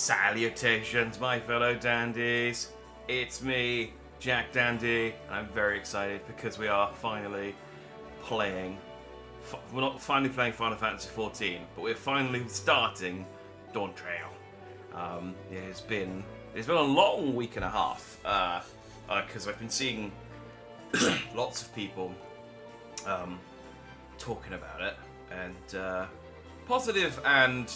Salutations, my fellow dandies. It's me, Jack Dandy, and I'm very excited because we are finally playing. We're not finally playing Final Fantasy XIV, but we're finally starting Dawnservant. It's been a long week and a half because I've been seeing lots of people talking about it, and positive and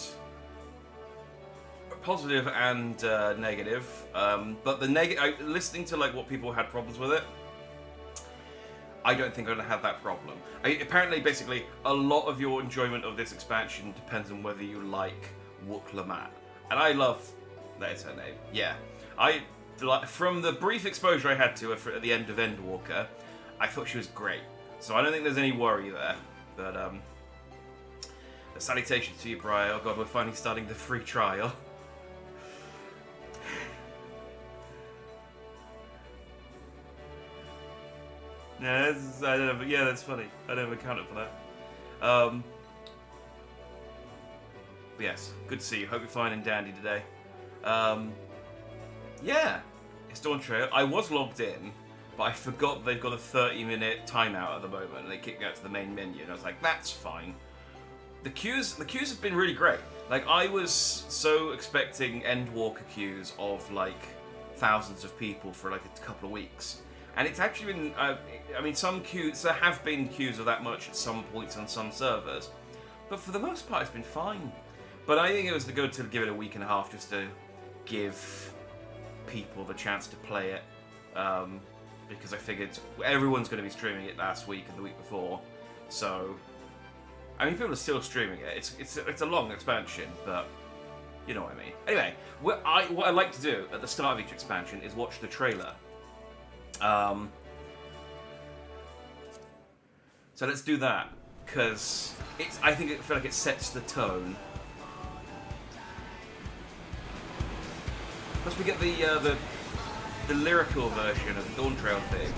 negative. But the listening to like what people had problems with it, I don't think I'm gonna have that problem. Apparently, basically, a lot of your enjoyment of this expansion depends on whether you like Wook Lamat, and I love that is her name. Yeah, from the brief exposure I had to her at the end of Endwalker, I thought she was great. So I don't think there's any worry there. But a salutation to you, Brian. Oh God, we're finally starting the free trial. Yeah, that's funny. I don't have a counter for that. Yes, good to see you. Hope you're fine and dandy today. Yeah, it's Dawnservant. I was logged in, but I forgot they've got a 30-minute timeout at the moment, and they kicked me out to the main menu, and I was like, that's fine. The queues have been really great. Like, I was so expecting Endwalker queues of, like, thousands of people for, like, a couple of weeks. And it's actually been, some queues, there have been queues of that much at some points on some servers. But for the most part, it's been fine. But I think it was good to give it a week and a half just to give people the chance to play it. Because I figured everyone's going to be streaming it last week and the week before. So, people are still streaming it. It's a long expansion, but you know what I mean. Anyway, what I like to do at the start of each expansion is watch the trailer. So let's do that, because I feel like it sets the tone. Plus we get the lyrical version of the Dawntrail theme.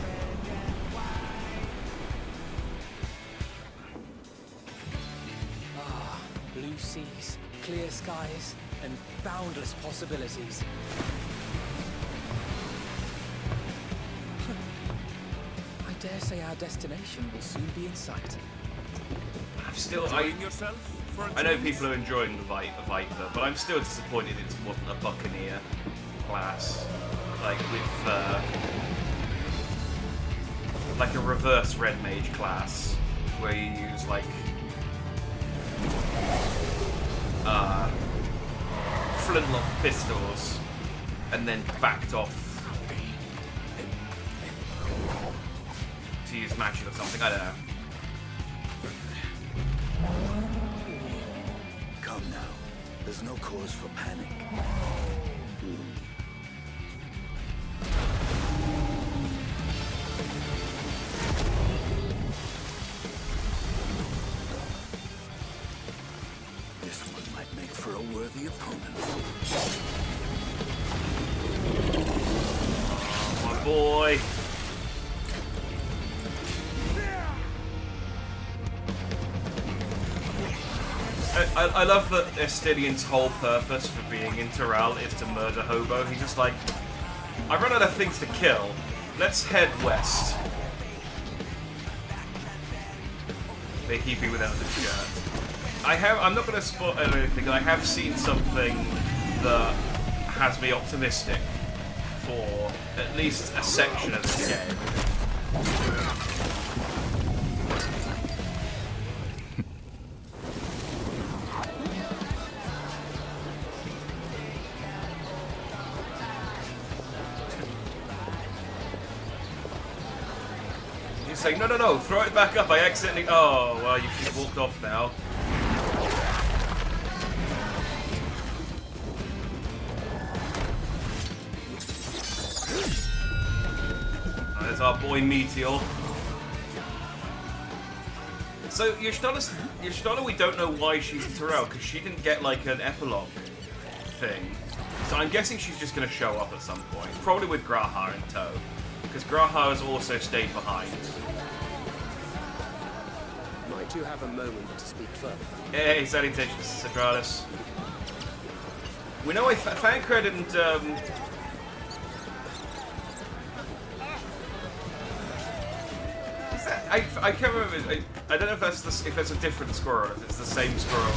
Ah, blue seas, clear skies, and boundless possibilities. I dare say our destination will soon be in sight. I know people are enjoying the Viper, but I'm still disappointed it wasn't a Buccaneer class, like with like a reverse Red Mage class, where you use like flintlock pistols and then backed off to use magic or something. I don't know. Come now. There's no cause for panic. This one might make for a worthy opponent. Oh, my boy. I love that Estinian's whole purpose for being in Terral is to murder Hobo. He's just like, I've run out of things to kill. Let's head west. They keep me without the shirt. I'm not going to spoil anything. I have seen something that has me optimistic for at least a section of this game. Saying, no, throw it back up, I accidentally... Oh, well, you've walked off now. Oh, there's our boy Meteor. So, Y'shtola, we don't know why she's in Terrell, because she didn't get, like, an epilogue thing. So I'm guessing she's just going to show up at some point. Probably with Graha in tow. Because Graha has also stayed behind. Might you have a moment to speak further? Hey, salutations, Citralis. We know Thancred and is that, I can't remember. I don't know if that's a different squirrel, if it's the same squirrel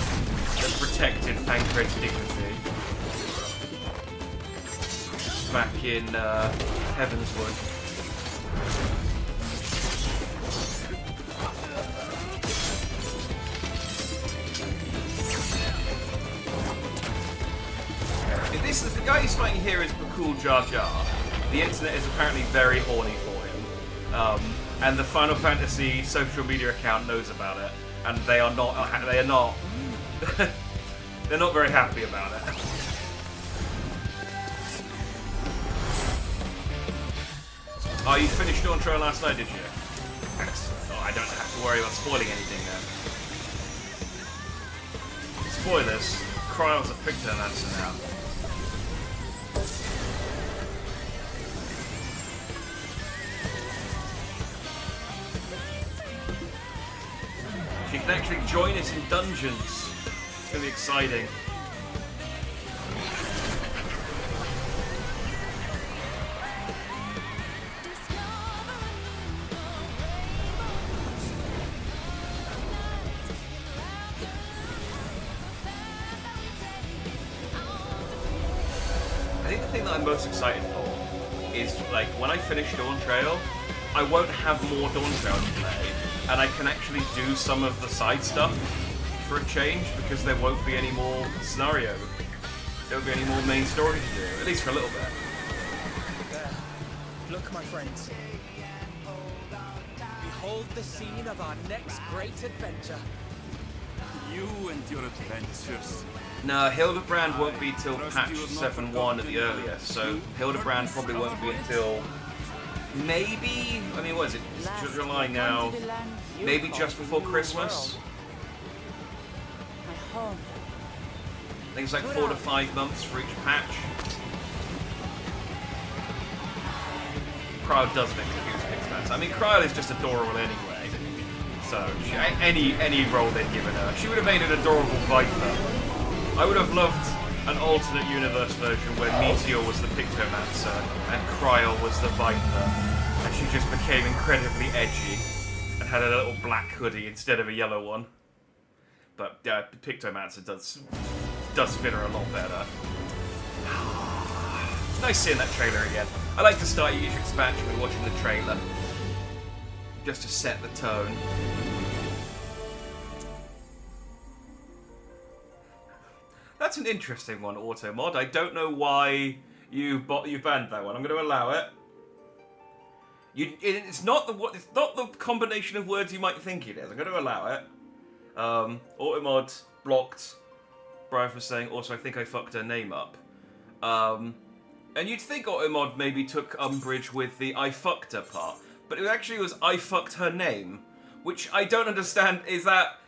that protected Thancred's dignity back in Heavenswood. The guy he's fighting here is Bakul Jar Jar. The internet is apparently very horny for him, and the Final Fantasy social media account knows about it, and they are not. They're not very happy about it. Oh, you finished Dawn Trail last night, did you? Excellent. Oh, I don't have to worry about spoiling anything then. Spoilers. Cryos have picked her answer now. She can actually join us in dungeons. It's going to be exciting. I think the thing that I'm most excited for is, like, when I finish Dawn Trail, I won't have more Dawn Trail to play. And I can actually do some of the side stuff for a change, because there won't be any more scenario. There won't be any more main story to do, at least for a little bit. There. Look, my friends. Behold the scene of our next great adventure. You and your adventures. No, Hildebrand won't be till patch 7.1 at the earliest, so Hildebrand probably won't be until... Maybe, I mean, what is it? It's July now. Maybe just before Christmas. I think it's like 4 to 5 months for each patch. Cryo does make a huge difference. I mean, Cryo is just adorable anyway. So, any role they'd given her, she would have made an adorable Viper. I would have loved an alternate universe version where Meteor was the Pictomancer and Cryo was the Viper, and she just became incredibly edgy and had a little black hoodie instead of a yellow one. But Pictomancer does fit her a lot better. It's nice seeing that trailer again. I like to start each expansion with watching the trailer, just to set the tone. That's an interesting one, Automod. I don't know why you banned that one. I'm going to allow it. It's not the combination of words you might think it is. I'm going to allow it. Automod blocked Brian for saying, also, I think I fucked her name up. And you'd think Automod maybe took umbrage with the I fucked her part, but it actually was I fucked her name, which I don't understand. Is that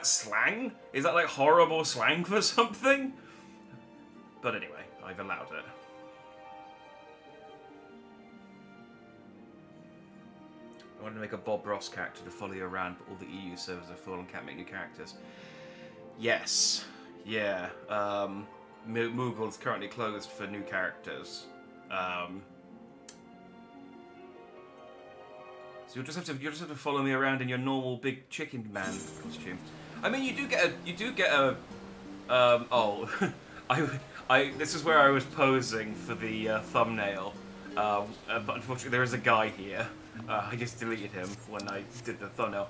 slang? Is that like horrible slang for something? But anyway, I've allowed it. I wanted to make a Bob Ross character to follow you around, but all the EU servers are full and can't make new characters. Yes. Yeah. Moogle is currently closed for new characters. So you'll just have to follow me around in your normal big chicken man costume. I mean, you do get a this is where I was posing for the thumbnail, but unfortunately there is a guy here. I just deleted him when I did the thumbnail.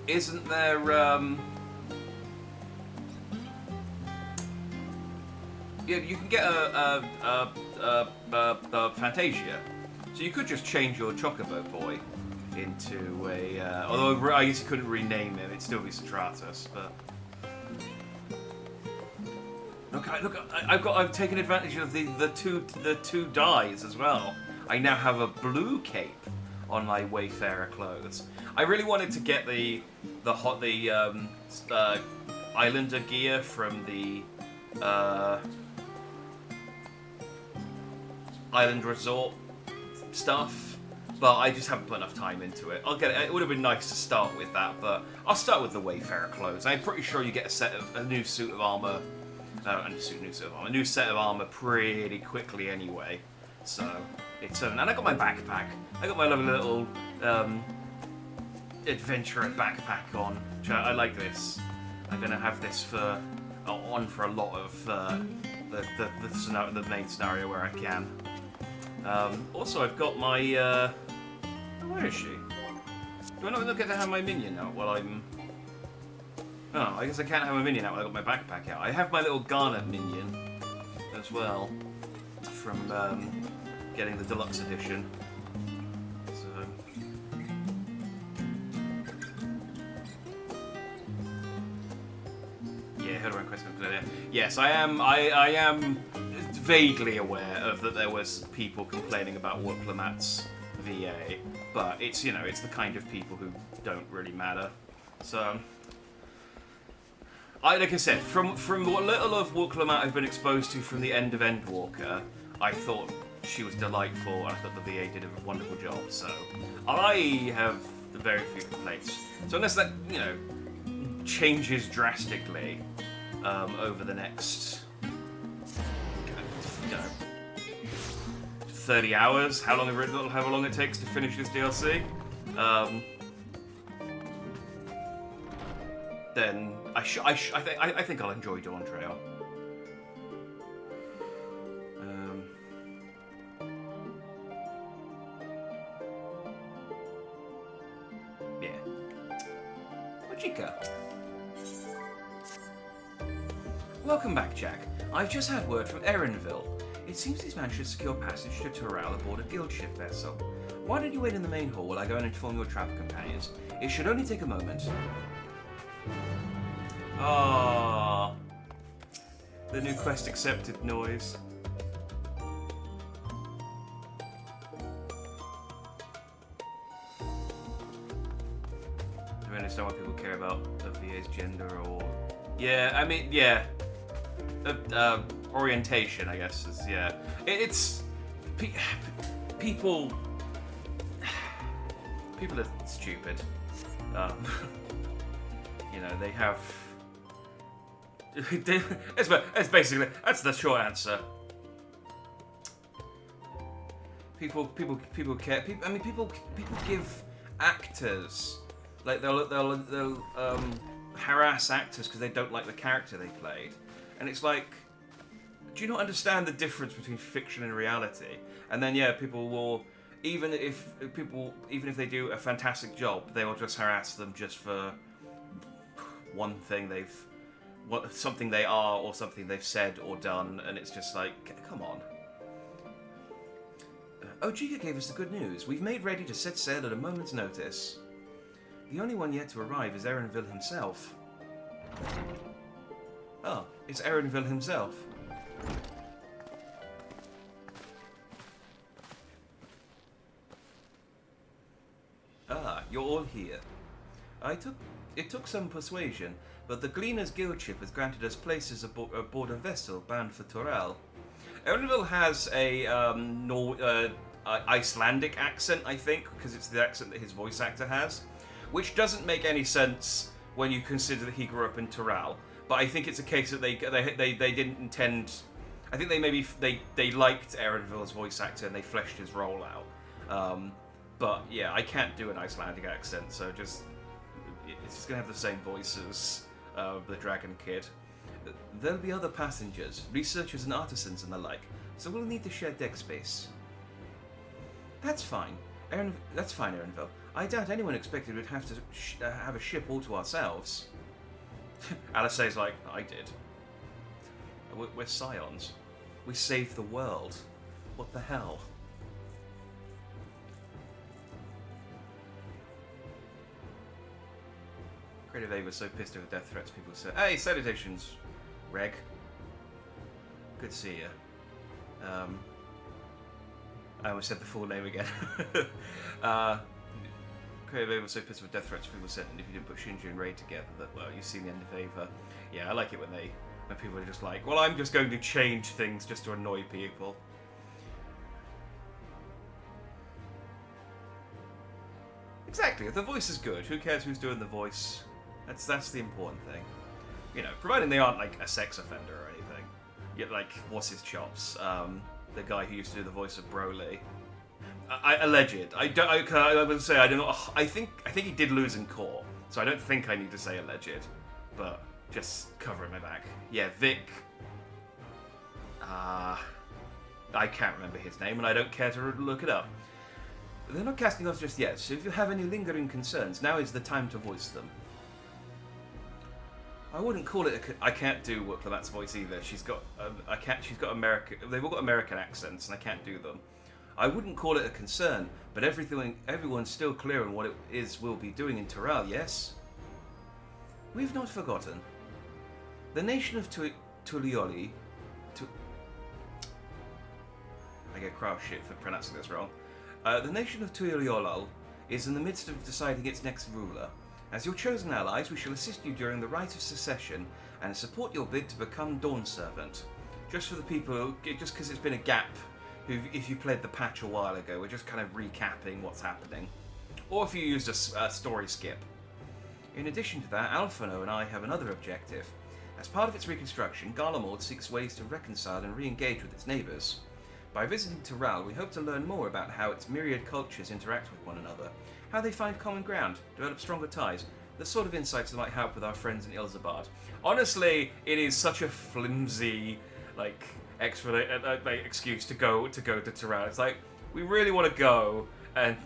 Isn't there yeah, you can get a Fantasia. So you could just change your Chocobo Boy into a... although I guess you couldn't rename him, it'd still be Stratus, but... Look, I've taken advantage of the two dyes as well. I now have a blue cape on my Wayfarer clothes. I really wanted to get the Islander gear from the Island Resort stuff, but I just haven't put enough time into it. I'll get it. It would have been nice to start with that, but I'll start with the Wayfarer clothes. I'm pretty sure you get a new suit of armor, a new set of armor pretty quickly anyway. So it's and I got my backpack. I got my lovely little adventurer backpack on. Which I like this. I'm gonna have this on for a lot of the main scenario where I can. Also, I've got my. Where is she? Do I not get to have my minion out while I'm? Oh, I guess I can't have my minion out while I got my backpack out. I have my little Garnet minion as well from getting the deluxe edition. So. Yeah, heard around question. Yes, I am. I am vaguely aware of that there was people complaining about Wooklamat's VA, but it's it's the kind of people who don't really matter. So, like I said, from what little of Wooklamat I've been exposed to from the end of Endwalker, I thought she was delightful, and I thought the VA did a wonderful job. So, I have very few complaints. So unless that changes drastically over the next 30 hours, however long it takes to finish this DLC, then I think I'll enjoy Dawn Trail. Yeah. Wajika. Welcome back, Jack. I've just had word from Erenville. It seems he's managed to secure passage to Toral aboard a guild ship vessel. Why don't you wait in the main hall while I go and inform your travel companions? It should only take a moment. Ah, the new quest accepted noise. I understand why people care about the VA's gender or... Yeah, I mean, yeah. Orientation, I guess, is, yeah. It's... People... People are stupid. They have... it's basically... That's the short answer. People care. People give actors... Like, they'll harass actors because they don't like the character they played. And it's like... Do you not understand the difference between fiction and reality? And then, yeah, people will... Even if they do a fantastic job, they will just harass them just for one thing something they are or something they've said or done, and it's just like, come on. Ojika gave us the good news. We've made ready to set sail at a moment's notice. The only one yet to arrive is Erenville himself. Oh, it's Erenville himself. Ah, you're all here. It took some persuasion, but the Gleaner's Guild ship has granted us places aboard a vessel bound for Toral. Erenville has a Icelandic accent, I think, because it's the accent that his voice actor has, which doesn't make any sense when you consider that he grew up in Toral. But I think it's a case that they didn't intend. I think they liked Erenville's voice actor and they fleshed his role out. But yeah, I can't do an Icelandic accent, so it's just gonna have the same voice as the Dragon Kid. There'll be other passengers, researchers and artisans and the like, so we'll need to share deck space. That's fine. That's fine, Erenville. I doubt anyone expected we'd have to have a ship all to ourselves. Alisay's like, I did. We're scions. We saved the world. What the hell? Creative A was so pissed over death threats, people said, hey, salutations, Reg. Good to see you. I almost said the full name again. Creative A was so pissed with death threats, people said, and if you didn't put Shinji and Rei together, that, well, you've seen the end of Ava. Yeah, I like it when people are just like, well, I'm just going to change things just to annoy people. exactly. If the voice is good, who cares who's doing the voice? That's the important thing. You know, providing they aren't like a sex offender or anything. Yet, like, what's his chops? The guy who used to do the voice of Broly. Alleged. I will say I don't know. I think he did lose in court, so I don't think I need to say alleged, but just covering my back. Yeah, Vic. I can't remember his name, and I don't care to look it up. They're not casting off just yet, so if you have any lingering concerns, now is the time to voice them. I wouldn't call it. I can't do Wuklamat's voice either. She's got. She's got American. They've all got American accents, and I can't do them. I wouldn't call it a concern, but everyone's still clear on what it is we'll be doing in Terral. Yes. We've not forgotten. The nation of Tulioli. I get cross shit for pronouncing this wrong. The nation of Tuliolal is in the midst of deciding its next ruler. As your chosen allies, we shall assist you during the rite of secession and support your bid to become Dawnservant. Just for the people, just because it's been a gap, if you played the patch a while ago, we're just kind of recapping what's happening. Or if you used a story skip. In addition to that, Alphano and I have another objective. As part of its reconstruction, Garlemald seeks ways to reconcile and re-engage with its neighbours. By visiting Terral, we hope to learn more about how its myriad cultures interact with one another, how they find common ground, develop stronger ties, the sort of insights that might help with our friends in Ilzabad. Honestly, it is such a flimsy, like, excuse to go to Terral. It's like, we really want to go, and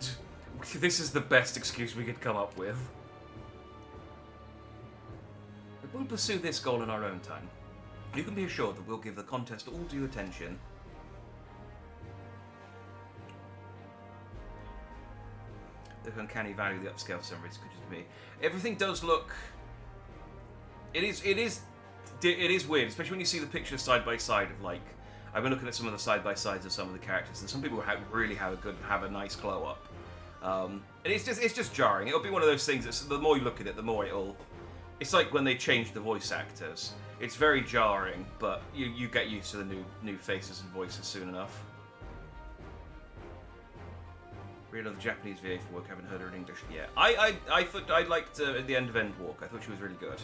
this is the best excuse we could come up with. But we'll pursue this goal in our own time. You can be assured that we'll give the contest all due attention. The uncanny value of the upscale for some reason could just be. Everything does look. It is weird, especially when you see the pictures side by side of, like, I've been looking at some of the side by sides of some of the characters, and some people really have a nice glow up. And it's just jarring. It'll be one of those things that the more you look at it, the more it'll. It's like when they change the voice actors. It's very jarring, but you get used to the new faces and voices soon enough. Read of the Japanese VA for work, haven't heard her in English yet. I thought I liked at the end of Endwalk. I thought she was really good.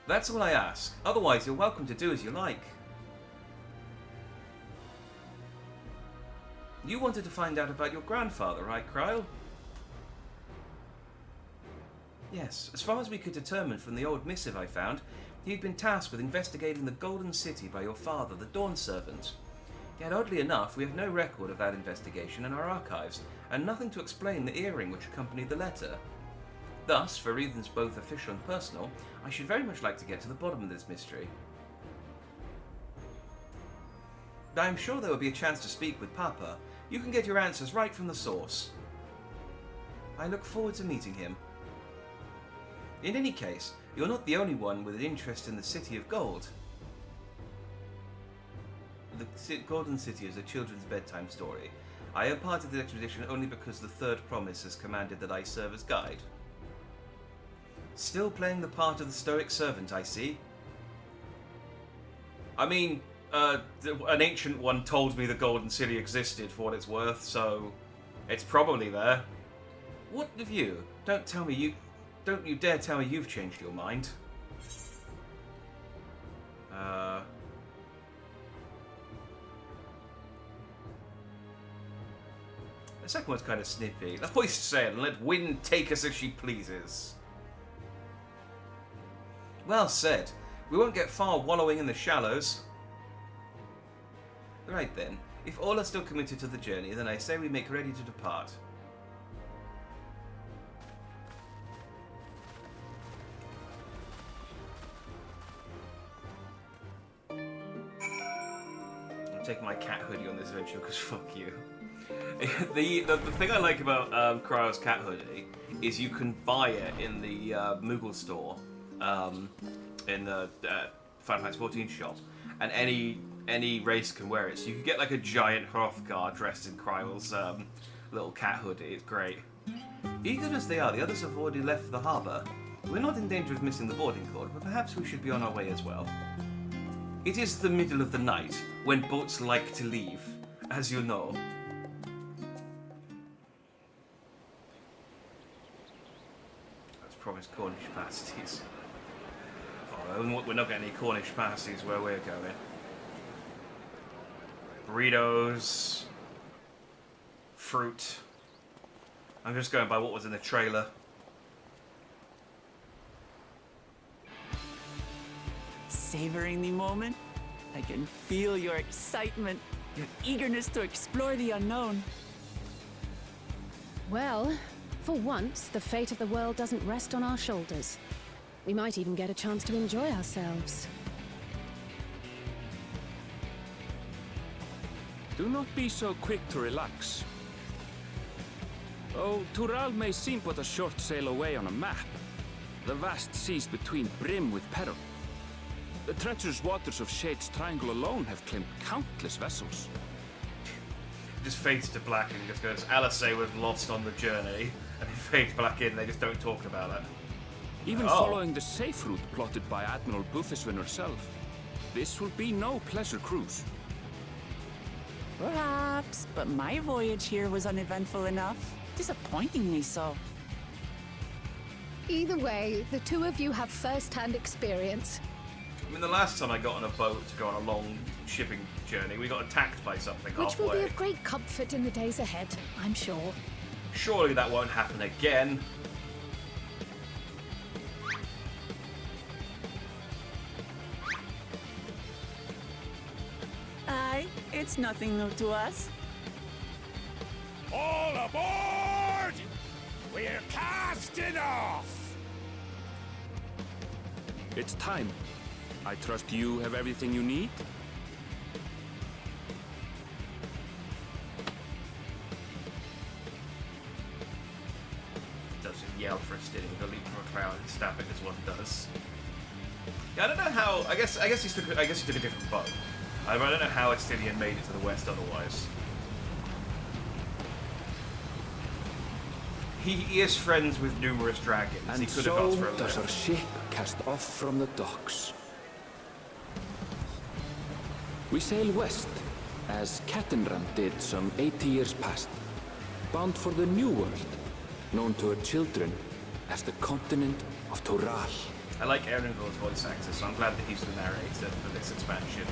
That's all I ask. Otherwise, you're welcome to do as you like. You wanted to find out about your grandfather, right, Kryle? Yes, as far as we could determine from the old missive I found, he'd been tasked with investigating the Golden City by your father, the Dawnservant. Yet oddly enough, we have no record of that investigation in our archives, and nothing to explain the earring which accompanied the letter. Thus, for reasons both official and personal, I should very much like to get to the bottom of this mystery. I am sure there will be a chance to speak with Papa. You can get your answers right from the source. I look forward to meeting him. In any case, you're not the only one with an interest in the City of Gold. The Golden City is a children's bedtime story. I am part of the expedition only because the Third Promise has commanded that I serve as guide. Still playing the part of the stoic servant, I see. I mean, an ancient one told me the Golden City existed for what it's worth, so it's probably there. What of you? Don't you dare tell me you've changed your mind. The second one's kind of snippy. The voice said, "Let wind take us as she pleases." Well said. We won't get far wallowing in the shallows. Right then, if all are still committed to the journey, then I say we make ready to depart. I'm taking my cat hoodie on this adventure because fuck you. The thing I like about Cryo's cat hoodie is you can buy it in the Moogle store, in the Final Fantasy 14 shop, and any race can wear it. So you can get like a giant Hrothgar dressed in Cryo's little cat hoodie. It's great. Eager as they are, the others have already left the harbour. We're not in danger of missing the boarding cord, but perhaps we should be on our way as well. It is the middle of the night, when boats like to leave, as you know. promised Cornish pasties. Oh, we're not getting any Cornish pasties where we're going. Burritos. Fruit. I'm just going by what was in the trailer. Savoring the moment? I can feel your excitement, your eagerness to explore the unknown. Well, for once, the fate of the world doesn't rest on our shoulders. We might even get a chance to enjoy ourselves. Do not be so quick to relax. Oh, Tural may seem but a short sail away on a map. The vast seas between brim with peril. The treacherous waters of Shade's Triangle alone have claimed countless vessels. It just fades to black and just goes, Alisay was lost on the journey, and it fades back in, they just don't talk about it. Even following the safe route plotted by Admiral Bufiswin herself, this will be no pleasure cruise. Perhaps, but my voyage here was uneventful enough. Disappointingly so. Either way, the two of you have first-hand experience. I mean, the last time I got on a boat to go on a long shipping journey, we got attacked by something halfway. Which will be of great comfort in the days ahead, I'm sure. Surely that won't happen again. Aye, it's nothing new to us. All aboard! We're casting off! It's time. I trust you have everything you need? Doesn't yell for a stealing, go leap from a crowd and stab it as one does. Yeah, I don't know how. I guess he took a different boat. I don't know how Estinian made it to the west otherwise. He is friends with numerous dragons. And he could have asked for a does lift. our ship cast off from the docks. We sail west, as Cattenram did some 80 years past, bound for the New World, known to her children as the continent of Toral. I like Erinvil's voice actor, so I'm glad that he's the narrator for this expansion.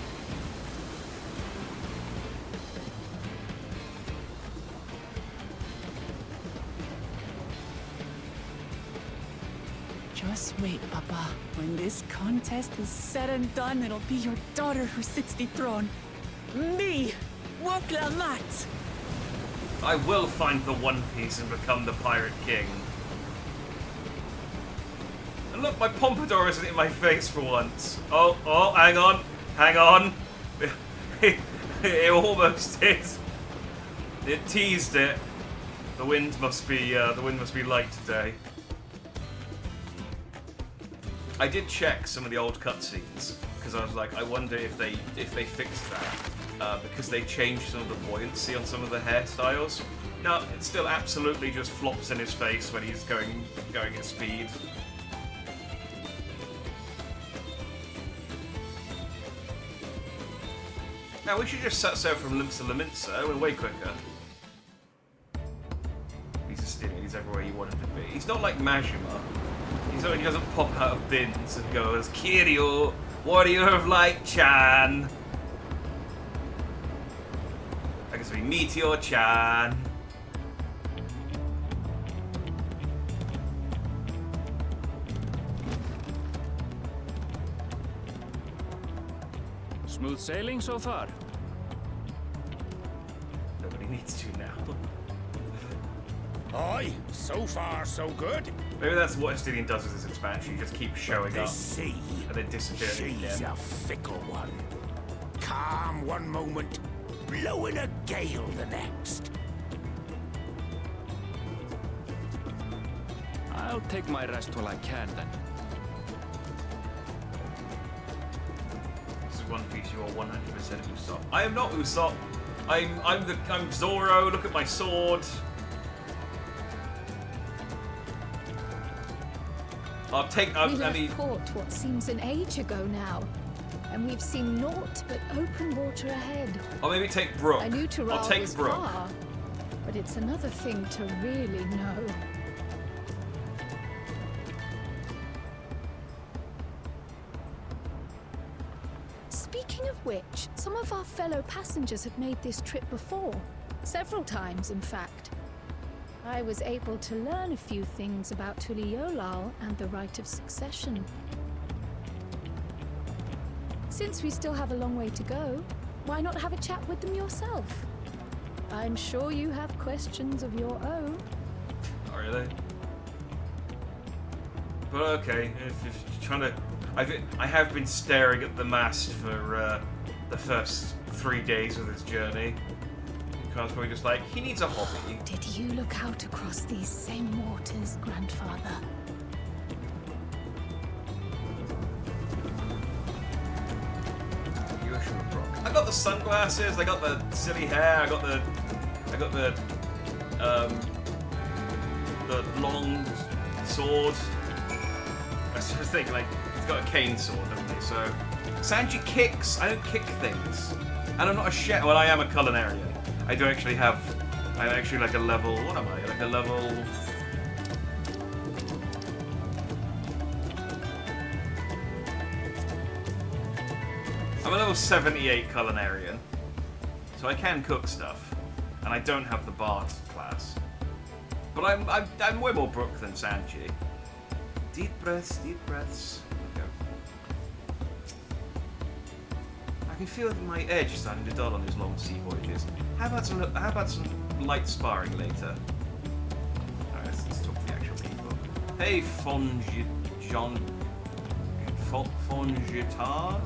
Just wait, Papa. When this contest is said and done, it'll be your daughter who sits the throne. Me, Woklamat. I will find the One Piece and become the Pirate King. And look, my pompadour isn't in my face for once. Oh, hang on. It almost is. It teased it. The wind must be light today. I did check some of the old cutscenes because I was like, I wonder if they fixed that because they changed some of the buoyancy on some of the hairstyles. No, it still absolutely just flops in his face when he's going at speed. Now we should just set sail from Limsa Liminsa. We're way quicker. He's a Estinian. He's everywhere you want him to be. He's not like Majima. He doesn't pop out of bins and goes, Kiryu, warrior of light Chan. I guess we Meteor Chan. Smooth sailing so far? Nobody needs to now. Aye, so far so good. Maybe that's what Estinian does with this expansion. He just keeps showing up Sea, and then disappearing she's again. a fickle one. Calm one moment, blowing a gale the next. I'll take my rest while I can then. This is One Piece. You are 100% Usopp. I am not Usopp. I'm Zoro. Look at my sword. We left port what seems an age ago now, and we've seen naught but open water ahead. I'll maybe take Brook. I knew Toral I'll take was Brook. far, but it's another thing to really know. Speaking of which, some of our fellow passengers have made this trip before. Several times, in fact. I was able to learn a few things about Tuliolal and the right of succession. Since we still have a long way to go, why not have a chat with them yourself? I'm sure you have questions of your own. Not really. But okay, if you're trying to... I have been staring at the mast for the first 3 days of this journey. Carl's probably just like, he needs a hobby. Did you look out across these same waters, Grandfather? I got the sunglasses, I got the silly hair, I got the long sword. I was just thinking, like, he's got a cane sword, doesn't he? So Sanji kicks. I don't kick things, and I'm not a chef. Well, I am a culinarian. I do actually have. I'm actually like a level. What am I? Like a level. I'm a level 78 culinarian, so I can cook stuff, and I don't have the bard class. But I'm way more Brook than Sanji. Deep breaths, deep breaths. Okay. I can feel my edge starting to dull on these long sea voyages. How about some light sparring later? Alright, let's talk to the actual people. Hey, Fongita? Fongite?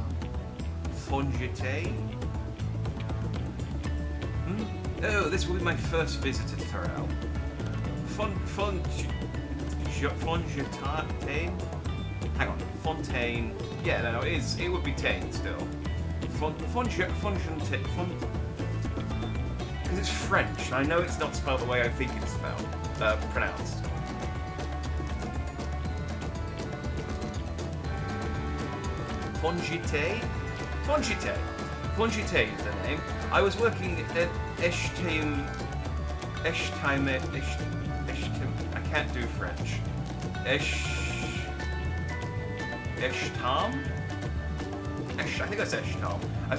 Oh, this will be my first visit to Terrell. Fongitain? Hang on, Fontaine. Yeah, no, it would be Tane still. Because it's French. I know it's not spelled the way I think it's spelled, pronounced. Fongite? Fongite. Fongite is the name. I was working at Eshtim. I can't do French. Eshtam? I think that's Eshtam. I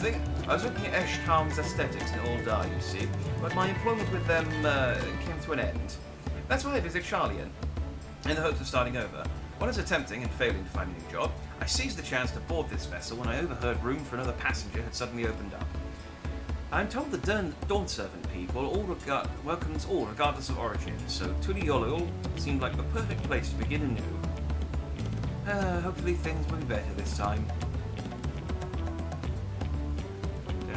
was looking at Eshtam's aesthetics in All Dar, you see, but my employment with them came to an end. That's why I visit Charlian, in the hopes of starting over. When I was attempting and failing to find a new job, I seized the chance to board this vessel when I overheard room for another passenger had suddenly opened up. I'm told the Dawnservant people welcomes all regardless of origin, so Tuliolal seemed like the perfect place to begin anew. Hopefully things will be better this time.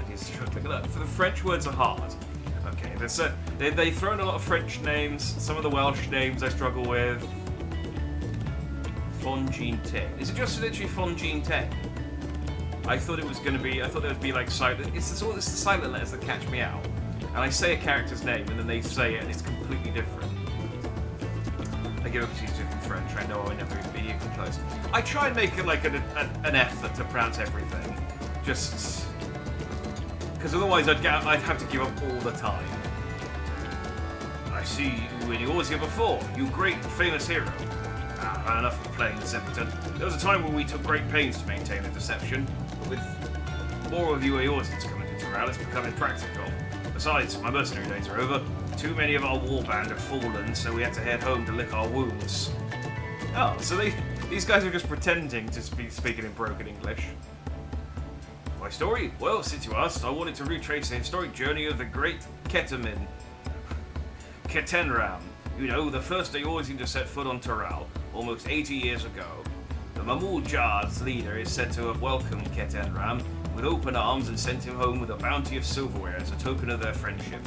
He's struggling. Look, for the French words are hard. Okay, they've thrown a lot of French names. Some of the Welsh names I struggle with. Fongite. Is it just literally Fongite? I thought it would be like silent. It's the silent letters that catch me out. And I say a character's name and then they say it and it's completely different. I give up to from French. I know I would never be even close. I try and make it like an effort to pronounce everything. Just because otherwise I'd have to give up all the time. I see you were yours here before. You great famous hero. Enough of playing the simpleton. There was a time when we took great pains to maintain the deception, but with more of you Eorzans coming to Terrell, it's become impractical. Besides, my mercenary days are over. Too many of our warband have fallen, so we had to head home to lick our wounds. Oh, so these guys are just pretending to be speaking in broken English. My story? Well, since you asked, I wanted to retrace the historic journey of the great Ketenram. You know, the first Eorzian to set foot on Terrell, almost 80 years ago. The Mamul Jar's leader is said to have welcomed Ketenram with open arms and sent him home with a bounty of silverware as a token of their friendship.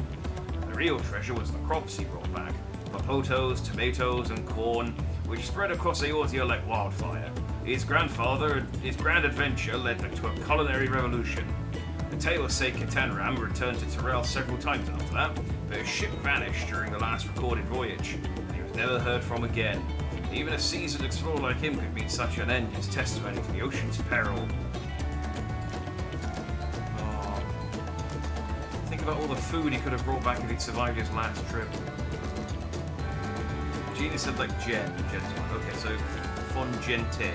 The real treasure was the crops he brought back, popotos, tomatoes, and corn, which spread across Eorzia like wildfire. His grand adventure led to a culinary revolution. The tales say Ketenram returned to Terrell several times after that, but his ship vanished during the last recorded voyage, and he was never heard from again. Even a seasoned explorer like him could meet such an end as testimony to the ocean's peril. Oh. Think about all the food he could have brought back if he'd survived his last trip. Gina said like gentleman. Okay, so Fongente.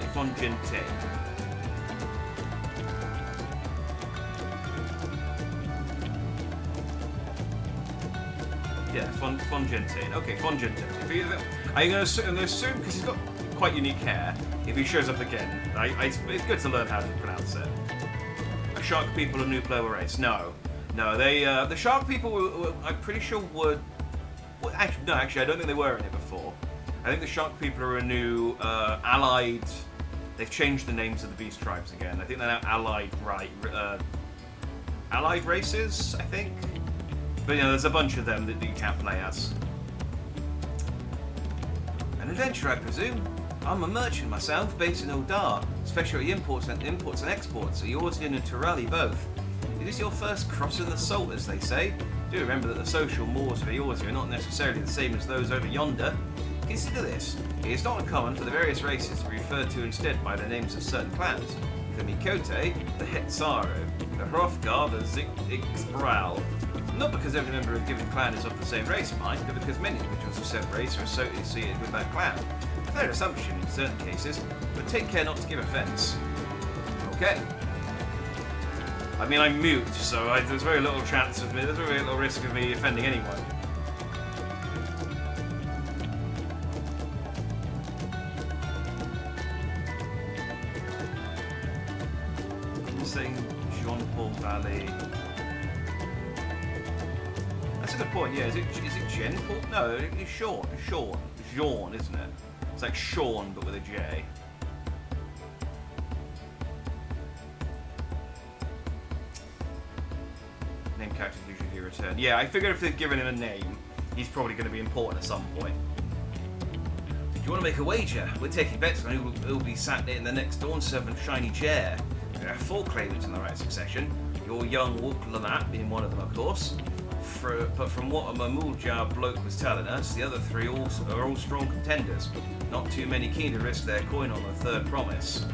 Yeah, Fongentine. Okay, Fongentine. I'm going to assume, because he's got quite unique hair, if he shows up again, it's good to learn how to pronounce it. A shark people a new global race? No. No, the shark people were I'm pretty sure would... Actually, I don't think they were in it before. I think the shark people are a new allied... They've changed the names of the beast tribes again. I think they're now allied races, I think. But there's a bunch of them that you can't play as. An adventurer, I presume. I'm a merchant myself, based in Oldar. Specialty imports and exports, Eorzean and Turali both. It is your first crossing the salt, as they say. Do remember that the social mores of Eorzea are not necessarily the same as those over yonder. Consider this. It is not uncommon for the various races to be referred to instead by the names of certain clans. The Mikote, the Hetzaru, the Hrothgar, the Ixbral. Not because every member of a given clan is of the same race, mind, but because many individuals of said race are associated with that clan. A fair assumption in certain cases, but take care not to give offence. Okay. I mean, I'm mute, so there's very little chance of me, there's very little risk of me offending anyone. I'm saying Jean-Paul Valley. That's a good point, yeah. Is it Jen Paul? No, it's Sean. Jean, isn't it? It's like Sean, but with a J. Name characters usually do return. Yeah, I figured if they've given him a name, he's probably going to be important at some point. Do you want to make a wager? We're taking bets on who will be sat in the next Dawnservant shiny chair. There are 4 claimants in the right succession. Your young Walk Lamat being one of them, of course. But from what a Mamuljar bloke was telling us, the other 3 are all strong contenders. Not too many keen to risk their coin on the third promise.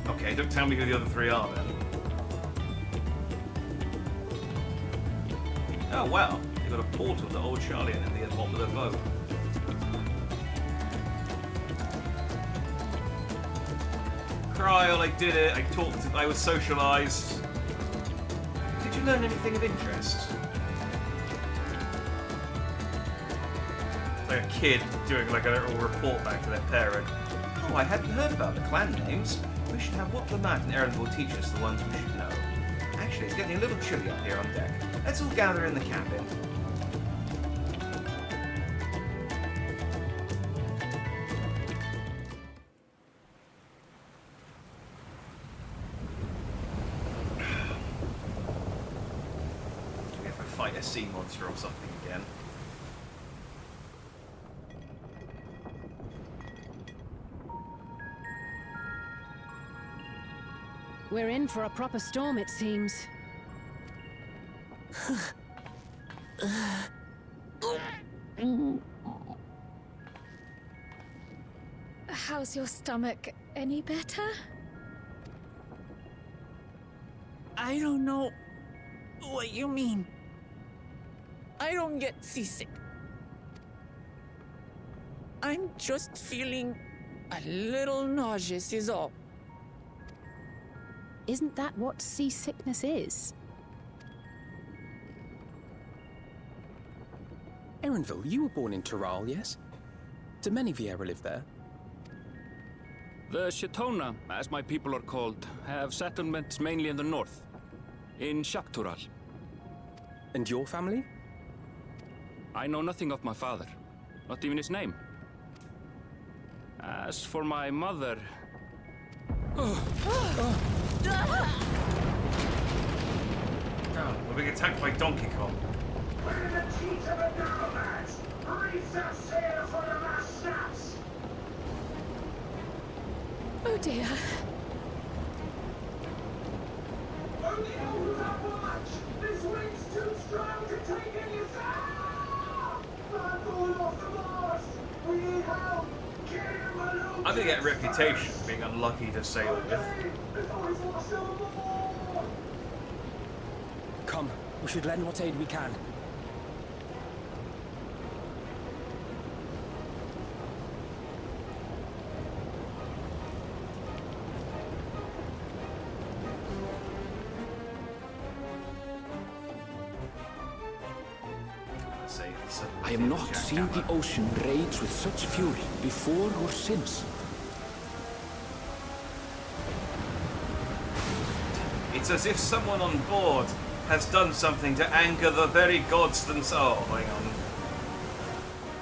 Okay, don't tell me who the other 3 are then. Oh wow, they got a portal to Old Charlie and at the bottom of the boat. Kryl, I did it, I was socialised. Did you learn anything of interest? Like a kid doing like a little report back to their parent. Oh, I hadn't heard about the clan names. We should have Wotlamat and Aaron will teach us the ones we should know. Actually, it's getting a little chilly up here on deck. Let's all gather in the cabin. If I fight a sea monster or something again. We're in for a proper storm, it seems. How's your stomach? Any better? I don't know what you mean. I don't get seasick. I'm just feeling a little nauseous is all. Isn't that what seasickness is? Erenville, you were born in Tural, yes? Do many Vieira live there? The Shatona, as my people are called, have settlements mainly in the north, in Shaktural. And your family? I know nothing of my father, not even his name. As for my mother... Oh, we're being attacked by Donkey Kong. We're in the teeth of a Narrowlands! Reef that sail for the last snaps! Oh dear. Only know who's up for much! This wind's too strong to take any sound! I'm falling off the mast! We need help! Get him along! I'm gonna get a reputation for being unlucky to sail with. Before he's washed overboard! Come, we should lend what aid we can. I have not seen the ocean rage with such fury before or since. It's as if someone on board has done something to anger the very gods themselves. Oh, hang on.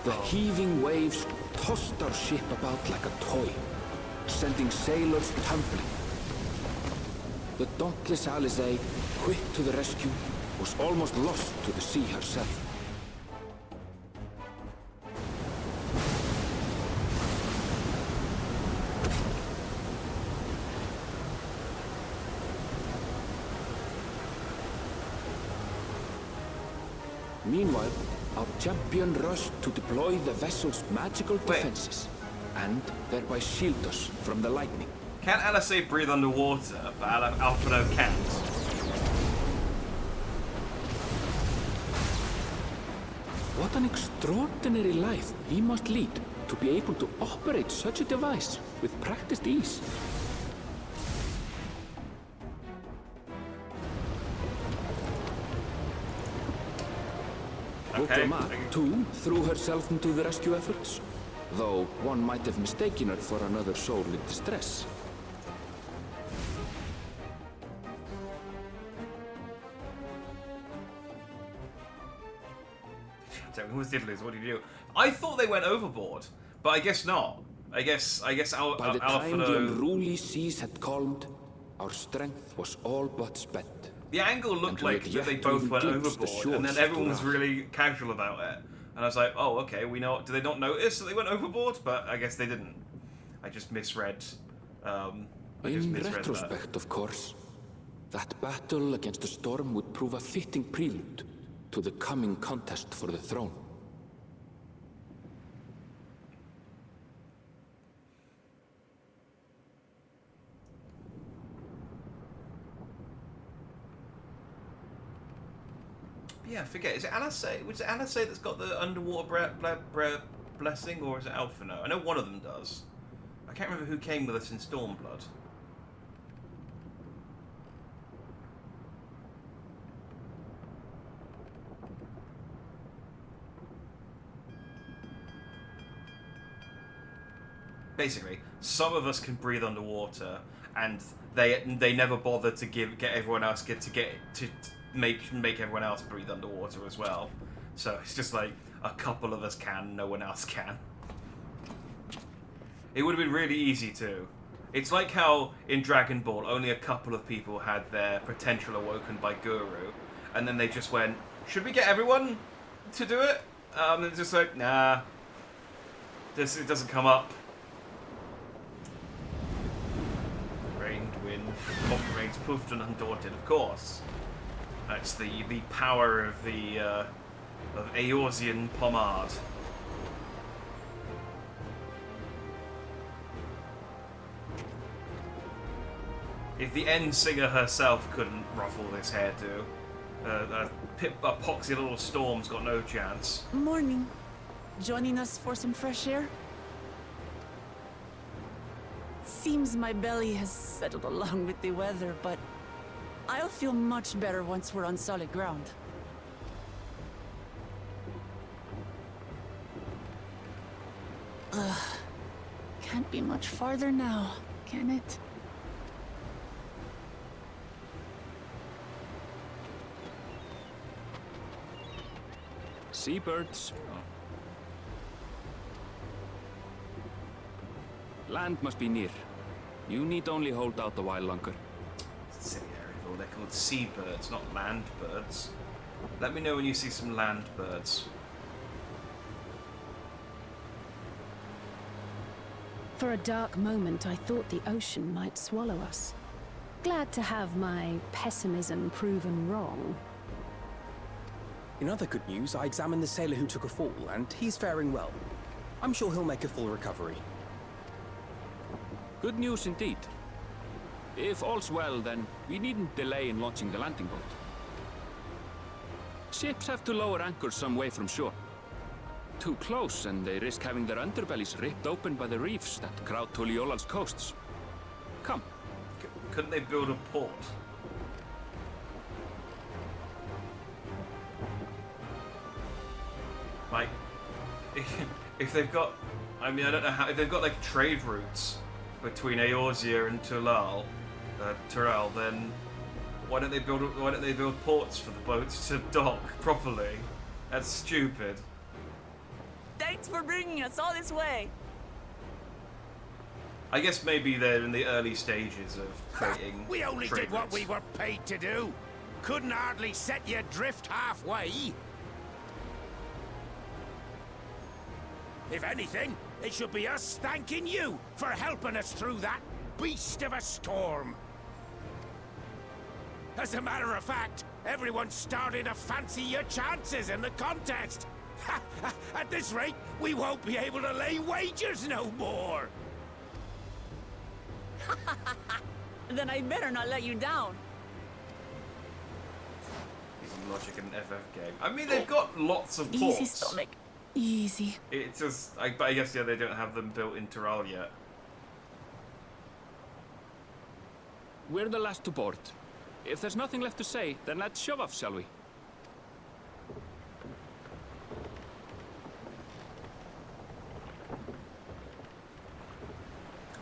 The heaving waves tossed our ship about like a toy, sending sailors tumbling. The dauntless Alizé, quick to the rescue, was almost lost to the sea herself. Meanwhile, our champion rushed to deploy the vessel's magical defenses, and thereby shield us from the lightning. Can't Alizé breathe underwater, but Alphino can't? What an extraordinary life he must lead to be able to operate such a device with practiced ease. Woklamat, too, threw herself into the rescue efforts, though one might have mistaken her for another soul in distress. Who's Diddlers? What did you do? I thought they went overboard, but I guess not. I guess By the time Alphino... the unruly seas had calmed, our strength was all but spent. The angle looked And we like had that they yet both even went glimpsed the overboard, and then shores everyone was to really casual about it. And I was like, oh, okay, we know. Do they not notice that they went overboard? But I guess they didn't. I just misread. In retrospect, of course, that battle against the storm would prove a fitting prelude to the coming contest for the throne. Yeah, I forget. Is it Alizé? Was it Alizé that's got the underwater blessing, or is it Alphino? I know one of them does. I can't remember who came with us in Stormblood. Basically, some of us can breathe underwater, and they never bother to get everyone else to make everyone else breathe underwater as well. So it's just like a couple of us can, no one else can. It would have been really easy too. It's like how in Dragon Ball only a couple of people had their potential awoken by Guru, and then they just went, should we get everyone to do it? And it's just like, nah, it doesn't come up. Rained, wind, rains, poofed and undaunted, of course. That's the power of the of Eorzean pomade. If the end singer herself couldn't ruffle this hairdo, a poxy little storm's got no chance. Morning. Joining us for some fresh air? Seems my belly has settled along with the weather, but I'll feel much better once we're on solid ground. Ugh. Can't be much farther now, can it? Seabirds. Land must be near. You need only hold out a while longer. Silly Ariel, they're called seabirds, not land birds. Let me know when you see some land birds. For a dark moment, I thought the ocean might swallow us. Glad to have my pessimism proven wrong. In other good news, I examined the sailor who took a fall, and he's faring well. I'm sure he'll make a full recovery. Good news indeed. If all's well, then we needn't delay in launching the landing boat. Ships have to lower anchors some way from shore. Too close, and they risk having their underbellies ripped open by the reefs that crowd Tuliola's coasts. Come. Couldn't they build a port? Like, if they've got, I mean, I don't know how, if they've got like trade routes between Eorzea and Tyrell, then why don't they build ports for the boats to dock properly? That's stupid. Thanks for bringing us all this way. I guess maybe they're in the early stages of creating. We only trade did what routes. we were paid to do. Couldn't hardly set you adrift halfway. If anything, it should be us thanking you for helping us through that beast of a storm. As a matter of fact, everyone's starting to fancy your chances in the contest. At this rate, we won't be able to lay wagers no more. Then I better not let you down. Using logic in an FF game. I mean, they've got lots of ports. Easy, stomach. Easy. It's just, but I guess, yeah, they don't have them built in Tyrell yet. We're the last to board. If there's nothing left to say, then let's shove off, shall we?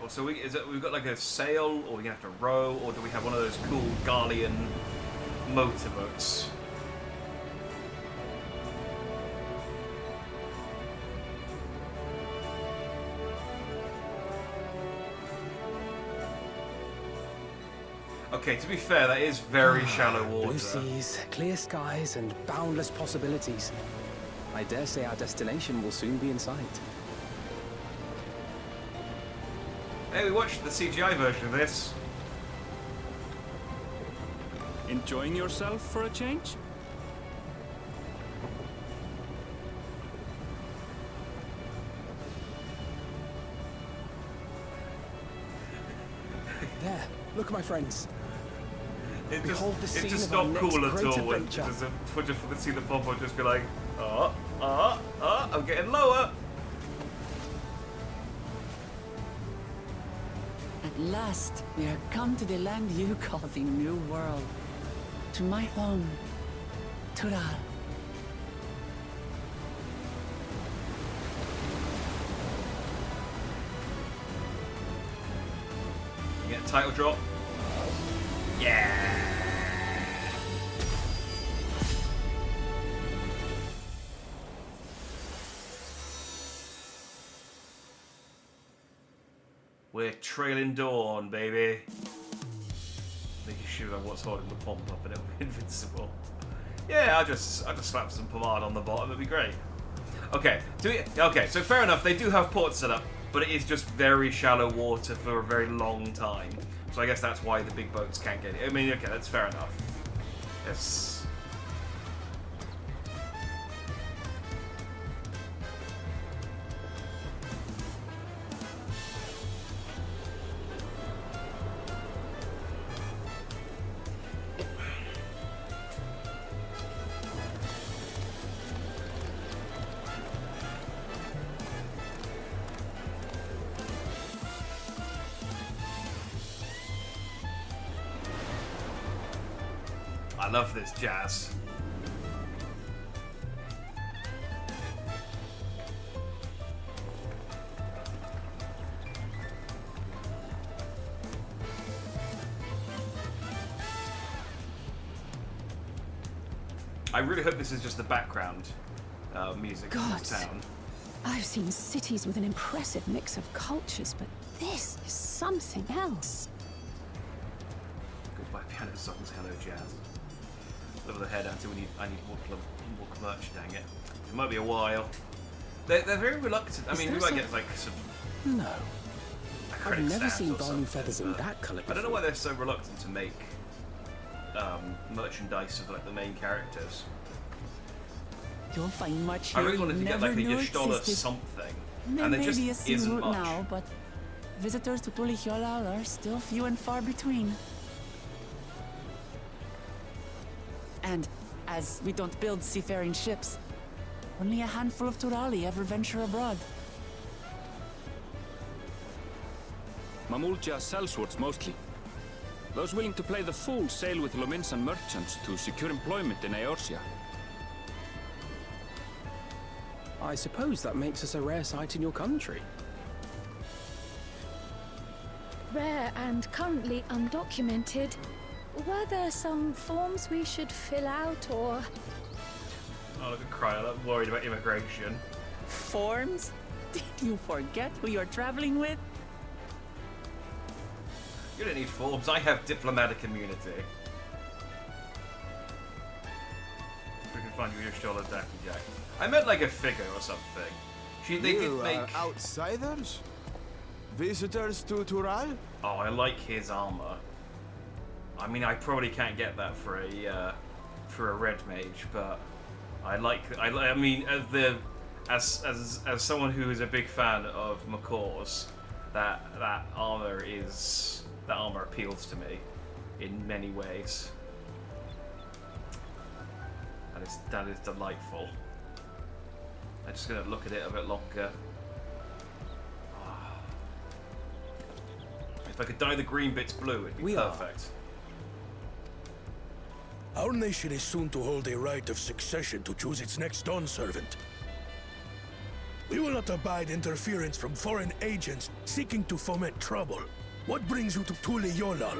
Oh, so we've got like a sail, or we have to row, or do we have one of those cool Garlean motorboats? Okay, to be fair, that is very shallow water. Blue seas, clear skies, and boundless possibilities. I dare say our destination will soon be in sight. Hey, we watched the CGI version of this. Enjoying yourself for a change? There, look, my friends. It Behold the scene just of our not next cool at great all when adventure. we just see the Popo just be like, I'm getting lower. At last, we are come to the land you call the New World. To my home, Tyrell. You get a title drop. Yeah. We're trailing Dawn, baby. Making sure I was holding the pomp up and it'll be invincible. Yeah, I'll just slap some pomade on the bottom, it'll be great. Okay, so fair enough, they do have ports set up, but it is just very shallow water for a very long time. So I guess that's why the big boats can't get it. I mean, okay, that's fair enough. Yes. I love this jazz. I really hope this is just the background music of this town. I've seen cities with an impressive mix of cultures, but this is something else. Goodbye piano songs, hello jazz. Over the head until I need more merch, dang it. It might be a while. They're very reluctant. I mean, we might get like some. No. I've never seen Volume Feathers in that colour I don't know why they're so reluctant to make merchandise of like the main characters. You'll find much I here really wanted to you get never like a knew Y'shtola existed. something, There and there may just be a sea isn't route much. now, but visitors to Tulihiola are still few and far between. And as we don't build seafaring ships, only a handful of Turali ever venture abroad. Mamulja sellswords mostly. Those willing to play the fool sail with Lominsan merchants to secure employment in Eorzea. I suppose that makes us a rare sight in your country. Rare and currently undocumented. Were there some forms we should fill out or... Oh, look at Cryo, I'm worried about immigration. Forms? Did you forget who you're traveling with? You don't need forms, I have diplomatic immunity. We can find you your shoulder, Dacky Jack. I meant like a figure or something. They did make... outsiders? Visitors to Tural? Oh, I like his armor. I mean, I probably can't get that for a red mage, but I mean, as someone who is a big fan of Macaw's, that armor appeals to me in many ways. That is delightful. I'm just gonna look at it a bit longer. If I could dye the green bits blue, it'd be perfect. Our nation is soon to hold a right of succession to choose its next Dawnservant. We will not abide interference from foreign agents seeking to foment trouble. What brings you to Tuli-Yolal?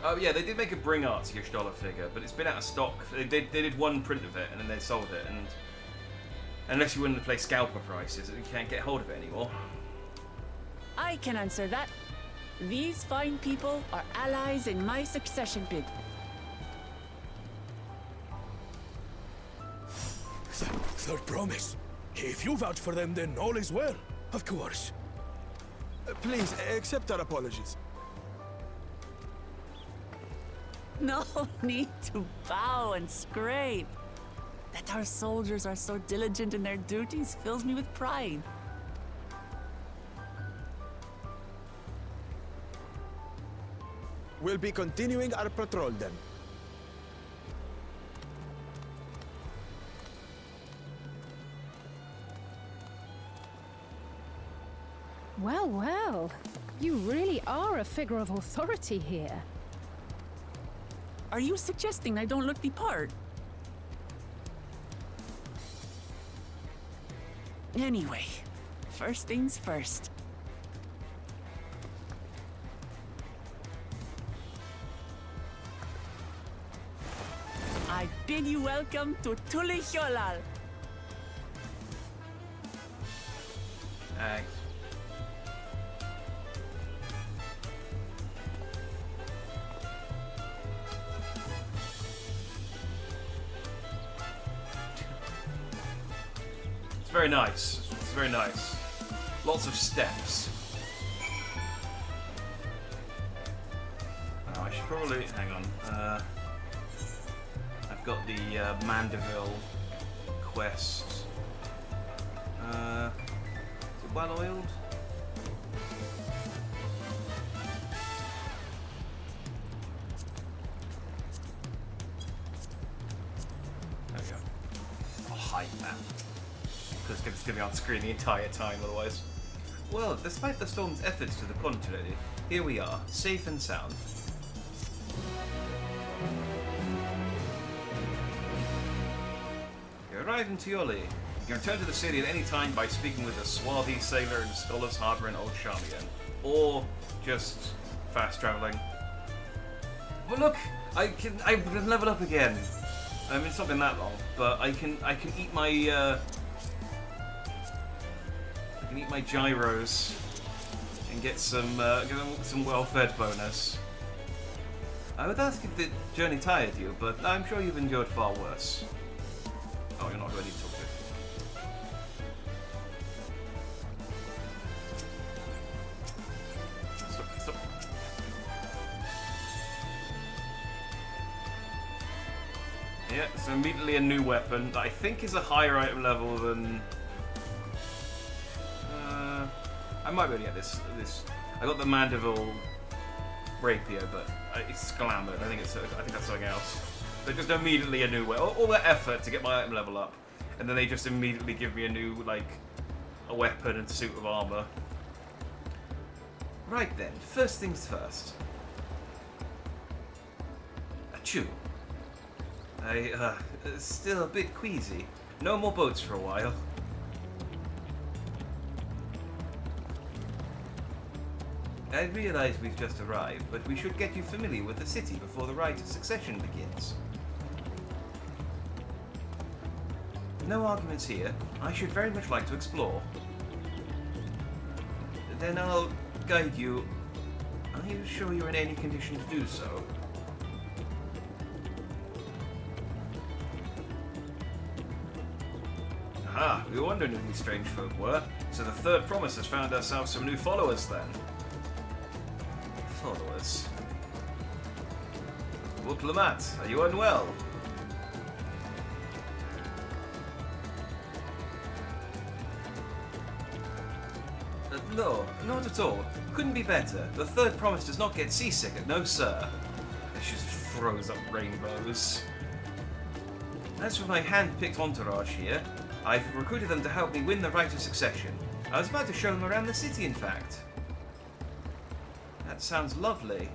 Oh yeah, they did make a Bring Arts $1 figure, but it's been out of stock. They did one print of it and then they sold it, and unless you wouldn't play scalper prices, you can't get hold of it anymore. I can answer that. These fine people are allies in my succession bid. Third promise. If you vouch for them, then all is well. Of course. Please, accept our apologies. No need to bow and scrape. That our soldiers are so diligent in their duties fills me with pride. We'll be continuing our patrol then. Well, well. You really are a figure of authority here. Are you suggesting I don't look the part? Anyway, first things first. I bid you welcome to Tuli-Yolal. Thanks. It's very nice. It's very nice. Lots of steps. Oh, I should probably hang on. I've got the Mandeville quest. Is it well oiled? There we go. I'll hide that. Because it's going to be on screen the entire time otherwise. Well, despite the storm's efforts to the contrary, here we are, safe and sound. You arrive in Tioli. You can return to the city at any time by speaking with a swarthy sailor in Scholar's Harbour in Old Charmian. Or just fast travelling. Well look! I can level up again! I mean, it's not been that long, but I can eat my eat my gyros and get some well-fed bonus. I would ask if the journey tired you, but I'm sure you've endured far worse. Oh, you're not ready to talk to. Stop. Yeah, so immediately a new weapon that I think is a higher item level than... I might be able to get this. I got the Mandeville rapier, but it's glamoured. I think that's something else. So just immediately a new way. All that effort to get my item level up, and then they just immediately give me a new a weapon and suit of armor. Right then, first things first. Achoo. Still a bit queasy. No more boats for a while. I realize we've just arrived, but we should get you familiar with the city before the rite of succession begins. No arguments here. I should very much like to explore. Then I'll guide you. Are you sure you're in any condition to do so? Aha, we were wondering who these strange folk were. So the third promise has found ourselves some new followers then. Followers? Diplomat, are you unwell? No, not at all. Couldn't be better. The third promise does not get seasick, no sir. It just throws up rainbows. As for my hand-picked entourage here, I've recruited them to help me win the right of succession. I was about to show them around the city, in fact. That sounds lovely.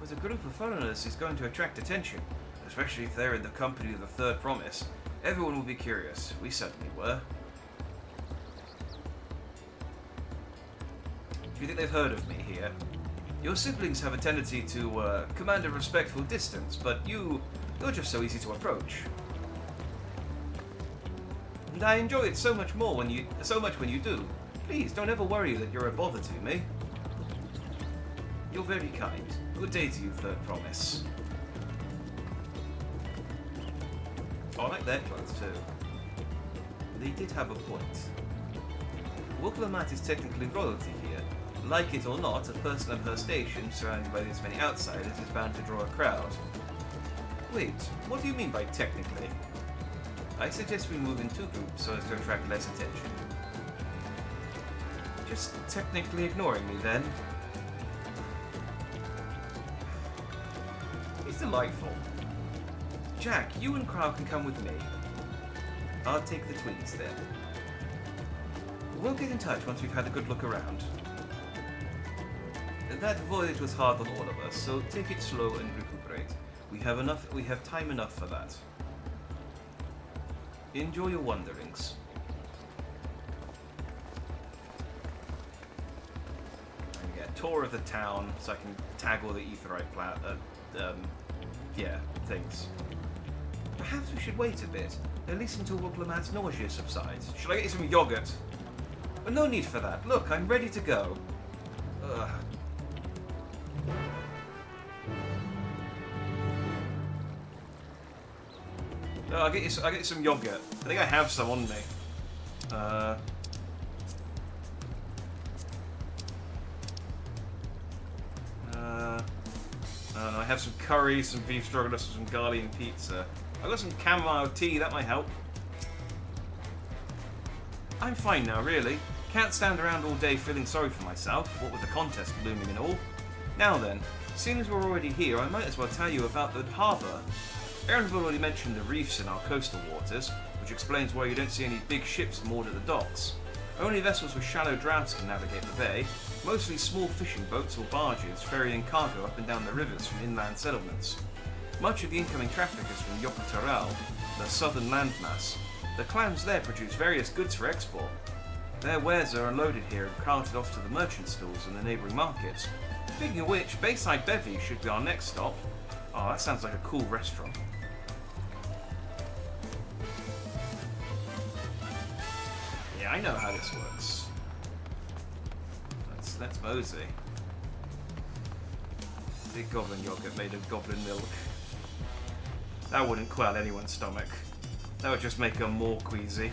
But a group of foreigners is going to attract attention, especially if they're in the company of the third promise. Everyone will be curious. We certainly were. Do you think they've heard of me here? Your siblings have a tendency to command a respectful distance, but you're just so easy to approach. And I enjoy it so much when you do. Please don't ever worry that you're a bother to me. You're very kind. Good day to you, third promise. I like their clothes too. They did have a point. Wukalamat is technically royalty here. Like it or not, a person of her station, surrounded by this many outsiders, is bound to draw a crowd. Wait, what do you mean by technically? I suggest we move in two groups so as to attract less attention. Just technically ignoring me then. He's delightful. Jack, you and Crow can come with me. I'll take the twins then. We'll get in touch once we've had a good look around. That voyage was hard on all of us, so take it slow and recuperate. We have time enough for that. Enjoy your wanderings. And get a tour of the town so I can tag all the aetheryte things. Perhaps we should wait a bit, at least until Wukalamat's nausea subsides. Should I get you some yogurt? But no need for that. Look, I'm ready to go. Ugh. No, I'll get you some yogurt. I think I have some on me. I have some curry, some beef stroganoff, some garlic and pizza. I've got some chamomile tea, that might help. I'm fine now, really. Can't stand around all day feeling sorry for myself, what with the contest looming and all. Now then, seeing as we're already here, I might as well tell you about the harbour. Aaron's already mentioned the reefs in our coastal waters, which explains why you don't see any big ships moored at the docks. Only vessels with shallow draughts can navigate the bay, mostly small fishing boats or barges ferrying cargo up and down the rivers from inland settlements. Much of the incoming traffic is from Yokotaral, the southern landmass. The clans there produce various goods for export. Their wares are unloaded here and carted off to the merchant stalls in the neighbouring markets. Speaking of which, Bayside Bevy should be our next stop. Oh, that sounds like a cool restaurant. Yeah, I know how this works. Let's mosey. Big goblin yogurt made of goblin milk. That wouldn't quell anyone's stomach. That would just make them more queasy.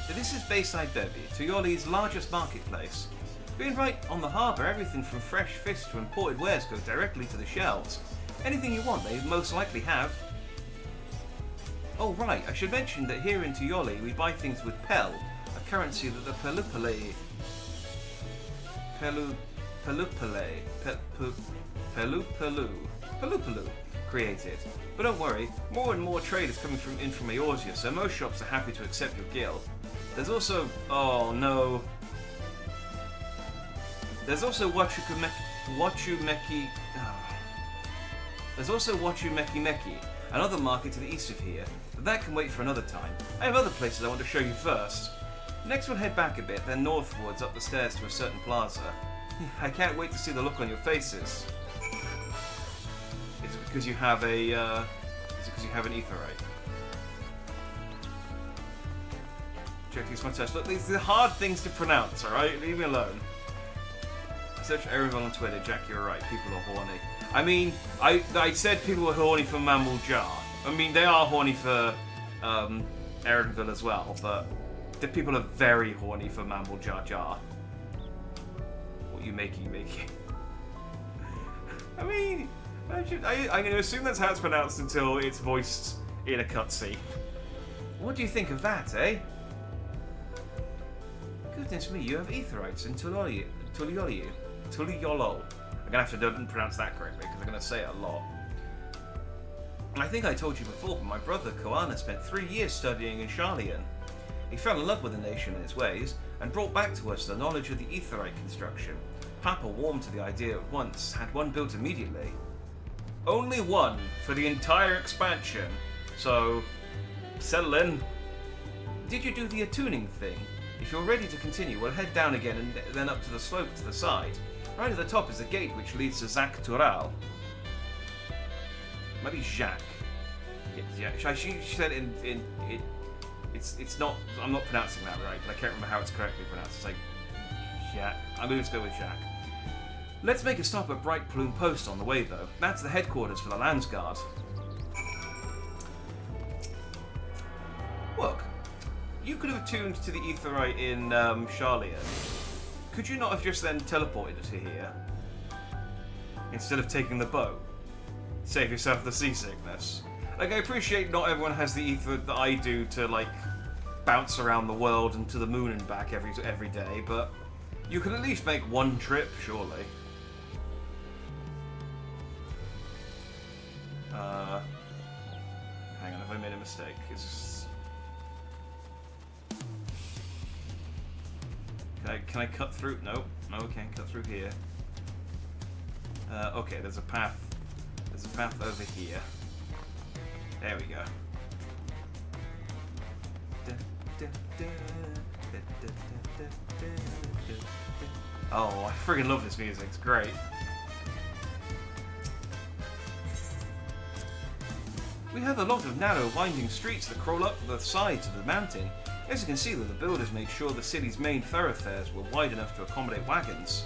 This is Bayside Bevy, Tuyoli's largest marketplace. Being right on the harbour, everything from fresh fish to imported wares goes directly to the shelves. Anything you want, they most likely have. Oh right, I should mention that here in Tuyoli we buy things with Pel, a currency that the Pelupelu created. But don't worry, more and more trade is coming in from Eorzea, so most shops are happy to accept your guild. There's also... oh no. There's also Wachumeki... There's also Wachu Meki Meki, another market to the east of here, but that can wait for another time. I have other places I want to show you first. Next we'll head back a bit, then northwards up the stairs to a certain plaza. I can't wait to see the look on your faces. Is it because you have a, is it because you have an aetherite? Check these my test. Look, these are hard things to pronounce, alright? Leave me alone. Search everyone on Twitter. Jack, you're right. People are horny. I mean, I said people were horny for Mammal Jar. I mean, they are horny for Erenville as well, but the people are very horny for Mammal Jar Jar. What you making? I mean, I'm going to assume that's how it's pronounced until it's voiced in a cutscene. What do you think of that, eh? Goodness me, you have aetherites in Tuliolo. I'm gonna have to pronounce that correctly because I'm gonna say it a lot. I think I told you before, but my brother Koana spent 3 years studying in Sharlayan. He fell in love with the nation and its ways, and brought back to us the knowledge of the aetherite construction. Papa warmed to the idea at once, had one built immediately. Only one for the entire expansion, so settle in. Did you do the attuning thing? If you're ready to continue, we'll head down again and then up to the slope to the side. Right at the top is a gate which leads to Zac Tural. Maybe Jacques. Yeah, she said it's not. I'm not pronouncing that right, but I can't remember how it's correctly pronounced. It's like Jacques. I'm going to go with Jacques. Let's make a stop at Bright Plume Post on the way, though. That's the headquarters for the Landsguard. Look, you could have attuned to the aetherite in Sharlayan. Could you not have just then teleported to here instead of taking the boat? Save yourself the seasickness. Like, I appreciate not everyone has the ether that I do to, like, bounce around the world and to the moon and back every day, but you could at least make one trip, surely. Hang on, have I made a mistake? Can I cut through? No, I can't cut through here. Okay, there's a path. There's a path over here. There we go. Oh, I friggin' love this music. It's great. We have a lot of narrow, winding streets that crawl up the sides of the mountain. As you can see, the builders made sure the city's main thoroughfares were wide enough to accommodate wagons.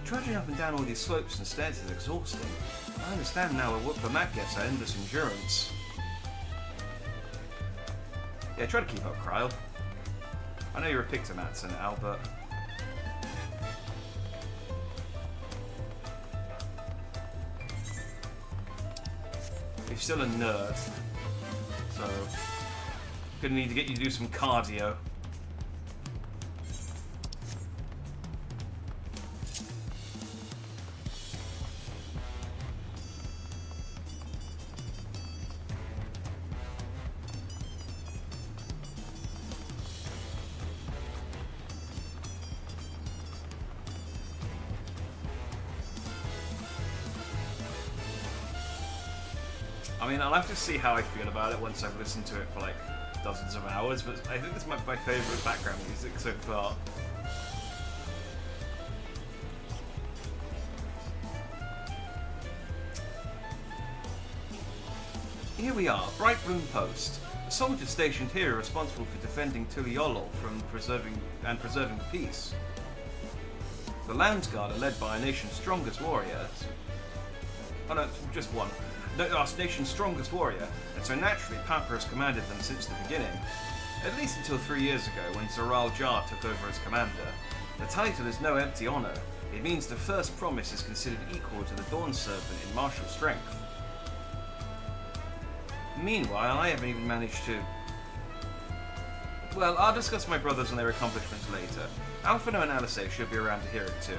Trudging up and down all these slopes and stairs is exhausting. I understand now what the Mac gets at endless endurance. Yeah, try to keep up, Kryle. I know you're a Pictomancer now, but... you're still a nerd, so gonna need to get you to do some cardio. I mean, I'll have to see how I feel about it once I've listened to it for like dozens of hours, but I think this is my favourite background music so far. Here we are, Bright Bloom Post. The soldiers stationed here are responsible for defending Tuliolo from preserving the peace. The Landsguard are led by our nation's strongest warriors. Oh no, just one. Our nation's strongest warrior, and so naturally Papa has commanded them since the beginning. At least until 3 years ago, when Zoral Jar took over as commander. The title is no empty honour. It means the first promise is considered equal to the Dawnservant in martial strength. Meanwhile, I haven't even managed to... well, I'll discuss my brothers and their accomplishments later. Alphino and Alice should be around to hear it too.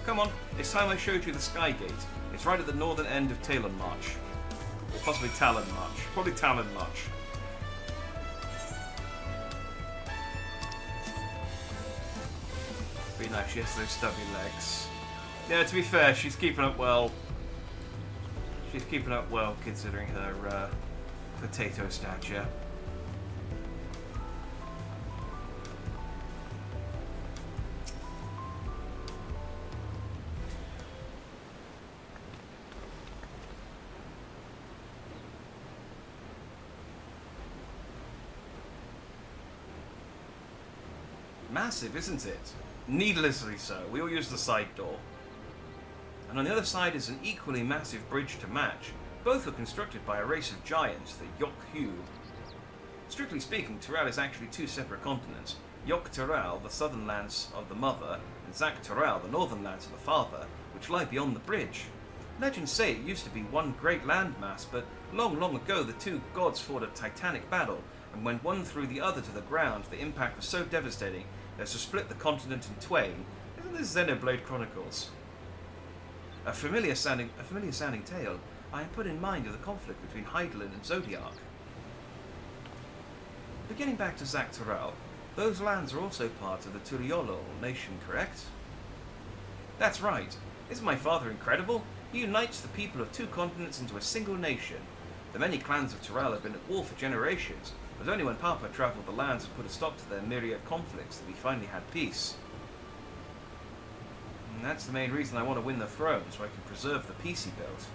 Come on, it's time I showed you the Sky Gate. It's right at the northern end of Talon March. Or possibly Talon March. Probably Talon March. Be nice, she has those stubby legs. Yeah, to be fair, she's keeping up well. She's keeping up well considering her potato stature. Massive, isn't it? Needlessly so. We all use the side door. And on the other side is an equally massive bridge to match. Both were constructed by a race of giants, the Yok-Hu. Strictly speaking, Tural is actually two separate continents. Yok-Tural, the southern lands of the mother, and Zak-Tural, the northern lands of the father, which lie beyond the bridge. Legends say it used to be one great landmass, but long, long ago the two gods fought a titanic battle, and when one threw the other to the ground, the impact was so devastating as to split the continent in twain. Isn't this Xenoblade Chronicles? A familiar sounding tale. I am put in mind of the conflict between Hydaelyn and Zodiac. But getting back to Zak-Tural, those lands are also part of the Tuliolol nation, correct? That's right. Isn't my father incredible? He unites the people of two continents into a single nation. The many clans of Tural have been at war for generations. It was only when Papa travelled the lands and put a stop to their myriad conflicts that we finally had peace. And that's the main reason I want to win the throne, so I can preserve the peace he built.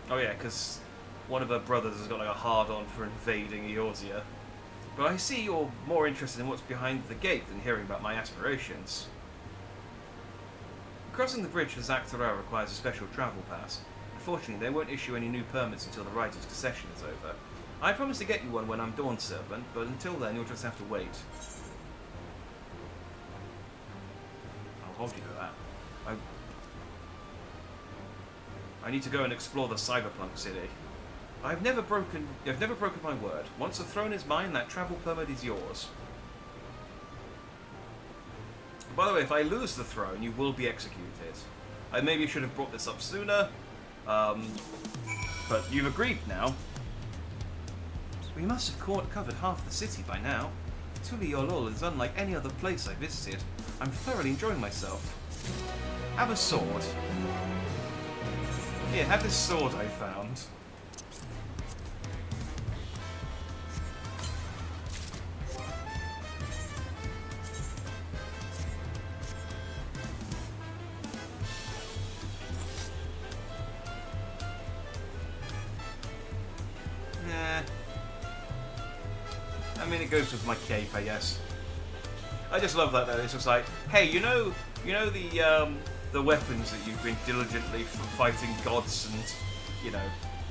Oh yeah, because one of her brothers has got like a hard-on for invading Eorzea. But I see you're more interested in what's behind the gate than hearing about my aspirations. Crossing the bridge for Zak-Tural requires a special travel pass. Unfortunately, they won't issue any new permits until the writer's concession is over. I promise to get you one when I'm Dawnservant, but until then you'll just have to wait. I'll hold you to that. I need to go and explore the cyberpunk city. I've never broken my word. Once the throne is mine, that travel permit is yours. By the way, if I lose the throne, you will be executed. I maybe should have brought this up sooner, but you've agreed now. We must have covered half the city by now. Tuliolol is unlike any other place I visited. I'm thoroughly enjoying myself. Have a sword. Here, have this sword I found. I mean, it goes with my cape, I guess. I just love that though. It's just like, hey, you know the weapons that you've been diligently fighting gods and, you know,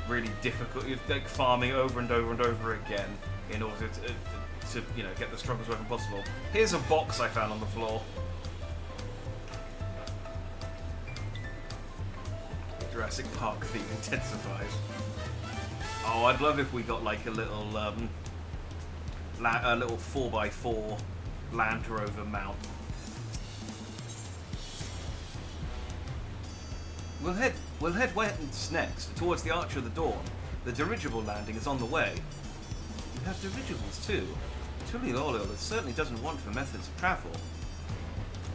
really difficult, like farming over and over and over again in order to you know, get the strongest weapon possible. Here's a box I found on the floor. Jurassic Park theme intensifies. Oh, I'd love if we got like a little 4x4 Land Rover mount. We'll head west next, towards the Arch of the Dawn. The dirigible landing is on the way. You have dirigibles too. Tuliolol certainly doesn't want for methods of travel.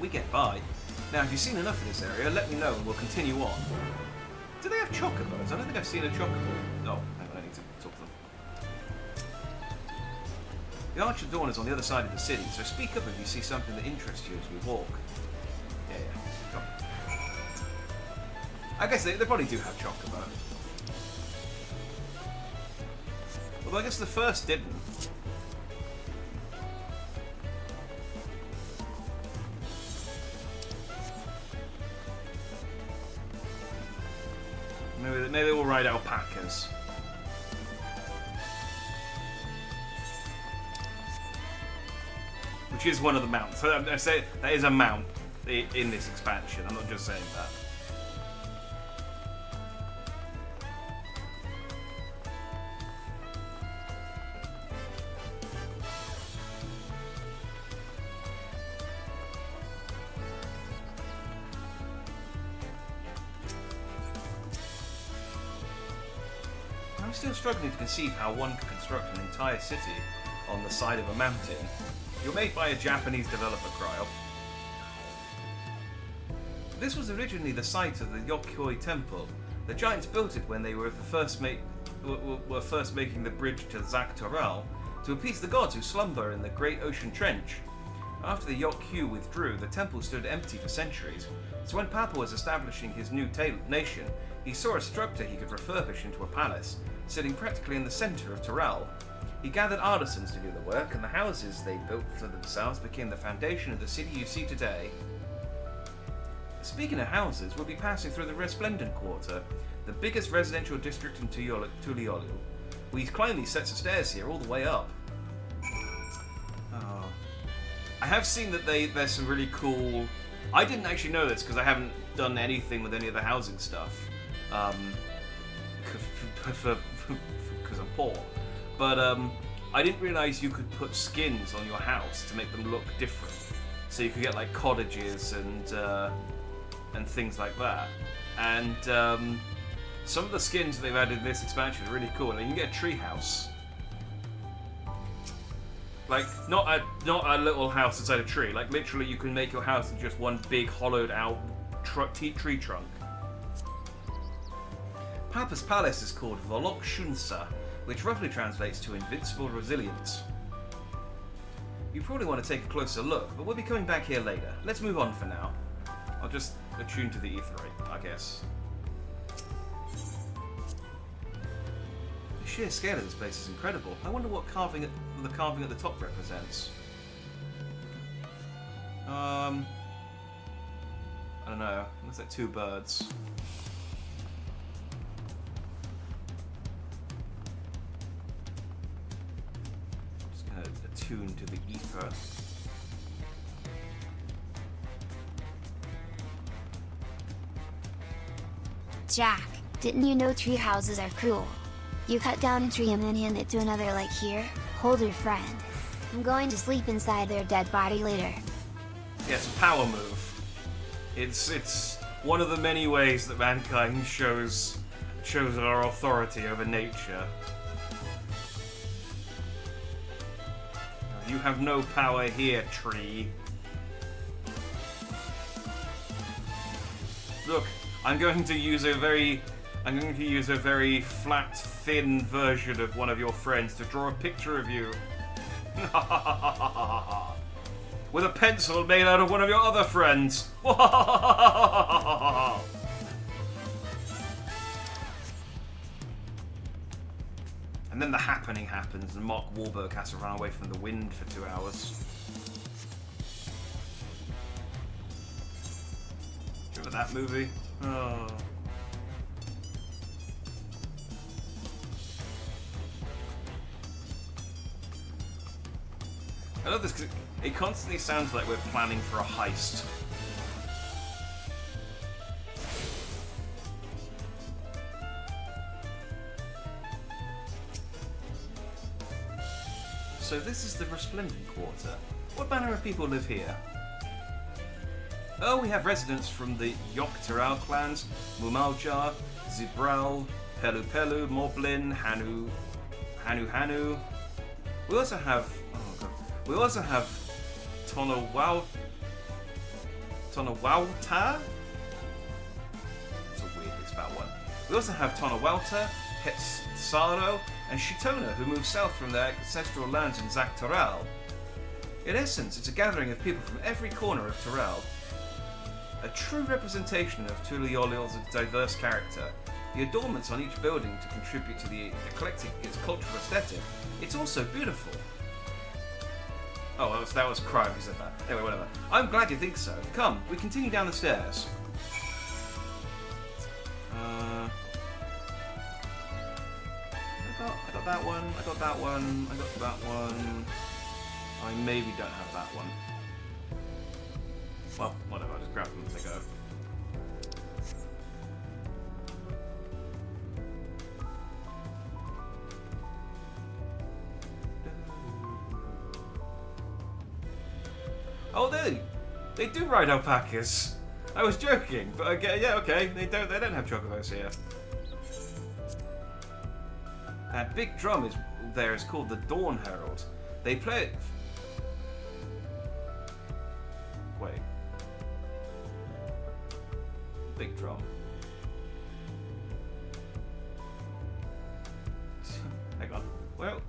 We get by. Now, if you've seen enough of this area, let me know and we'll continue on. Do they have chocobos? I don't think I've seen a chocobo. No, I need to talk to them. The Arch of Dawn is on the other side of the city, so speak up if you see something that interests you as we walk. Yeah, come on. I guess they probably do have chocobo. Although I guess the first didn't. Maybe we'll ride alpacas. Which is one of the mounts. So I say that is a mount in this expansion. I'm not just saying that. I'm still struggling to conceive how one could construct an entire city on the side of a mountain. You're made by a Japanese developer, Cryo. This was originally the site of the Yokkoi Temple. The giants built it when they were first making the bridge to Zaktoral to appease the gods who slumber in the Great Ocean Trench. After the Yokkyu withdrew, the temple stood empty for centuries. So when Papa was establishing his new nation, he saw a structure he could refurbish into a palace, sitting practically in the centre of Toral. He gathered artisans to do the work, and the houses they built for themselves became the foundation of the city you see today. Speaking of houses, we'll be passing through the Resplendent Quarter, the biggest residential district in Tuliolu. We climb these sets of stairs here all the way up. Oh. I have seen that there's some really cool... I didn't actually know this because I haven't done anything with any of the housing stuff. Because I'm poor. But I didn't realise you could put skins on your house to make them look different. So you could get like cottages and things like that. And some of the skins they've added in this expansion are really cool. And you can get a tree house. Like, not a little house inside a tree. Like, literally you can make your house in just one big hollowed out tree trunk. Papa's palace is called Volok Shunsa, which roughly translates to Invincible Resilience. You probably want to take a closer look, but we'll be coming back here later. Let's move on for now. I'll just attune to the etherite, I guess. The sheer scale of this place is incredible. I wonder what the carving at the top represents. I don't know. Looks like two birds. Just gonna attune to the ether. Jack, didn't you know tree houses are cool? You cut down a tree and then hand it to another like here? Hold your friend. I'm going to sleep inside their dead body later. Yeah, it's a power move. It's one of the many ways that mankind shows our authority over nature. You have no power here, tree. Look, I'm going to use a very flat, thin version of one of your friends to draw a picture of you. With a pencil made out of one of your other friends. And then the happening happens, and Mark Wahlberg has to run away from the wind for 2 hours. Remember that movie? Oh. I love this because it constantly sounds like we're planning for a heist. So this is the Resplendent Quarter. What manner of people live here? Oh, we have residents from the Yokteral clans, Mumaljar, Zibral, Pelu Pelu, Moblin, Hanu. We also have Tonawauta. That's a weirdly spelled one. We also have Tonawauta, Hetsaro, and Shitona, who moved south from their ancestral lands in Zaktoral. In essence, it's a gathering of people from every corner of Toral. A true representation of Tuliolial's diverse character. The adornments on each building to contribute to the eclectic its cultural aesthetic. It's also beautiful. Oh, that was crime who said that. Anyway, whatever. I'm glad you think so. Come, we continue down the stairs. I got that one. I got that one. I got that one. I maybe don't have that one. Well, whatever. I'll just grab them as I go. Oh, they do ride alpacas. I was joking, but okay, yeah, okay. They don't have chocobos here. That big drum is called the Dawn Herald. They play it. Wait. Big drum. Hang on. Well,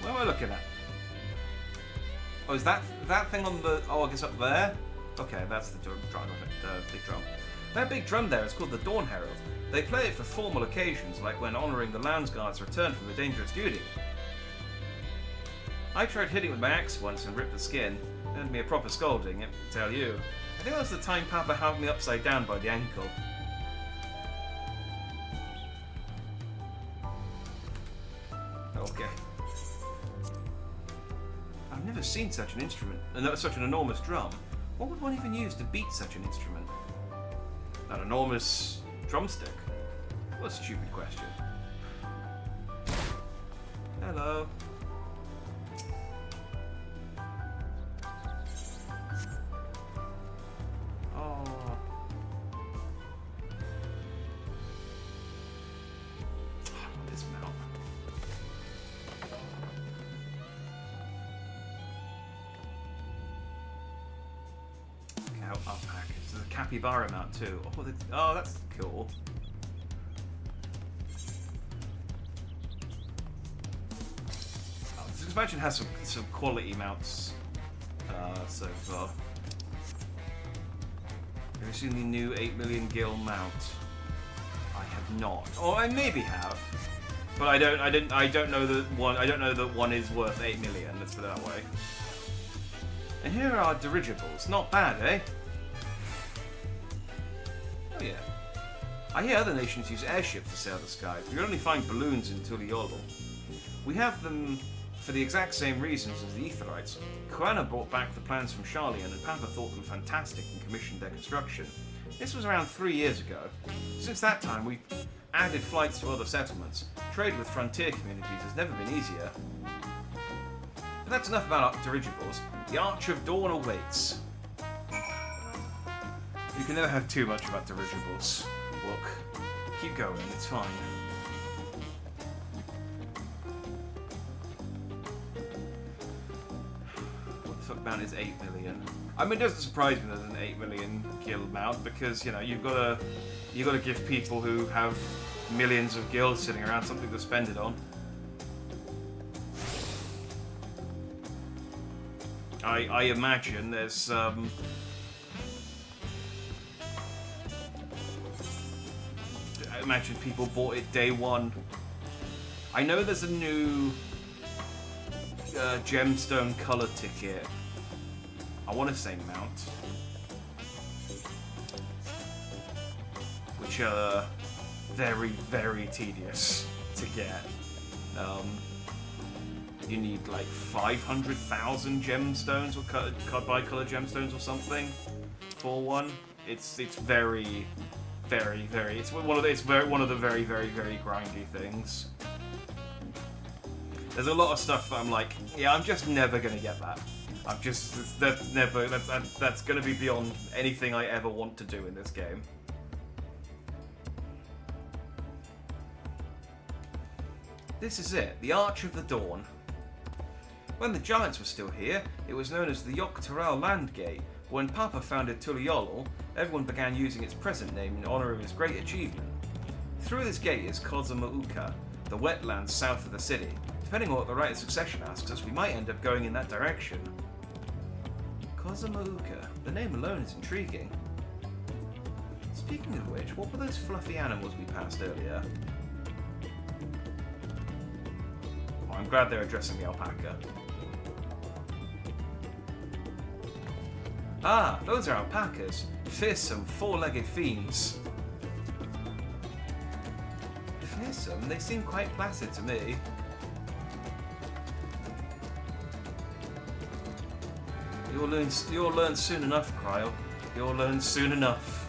what am I looking at? Oh, is that thing on the? Oh, I guess up there. Okay, that's the drum. The big drum. That big drum there is called the Dawn Herald. They play it for formal occasions, like when honouring the Landsguard's return from a dangerous duty. I tried hitting it with my axe once and ripped the skin. Earned me a proper scolding, I tell you. I think that was the time Papa held me upside down by the ankle. Okay. I've never seen such an instrument, such an enormous drum. What would one even use to beat such an instrument? That enormous drumstick? What a stupid question. Hello. Oh. This mount. Alpacas. There's a capybara mount too. Oh, that's cool. This expansion has some quality mounts so far. Have you seen the new 8 million gil mount? I have not. Or I maybe have, but I don't know that one. I don't know that one is worth 8 million. Let's put it that way. And here are dirigibles. Not bad, eh? Oh yeah. I hear other nations use airships to sail the skies. We can only find balloons in Tuliolo. We have them for the exact same reasons as the Aetherites. Koana brought back the plans from Charlian, and Papa thought them fantastic and commissioned their construction. This was around 3 years ago. Since that time, we've added flights to other settlements. Trade with frontier communities has never been easier. But that's enough about dirigibles. The Arch of Dawn awaits. You can never have too much about dirigibles. Look, keep going, it's fine. What the fuck mount is 8 million? I mean, it doesn't surprise me there's an 8 million gil mount because, you know, you've got to give people who have millions of gil sitting around something to spend it on. I imagine there's I imagine people bought it day one. I know there's a new gemstone color ticket. I want to say mount, which are very, very tedious to get. You need like 500,000 gemstones or bi-color gemstones or something for one. It's very, very, very. It's one of the very, very, very grindy things. There's a lot of stuff that I'm like, yeah, I'm just never gonna get that. That's gonna be beyond anything I ever want to do in this game. This is it, the Arch of the Dawn. When the Giants were still here, it was known as the Yogg-Toroil Landgate. When Papa founded Tuliolo, everyone began using its present name in honour of his great achievement. Through this gate is Kozamauka, the wetlands south of the city. Depending on what the right of succession asks us, we might end up going in that direction. Kozamauka, the name alone is intriguing. Speaking of which, what were those fluffy animals we passed earlier? Oh, I'm glad they're addressing the alpaca. Ah, those are alpacas. Fearsome, four-legged fiends. Fearsome? They seem quite placid to me. You'll learn soon enough, Cryo. You'll learn soon enough.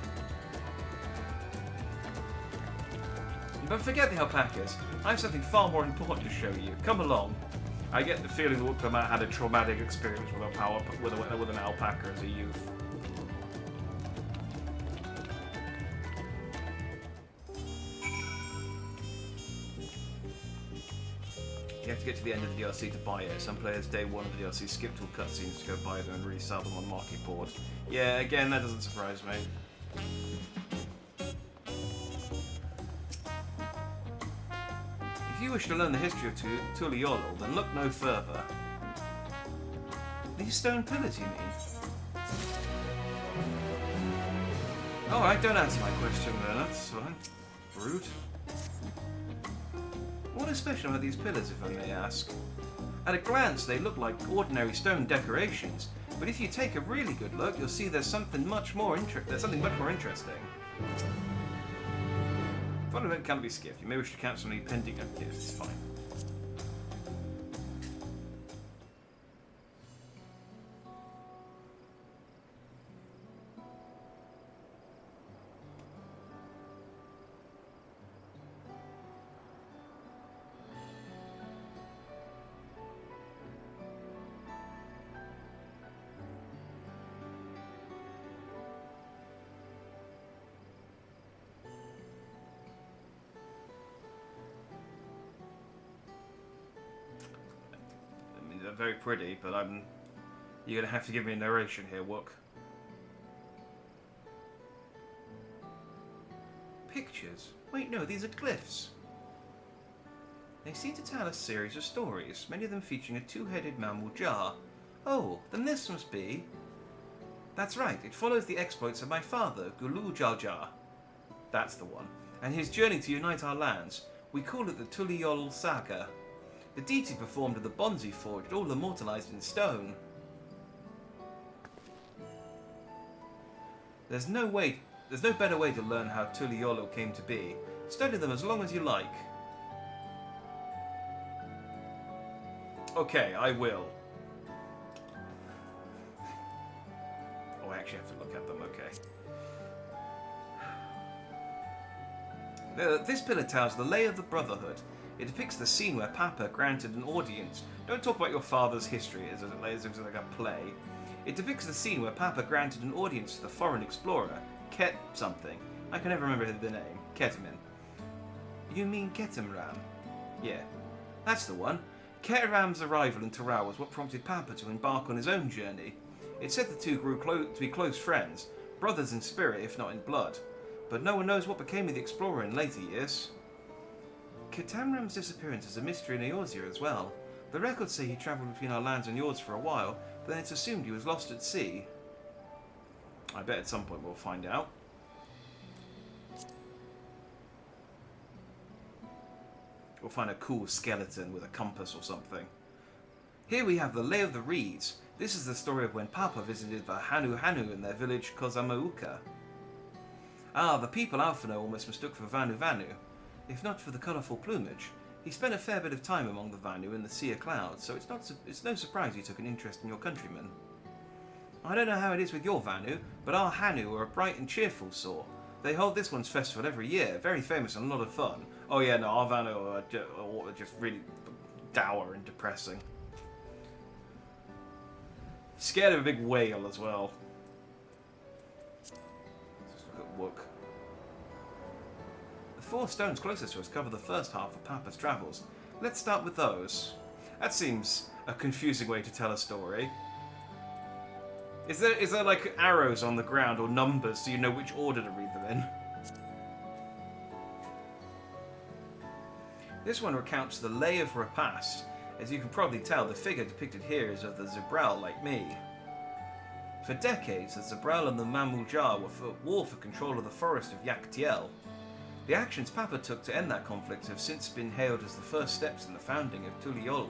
But forget the alpacas. I have something far more important to show you. Come along. I get the feeling that Wukama had a traumatic experience with an alpaca as a youth. You have to get to the end of the DLC to buy it. Some players day one of the DLC skipped all cutscenes to go buy them and resell them on Market Board. Yeah, again, that doesn't surprise me. If you wish to learn the history of Tuliyollal, then look no further. These stone pillars, you mean? Alright, don't answer my question then, that's fine. Rude. What is special about these pillars, if I may ask? At a glance, they look like ordinary stone decorations, but if you take a really good look, you'll see there's something much more interesting. Fun event can't be skipped. You may wish to cancel any pending gifts. Fine. Very pretty, but you're gonna have to give me a narration here, Wook. Pictures? Wait, no, these are glyphs. They seem to tell a series of stories, many of them featuring a two-headed mammal jar. Oh, then this must be... That's right, it follows the exploits of my father, Gulu Jar Jar. That's the one. And his journey to unite our lands. We call it the Tuliyollal Saga. The deeds he performed at the bonds he forged, all immortalized in stone. There's no better way to learn how Tuliyollal came to be. Study them as long as you like. Okay, I will. Oh, I actually have to look at them, okay. This pillar tells the lay of the Brotherhood. It depicts the scene where Papa granted an audience. Don't talk about your father's history as if it's like a play. It depicts the scene where Papa granted an audience to the foreign explorer, Ket something. I can never remember the name. Ketamin. You mean Ketamram? Yeah, that's the one. Ketaram's arrival in Taral was what prompted Papa to embark on his own journey. It said the two grew to be close friends, brothers in spirit if not in blood. But no one knows what became of the explorer in later years. Ketamram's disappearance is a mystery in Eorzea as well. The records say he travelled between our lands and yours for a while, but then it's assumed he was lost at sea. I bet at some point we'll find out. We'll find a cool skeleton with a compass or something. Here we have the Lay of the Reeds. This is the story of when Papa visited the Hanu Hanu in their village Kozamauka. Ah, the people Alphino almost mistook for Vanu Vanu. If not for the colourful plumage, he spent a fair bit of time among the Vanu in the Sea of Clouds, so it's no surprise he took an interest in your countrymen. I don't know how it is with your Vanu, but our Hanu are a bright and cheerful sort. They hold this one's festival every year, very famous and a lot of fun. Oh yeah, no, our Vanu are just really dour and depressing. Scared of a big whale as well. Let's look at Wook. The 4 stones closest to us cover the first half of Papa's travels. Let's start with those. That seems a confusing way to tell a story. Is there like arrows on the ground or numbers so you know which order to read them in? This one recounts the Lay of Repast. As you can probably tell, the figure depicted here is of the Zabral like me. For decades, the Zabral and the Mamul Jar were at war for control of the forest of Yaktiel. The actions Papa took to end that conflict have since been hailed as the first steps in the founding of Tuliyollal.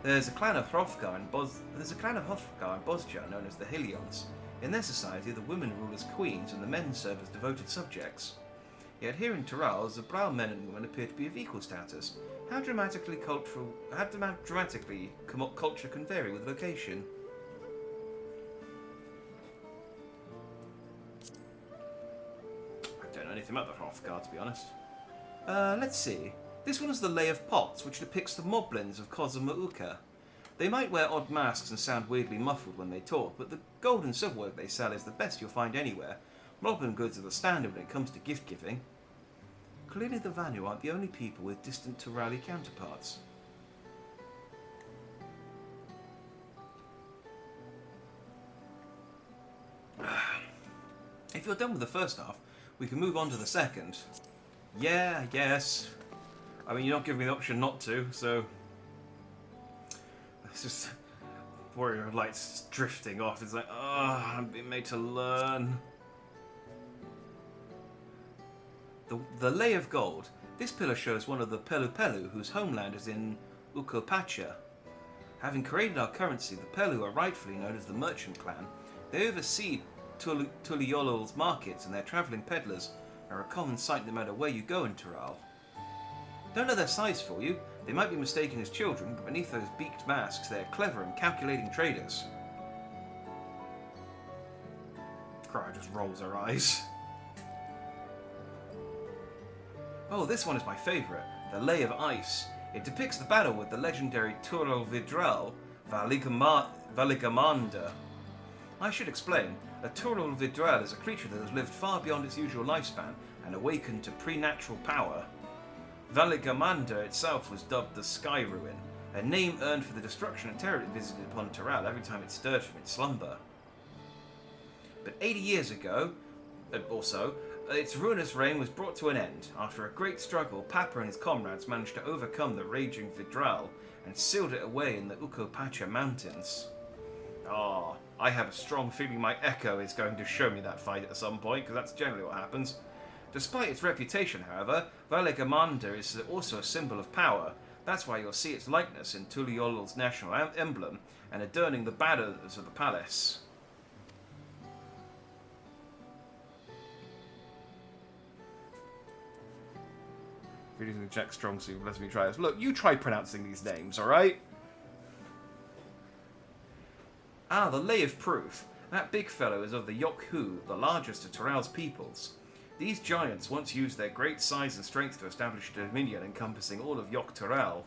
There's a clan of Hrothgar in Bosja known as the Hilions. In their society, the women rule as queens and the men serve as devoted subjects. Yet here in Taral, Zabral men and women appear to be of equal status. How dramatically culture can vary with location. I don't know anything about the Hrothgar, to be honest. Let's see. This one is the Lay of Pots, which depicts the moblins of Kozamauka. They might wear odd masks and sound weirdly muffled when they talk, but the gold and silver work they sell is the best you'll find anywhere. Moblin goods are the standard when it comes to gift giving. Clearly the Vanu aren't the only people with distant Turali counterparts. you're done with the first half, we can move on to the second. Yeah, I guess. I mean, you're not giving me the option not to, so... It's just... Warrior of Light's drifting off. It's like, oh, I'm being made to learn. The Lay of Gold. This pillar shows one of the Pelu whose homeland is in Ukopacha. Having created our currency, the Pelu are rightfully known as the Merchant Clan. They oversee Tuliolol's markets, and their travelling peddlers are a common sight no matter where you go in Tural. Don't know their size for you. They might be mistaken as children, but beneath those beaked masks, they are clever and calculating traders. Cry just rolls her eyes. Oh, this one is my favourite, the Lay of Ice. It depicts the battle with the legendary Tural Vidral Valigamanda. I should explain, a Tural Vidral is a creature that has lived far beyond its usual lifespan and awakened to preternatural power. Valigamanda itself was dubbed the Sky Ruin, a name earned for the destruction and terror it visited upon Tural every time it stirred from its slumber. But 80 years ago, its ruinous reign was brought to an end. After a great struggle, Papa and his comrades managed to overcome the raging Vidral and sealed it away in the Ukopacha Mountains. Ah, I have a strong feeling my Echo is going to show me that fight at some point, because that's generally what happens. Despite its reputation, however, Valigamanda is also a symbol of power. That's why you'll see its likeness in Tuliolol's national emblem and adorning the banners of the palace. Reading the Jack Strong suit lets me try this. Look, you try pronouncing these names, alright? Ah, the Lay of Proof. That big fellow is of the Yokhu, the largest of Tural's peoples. These giants once used their great size and strength to establish a dominion encompassing all of Yok Tural.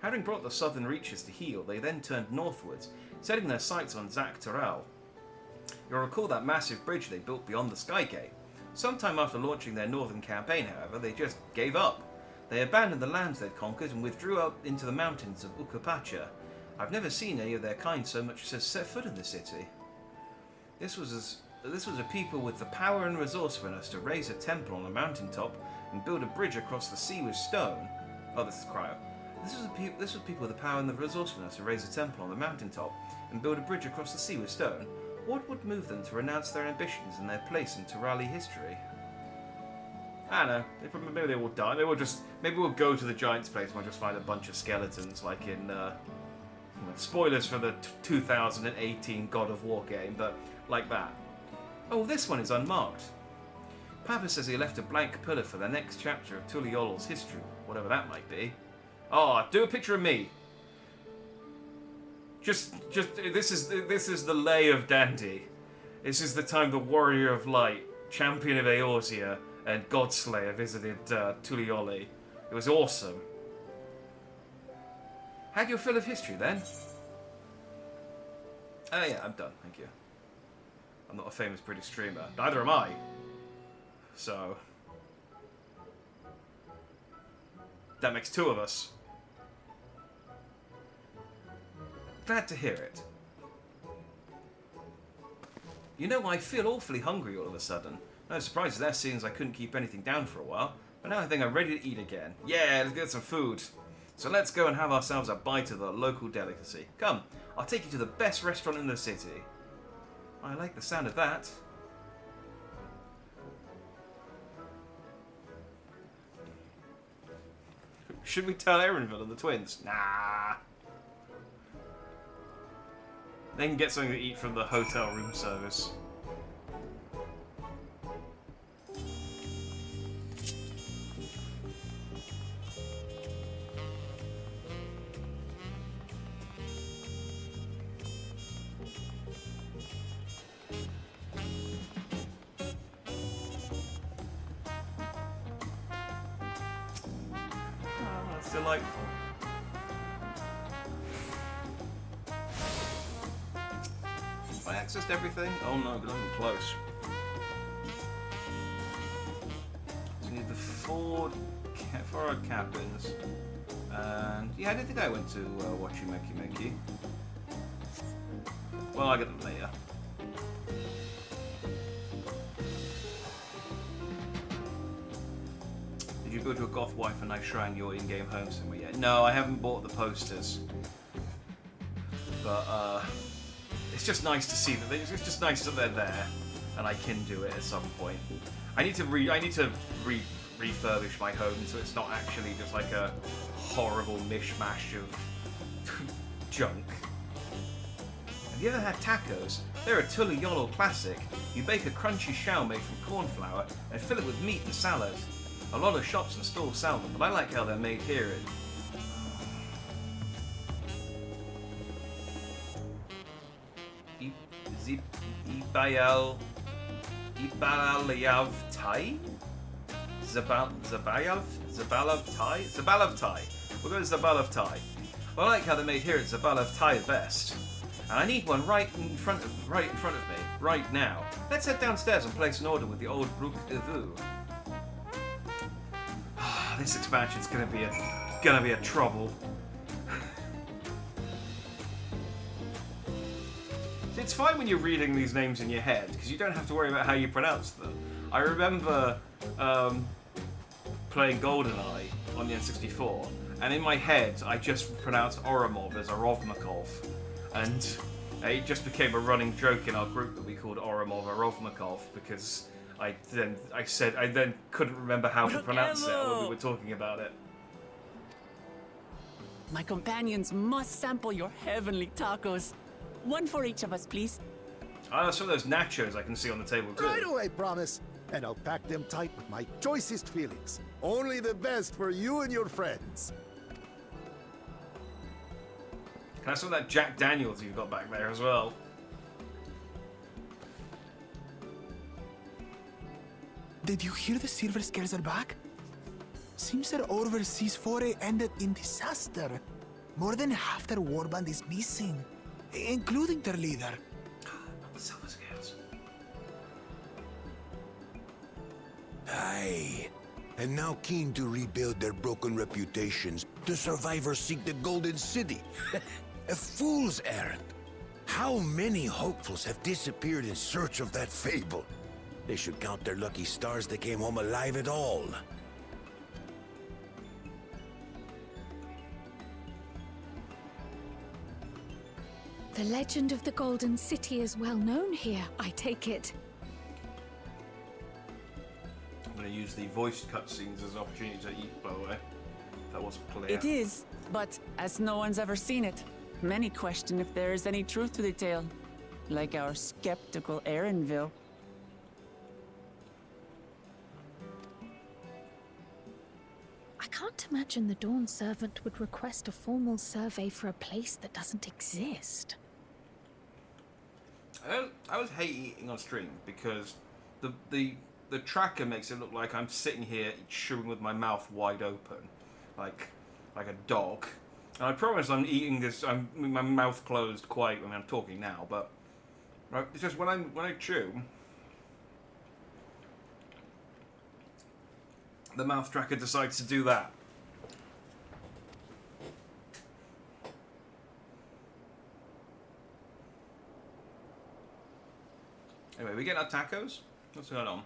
Having brought the southern reaches to heel, they then turned northwards, setting their sights on Zak Tural. You'll recall that massive bridge they built beyond the Sky Gate. Sometime after launching their northern campaign, however, they just gave up. They abandoned the lands they'd conquered and withdrew up into the mountains of Ukopacha. I've never seen any of their kind so much as set foot in the city. This was a people with the power and resourcefulness to raise a temple on a mountaintop and build a bridge across the sea with stone. Oh, this is Cryo. This was people with the power and the resourcefulness to raise a temple on the mountaintop and build a bridge across the sea with stone. What would move them to renounce their ambitions and their place in Turali history? I don't know. Maybe they will die. Maybe we'll go to the giant's place and we'll just find a bunch of skeletons, like in spoilers for the 2018 God of War game, but like that. Oh, this one is unmarked. Papa says he left a blank pillar for the next chapter of Tuliolol's history, whatever that might be. Oh, do a picture of me. Just this is the Lay of Dandy. This is the time the Warrior of Light, champion of Eorzea, and Godslayer visited Tulioli. It was awesome. Had your fill of history then? Oh yeah, I'm done, thank you. I'm not a famous British streamer. Neither am I. So... that makes two of us. Glad to hear it. You know, I feel awfully hungry all of a sudden. No surprise there, seeing as I couldn't keep anything down for a while. But now I think I'm ready to eat again. Yeah, let's get some food. So let's go and have ourselves a bite of the local delicacy. Come, I'll take you to the best restaurant in the city. I like the sound of that. Should we tell Erinville and the twins? Nah. They can get something to eat from the hotel room service. Delightful. Have I accessed everything? Oh no, but not even close. So we need the four cabins. And yeah, I didn't think I went to Wachimakimeki. Well, I'll get them later. build your goth wife a nice shrine in your in-game home somewhere yet. No, I haven't bought the posters. But it's just nice to see that it's just nice that they're there, and I can do it at some point. I need to refurbish my home so it's not actually just like a horrible mishmash of junk. Have you ever had tacos? They're a Tuliyolo classic. You bake a crunchy shell made from corn flour and fill it with meat and salad. A lot of shops and stores sell them, but I like how they're made here. Ibayal Thai? Zabalav Thai? We'll go with Zabalav Thai. Well, I like how they're made here at Zabalav Thai best. And I need one right in front of me, right now. Let's head downstairs and place an order with the old Brook Evu. This expansion's gonna be a trouble. It's fine when you're reading these names in your head, because you don't have to worry about how you pronounce them. I remember playing GoldenEye on the N64, and in my head I just pronounced Oromov as Arovmakov, and it just became a running joke in our group that we called Oromov Arovmakov, because I then couldn't remember how to pronounce it when we were talking about it. My companions must sample your heavenly tacos. One for each of us, please. Some of those nachos I can see on the table too. Right away, promise. And I'll pack them tight with my choicest feelings. Only the best for you and your friends. Can I have some of that Jack Daniels you've got back there as well? Did you hear the Silver Scales are back? Seems their overseas foray ended in disaster. More than half their warband is missing, including their leader. Not the Silver Scales. Aye. And now keen to rebuild their broken reputations, the survivors seek the Golden City. A fool's errand. How many hopefuls have disappeared in search of that fable? They should count their lucky stars they came home alive at all. The legend of the Golden City is well known here, I take it. I'm going to use the voiced cutscenes as an opportunity to eat, by the way. If that wasn't clear. It is, but as no one's ever seen it, many question if there is any truth to the tale. Like our skeptical Erinville. I can't imagine the Dawnservant would request a formal survey for a place that doesn't exist. I was hate eating on stream because the tracker makes it look like I'm sitting here chewing with my mouth wide open, like a dog. And I promise I'm eating this. I'm with my mouth closed, quite. I mean, I'm talking now, but right, it's just when I chew, the mouth tracker decides to do that. Anyway, we get our tacos. What's going on?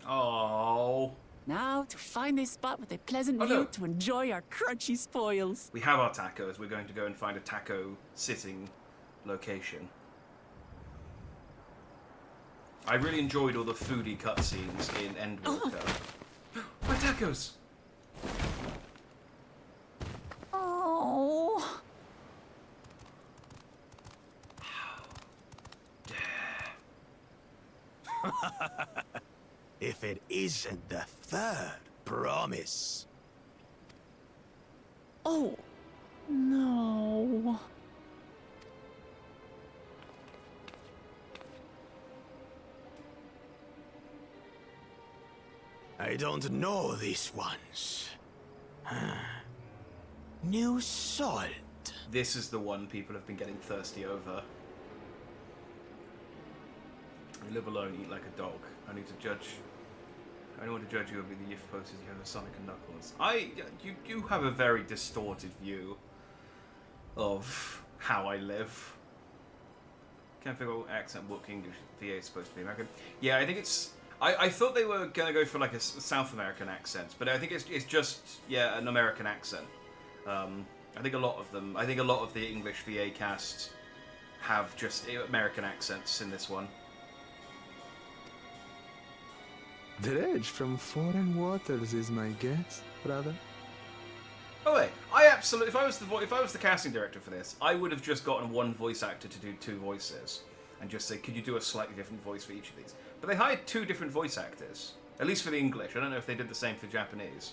Oh. Now to find a spot with a pleasant view to enjoy our crunchy spoils. We have our tacos. We're going to go and find a taco sitting location. I really enjoyed all the foodie cutscenes in Endwalker. My tacos! Oh. If it isn't the third promise. Oh, no. I don't know these ones. New salt. This is the one people have been getting thirsty over. You live alone, eat like a dog. I need to judge. I don't want to judge you over the yiff posters you have of Sonic and Knuckles. You have a very distorted view of how I live. Can't figure out what accent book English VA is supposed to be American. Yeah, I think it's. I thought they were gonna go for like a South American accent, but I think it's just an American accent. I think a lot of them. I think a lot of the English VA casts have just American accents in this one. Dredge from foreign waters is my guess, brother. Oh wait, I absolutely. If I was the casting director for this, I would have just gotten one voice actor to do 2 voices, and just say, could you do a slightly different voice for each of these? But they hired 2 different voice actors, at least for the English. I don't know if they did the same for Japanese.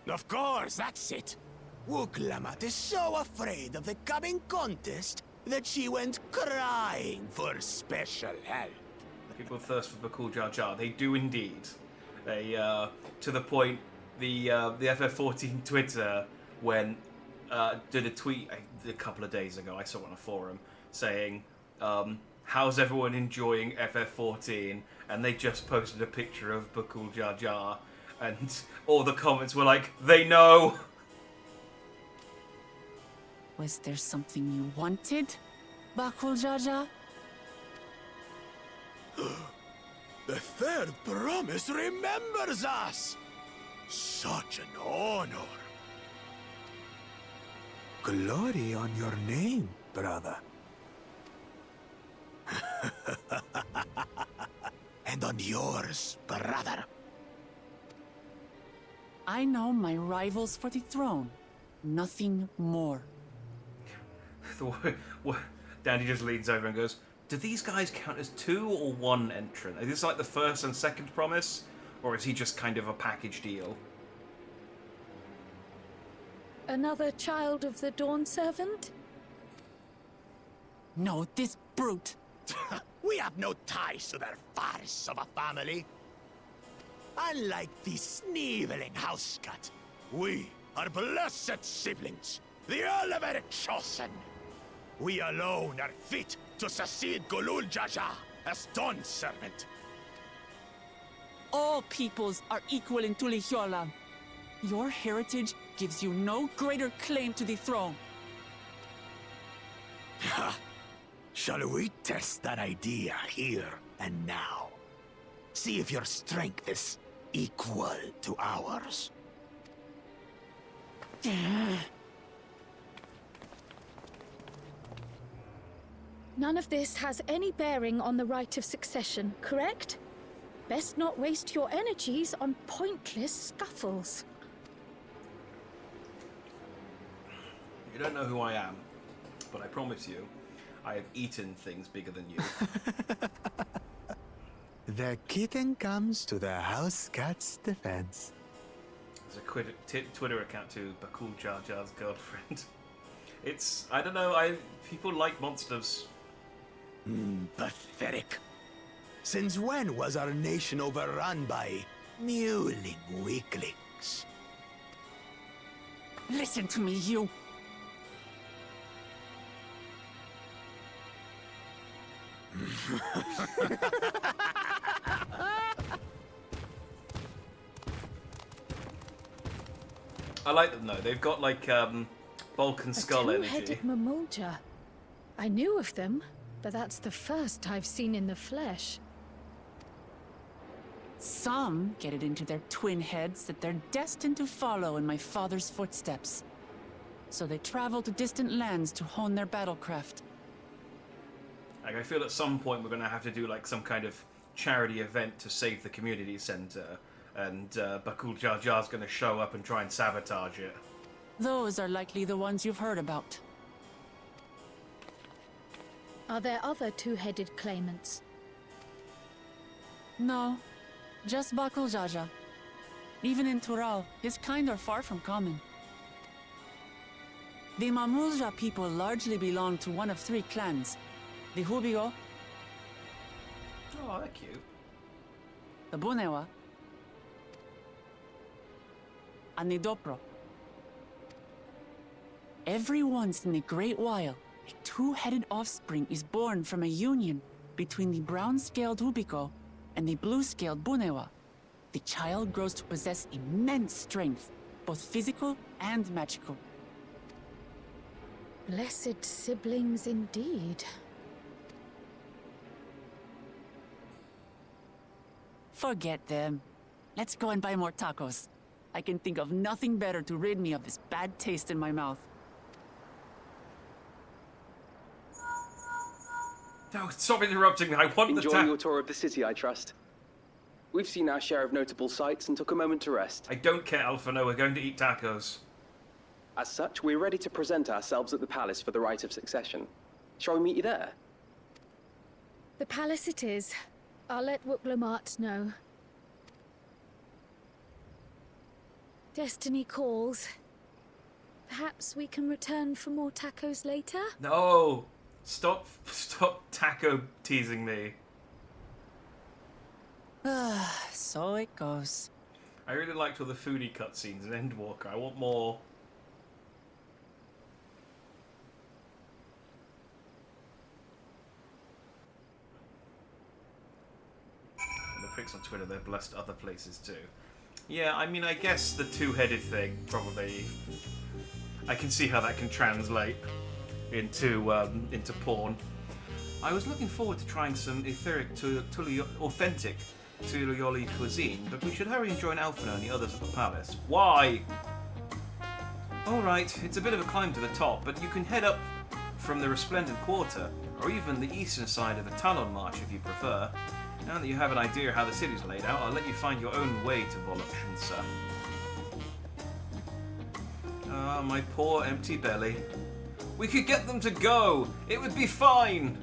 Of course, that's it. Wuklamat is so afraid of the coming contest that she went crying for special help. People thirst for Bakul Jar Jar. They do indeed. They, to the point, the FF14 Twitter did a tweet a couple of days ago. I saw it on a forum saying, "How's everyone enjoying FF14?" And they just posted a picture of Bakul Jar Jar, and all the comments were like, "They know." Was there something you wanted, Bakul Jar Jar? The third promise remembers us! Such an honor! Glory on your name, brother. And on yours, brother. I know my rivals for the throne. Nothing more. Dandy just leans over and goes, "Do these guys count as 2 or 1 entrant? Is this like the first and second promise? Or is he just kind of a package deal?" Another child of the Dawnservant? No, this brute. We have no ties to their farce of a family. Unlike the sneeveling housecut, we are blessed siblings, the elevated chosen. We alone are fit to succeed Gulul Jaja as Dawnservant. All peoples are equal in Tulihiola. Your heritage gives you no greater claim to the throne. Ha! Shall we test that idea here and now? See if your strength is equal to ours. None of this has any bearing on the right of succession, correct? Best not waste your energies on pointless scuffles. You don't know who I am, but I promise you, I have eaten things bigger than you. The kitten comes to the house cat's defense. There's a Twitter account to Bakul Jar Jar's girlfriend. It's, I don't know, people like monsters. Pathetic. Since when was our nation overrun by mewling weaklings? Listen to me, you. I like them though. They've got like Vulcan skull energy. A two-headed Mamulja. I knew of them, but that's the first I've seen in the flesh. Some get it into their twin heads that they're destined to follow in my father's footsteps. So they travel to distant lands to hone their battlecraft. Like, I feel at some point we're going to have to do like some kind of charity event to save the community center, and Bakul Jar Jar's going to show up and try and sabotage it. Those are likely the ones you've heard about. Are there other two-headed claimants? No, just Bakul Jar Jar. Even in Tural, his kind are far from common. The Mamulja people largely belong to one of 3 clans. The Hubigo, Oh, they're cute. the Bunewa, and the Dopro. Every once in a great while, a 2-headed offspring is born from a union between the brown-scaled Hubico and the blue-scaled Bunewa. The child grows to possess immense strength, both physical and magical. Blessed siblings indeed. Forget them. Let's go and buy more tacos. I can think of nothing better to rid me of this bad taste in my mouth. No, stop interrupting me. I want the Enjoying your tour of the city, I trust. We've seen our share of notable sights and took a moment to rest. I don't care, Alpha. No, we're going to eat tacos. As such, we're ready to present ourselves at the palace for the rite of succession. Shall we meet you there? The palace it is. I'll let Wooklamart know. Destiny calls. Perhaps we can return for more tacos later? No! Stop taco teasing me. So it goes. I really liked all the foodie cutscenes in Endwalker. I want more. The pics on Twitter, they're blessed other places too. Yeah, I mean, I guess the two-headed thing probably. I can see how that can translate into porn. I was looking forward to trying some etheric authentic Tulioli cuisine, but we should hurry and join Alpha and the others at the palace. Why? Alright, it's a bit of a climb to the top, but you can head up from the Resplendent Quarter, or even the eastern side of the Talon March if you prefer. Now that you have an idea how the city's laid out, I'll let you find your own way to Voluption, Ah, my poor empty belly. We could get them to go! It would be fine!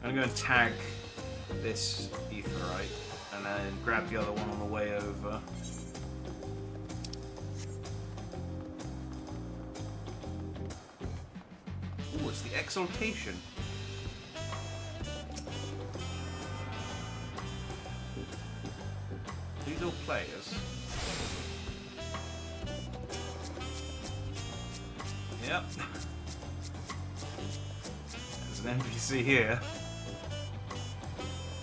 I'm going to tag this Aetheryte and then grab the other one on the way over. Ooh, it's the Exaltation. These all players. Yep. There's an NPC here.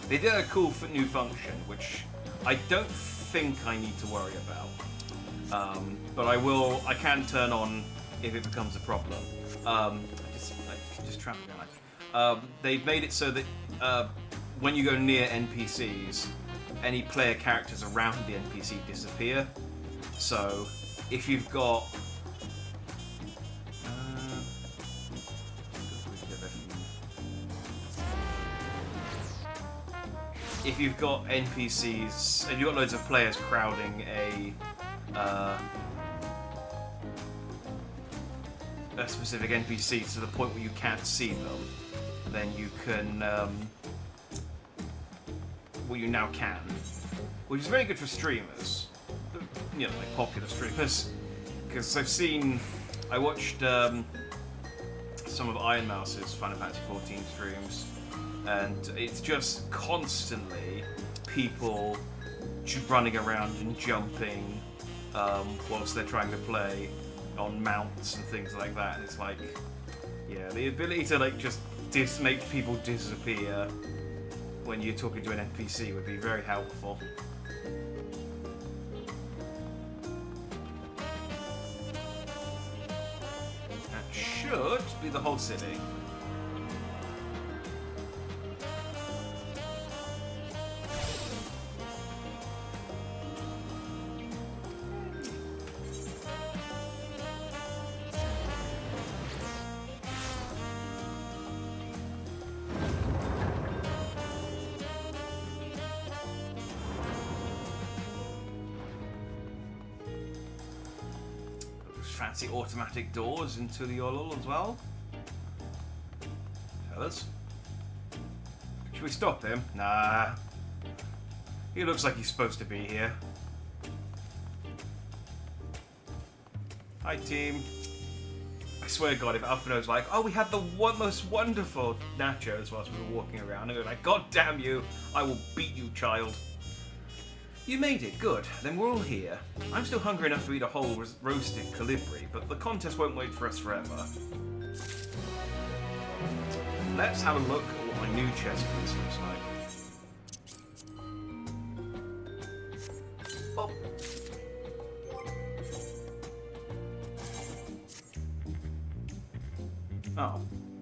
They did a cool new function, which I don't think I need to worry about. But I can turn on if it becomes a problem. Just traffic light. They've made it so that when you go near NPCs, any player characters around the NPC disappear. So if you've got NPCs, and you've got loads of players crowding a specific NPC to the point where you can't see them, then you can, well, you now can, which is very good for streamers, you know, like popular streamers, because I watched some of Iron Mouse's Final Fantasy XIV streams, and it's just constantly people running around and jumping whilst they're trying to play on mounts and things like that. And it's like, yeah, the ability to like just make people disappear when you're talking to an NPC would be very helpful. That should be the whole city. Fancy automatic doors into the Yolol as well. Fellas. Should we stop him? Nah. He looks like he's supposed to be here. Hi, team. I swear to God, if Alphino's like, oh, we had the most wonderful nachos whilst we were walking around, and we're like, God damn you, I will beat you, child. You made it, good. Then we're all here. I'm still hungry enough to eat a whole roasted colibri, but the contest won't wait for us forever. Let's have a look at what my new chess piece looks like. Oh.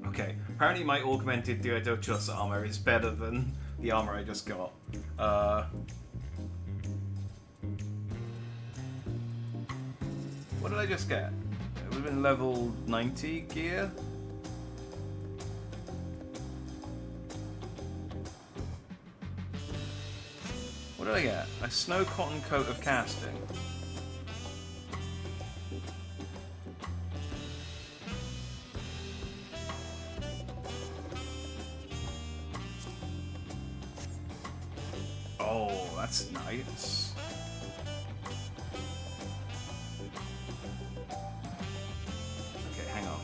Oh. Okay, apparently my augmented Diadochos armor is better than the armor I just got. What did I just get? It would have been level 90 gear? What did I get? A snow cotton coat of casting. Oh, that's nice. Okay, hang on.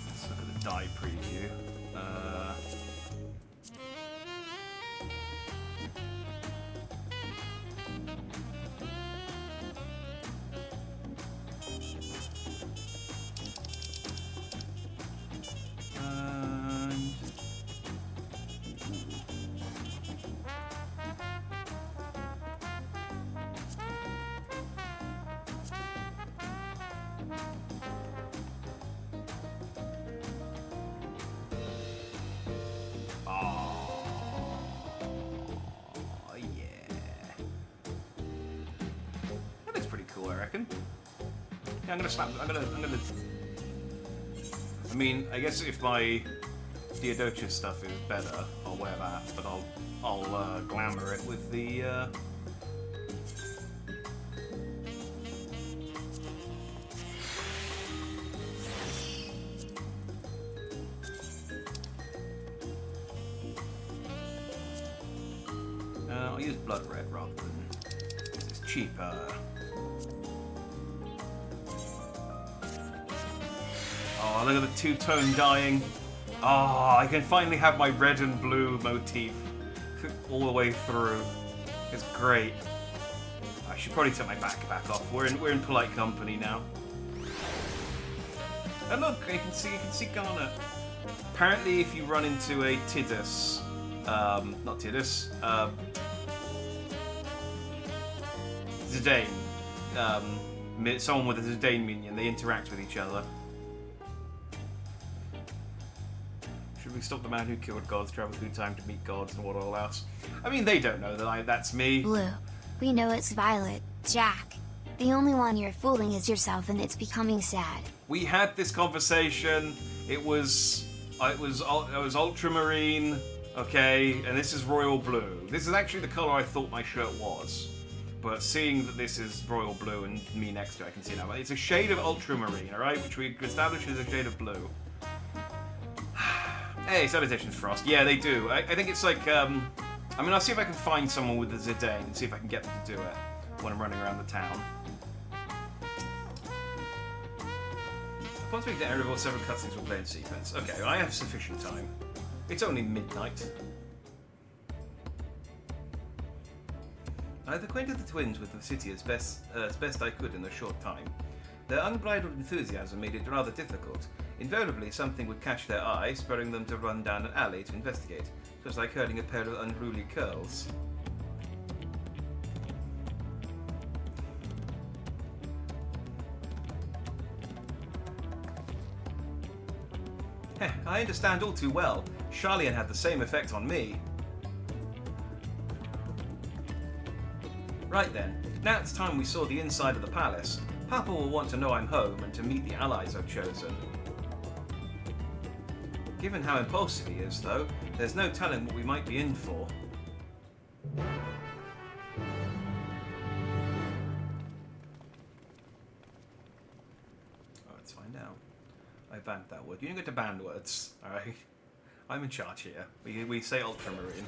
Let's look at the die preview. I'm gonna snap. I'm gonna. I mean, I guess if my Diadochus stuff is better, I'll wear that. But I'll glamour it with the. I'll use blood red rather than. It's cheaper. Oh, look at the two-tone dyeing. Oh, I can finally have my red and blue motif all the way through. It's great. I should probably take my backpack off. We're in polite company now. And look, you can see Garnet. Apparently, if you run into a Tidus, not Tidus, Zidane, someone with a Zidane minion, they interact with each other. Should we stop the man who killed gods, travel through time to meet gods, and what all else? I mean, they don't know that that's me. Blue. We know it's Violet. Jack. The only one you're fooling is yourself, and it's becoming sad. We had this conversation. It was ultramarine, okay, and this is royal blue. This is actually the color I thought my shirt was. But seeing that this is royal blue and me next to it, I can see now. But it's a shade of ultramarine, alright, which we established as a shade of blue. Hey, Salutations Frost. Yeah, they do. I think it's like, I mean, I'll see if I can find someone with a Zidane and see if I can get them to do it when I'm running around the town. Once we get rid of all 7 cutscenes, we'll play in sequence. Okay, well, I have sufficient time. It's only midnight. I've acquainted the twins with the city as best I could in a short time. Their unbridled enthusiasm made it rather difficult. Invariably, something would catch their eye, spurring them to run down an alley to investigate, just like herding a pair of unruly curls. Heh, I understand all too well. Charlian had the same effect on me. Right then, now it's time we saw the inside of the palace. Papa will want to know I'm home and to meet the allies I've chosen. Given how impulsive he is, though, there's no telling what we might be in for. Oh, let's find out. I banned that word. You don't get to ban words, alright? I'm in charge here. We say ultramarine.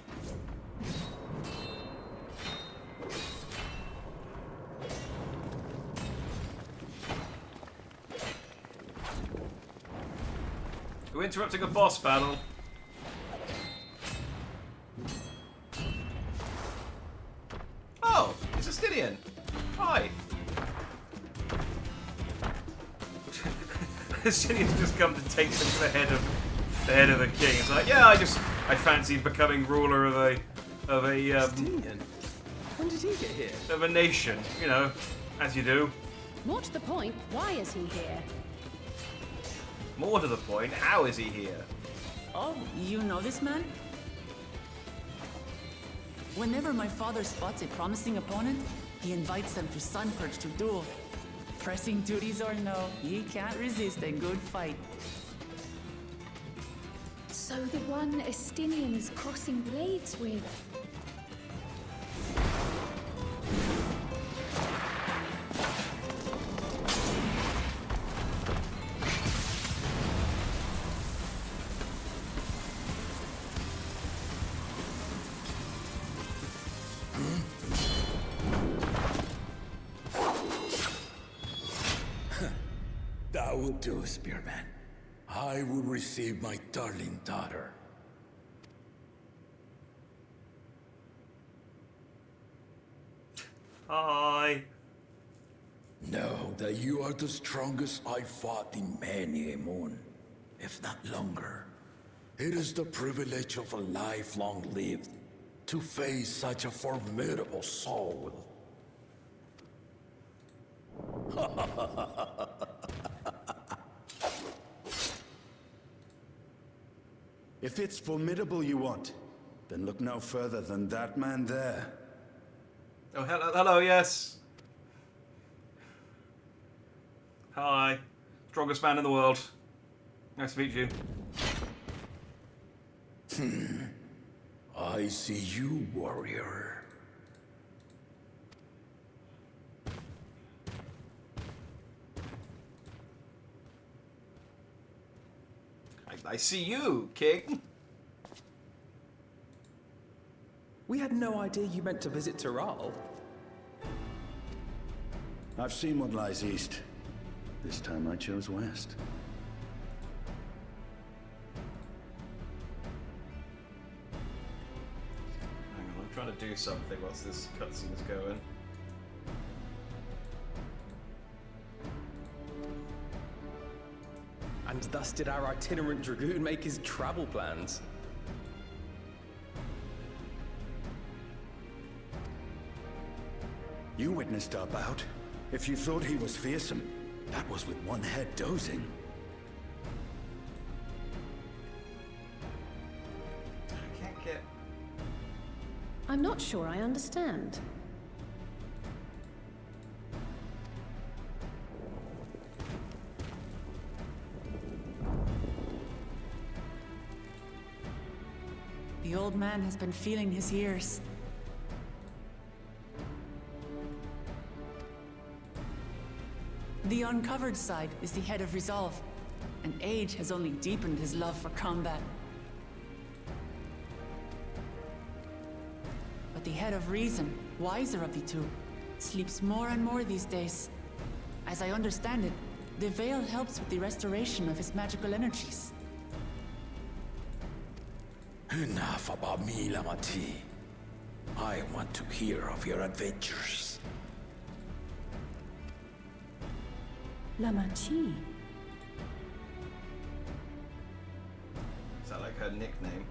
We're interrupting a boss battle. Oh, it's Justinian. Hi. Justinian's just come to take the head of the king. It's like, yeah, I fancied becoming ruler of a Justinian? When did he get here? Of a nation, you know, as you do. What's the point? Why is he here? More to the point, how is he here? Oh, you know this man? Whenever my father spots a promising opponent, he invites them to Sunpurge to duel. Pressing duties or no, he can't resist a good fight. So the one Estinian is crossing blades with. That will do, Spearman. I will receive my darling daughter. Hi. Know that you are the strongest I've fought in many a moon, if not longer. It is the privilege of a life long lived to face such a formidable soul. If it's formidable you want, then look no further than that man there. Oh, hello, yes. Hi. Strongest man in the world. Nice to meet you. I see you, warrior. I see you, King. We had no idea you meant to visit Tural. I've seen what lies east. This time I chose west. Hang on, I'm trying to do something whilst this cutscene's going. And thus did our itinerant dragoon make his travel plans. You witnessed our bout. If you thought he was fearsome, that was with one head dozing. I can't get... I'm not sure I understand. The old man has been feeling his years. The uncovered side is the head of resolve, and age has only deepened his love for combat. But the head of reason, wiser of the two, sleeps more and more these days. As I understand it, the veil helps with the restoration of his magical energies. Enough about me, Lamati. I want to hear of your adventures. Lamachi. Is that like her nickname?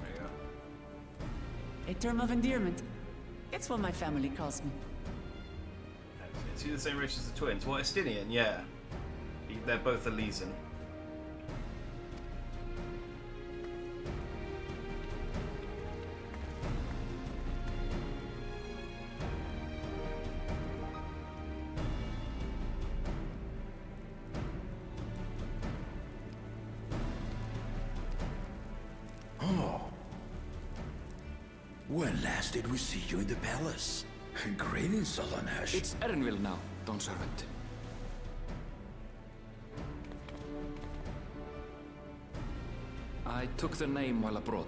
There you go. A term of endearment. It's what my family calls me. Is he the same race as the twins? What, Estinian? Yeah. They're both Elysian. When last did we see you in the palace? Greetings, Solanash. It's Erenville now, Dawnservant. I took the name while abroad,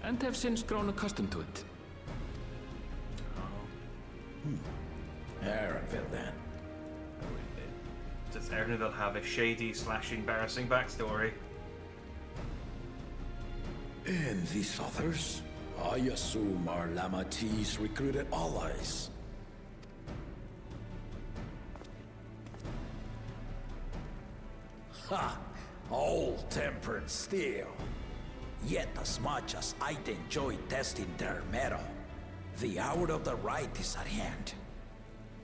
and have since grown accustomed to it. Erenville, then. Does Erenville have a shady / embarrassing backstory? And these others? I assume are Lamati's recruited allies. Ha! All tempered steel. Yet as much as I'd enjoy testing their metal, the hour of the right is at hand.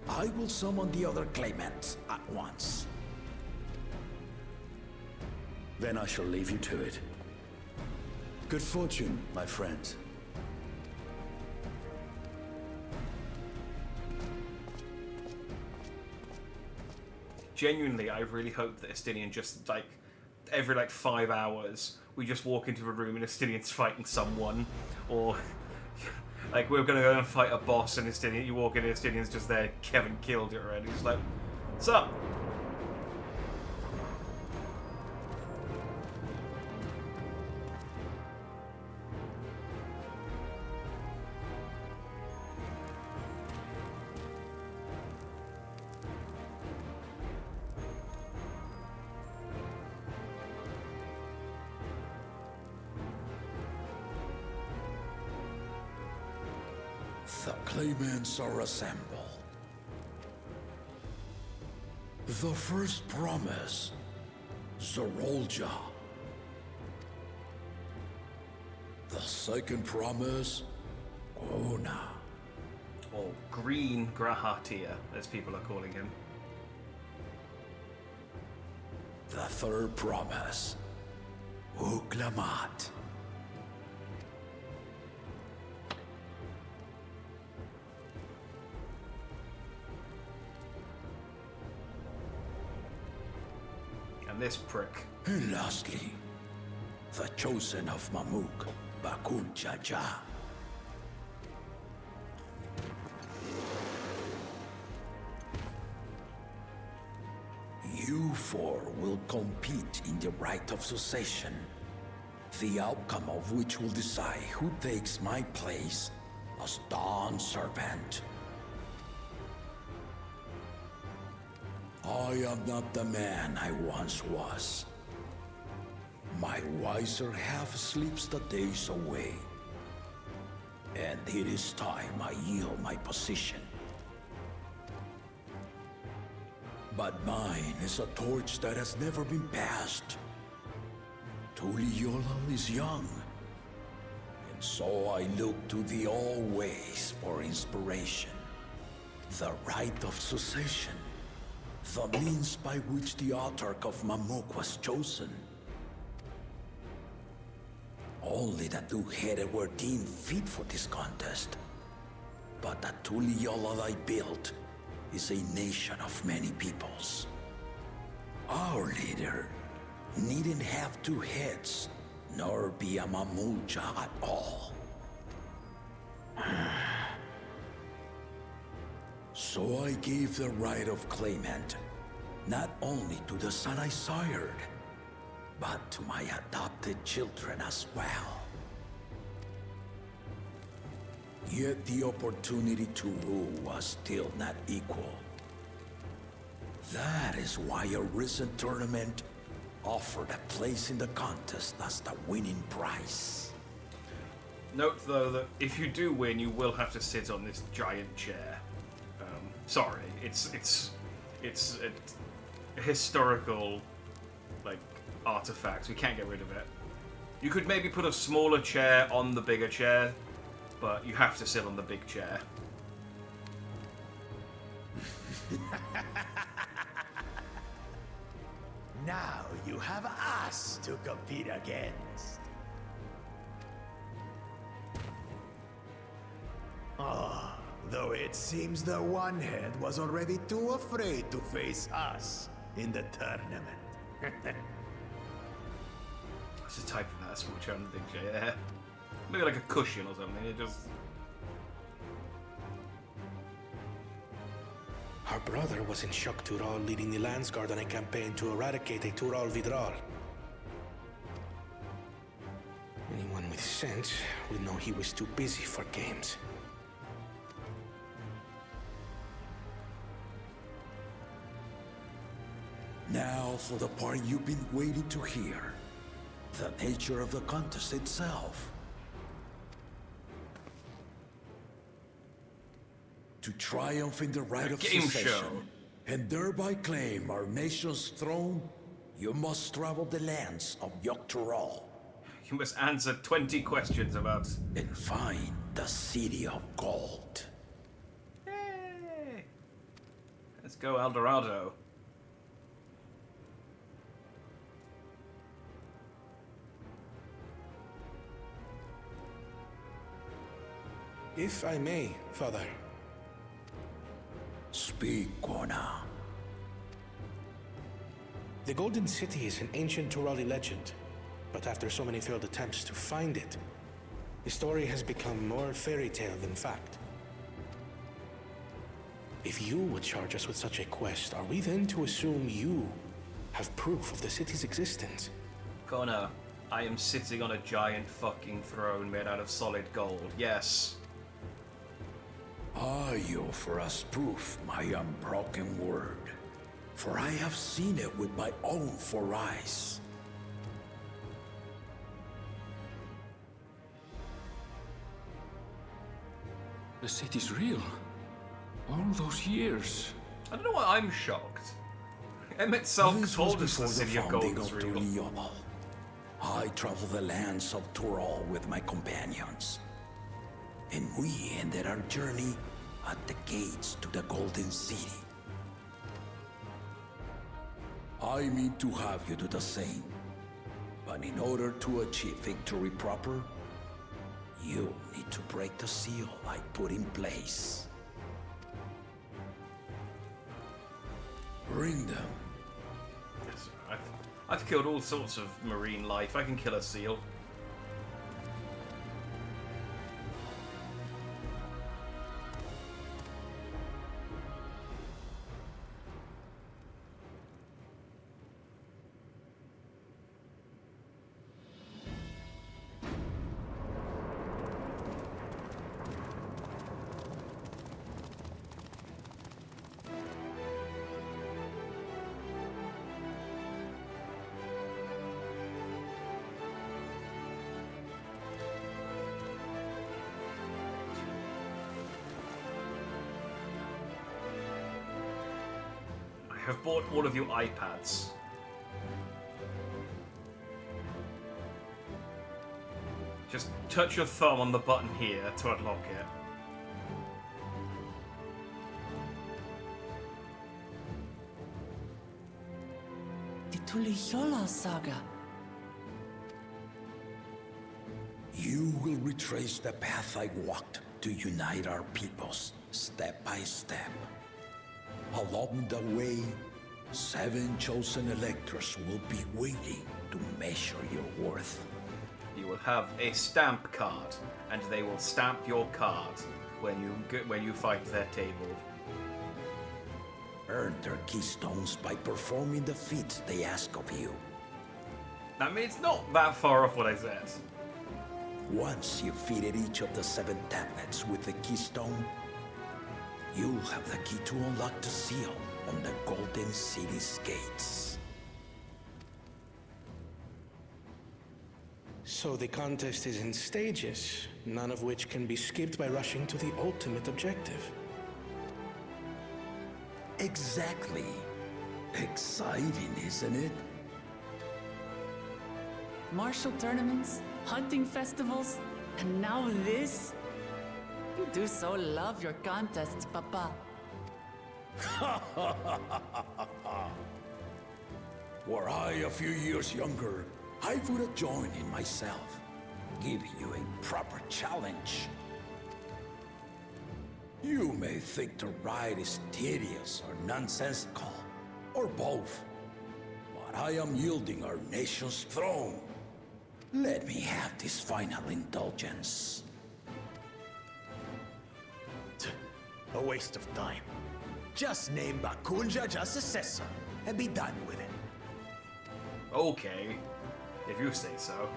I will summon the other claimants at once. Then I shall leave you to it. Good fortune, my friends. Genuinely, I really hope that Estinian just, like, every, like, 5 hours, we just walk into a room and Estinian's fighting someone, or, like, we're gonna go and fight a boss and Estinian, you walk in and Estinian's just there, Kevin killed it already, it's like, what's up? The claimants are assembled. The first promise, Zorolja. The second promise, Ona. Or Green Grahatia, as people are calling him. The third promise, Uklamat. And this prick. And lastly, the chosen of Mamuk, Bakul Jaja. You four will compete in the right of succession, the outcome of which will decide who takes my place as Dawnservant. I am not the man I once was. My wiser half sleeps the days away. And it is time I yield my position. But mine is a torch that has never been passed. Tuliyola is young. And so I look to the always for inspiration. The right of succession. The means by which the autarch of Mamuk was chosen. Only the two-headed were deemed fit for this contest. But the Tuliyola I built is a nation of many peoples. Our leader needn't have two heads, nor be a Mamulja at all. So I gave the right of claimant, not only to the son I sired, but to my adopted children as well. Yet the opportunity to rule was still not equal. That is why a recent tournament offered a place in the contest as the winning prize. Note, though, that if you do win, you will have to sit on this giant chair. Sorry, it's a historical, like, artifact. We can't get rid of it. You could maybe put a smaller chair on the bigger chair, but you have to sit on the big chair. Now you have us to compete against. Oh, though it seems the one-head was already too afraid to face us in the tournament. Let's just type in that small chair on the big chair. Yeah. Maybe like a cushion or something. It just. Our brother was in Shock Tural leading the Landsguard on a campaign to eradicate a Tural Vidral. Anyone with sense would know he was too busy for games. Now for the part you've been waiting to hear. The nature of the contest itself. To triumph in the right of succession, and thereby claim our nation's throne, you must travel the lands of Yogg-Tural. You must answer 20 questions about... and find the City of Gold. Yay! Let's go, El Dorado. If I may, Father. Speak, Kona. The Golden City is an ancient Turali legend, but after so many failed attempts to find it, the story has become more fairy tale than fact. If you would charge us with such a quest, are we then to assume you have proof of the city's existence? Connor, I am sitting on a giant fucking throne made out of solid gold. Yes. I offer us proof, my unbroken word, for I have seen it with my own 4 eyes. The city's real. All those years. I don't know why I'm shocked. Emmett Selk told us the city of gold is real. Tuliyollal. I traveled the lands of Tural with my companions, and we ended our journey at the gates to the Golden City. I mean to have you do the same, but in order to achieve victory proper, you need to break the seal I put in place. Bring them. Yes, I've killed all sorts of marine life. I can kill a seal. Have bought all of you iPads. Just touch your thumb on the button here to unlock it. The Tuliyollal saga. You will retrace the path I walked to unite our peoples, step by step. Along the way, 7 chosen electors will be waiting to measure your worth. You will have a stamp card, and they will stamp your card when you fight their table. Earn their keystones by performing the feats they ask of you. I mean, it's not that far off what I said. Once you've fitted each of the 7 tablets with the keystone, you'll have the key to unlock the seal on the Golden City's gates. So the contest is in stages, none of which can be skipped by rushing to the ultimate objective. Exactly. Exciting, isn't it? Martial tournaments, hunting festivals, and now this? You do so love your contests, Papa. Were I a few years younger, I would have joined in myself, giving you a proper challenge. You may think the ride is tedious or nonsensical, or both, but I am yielding our nation's throne. Let me have this final indulgence. A waste of time. Just name Bakunja Jasasessa and be done with it. Okay, if you say so.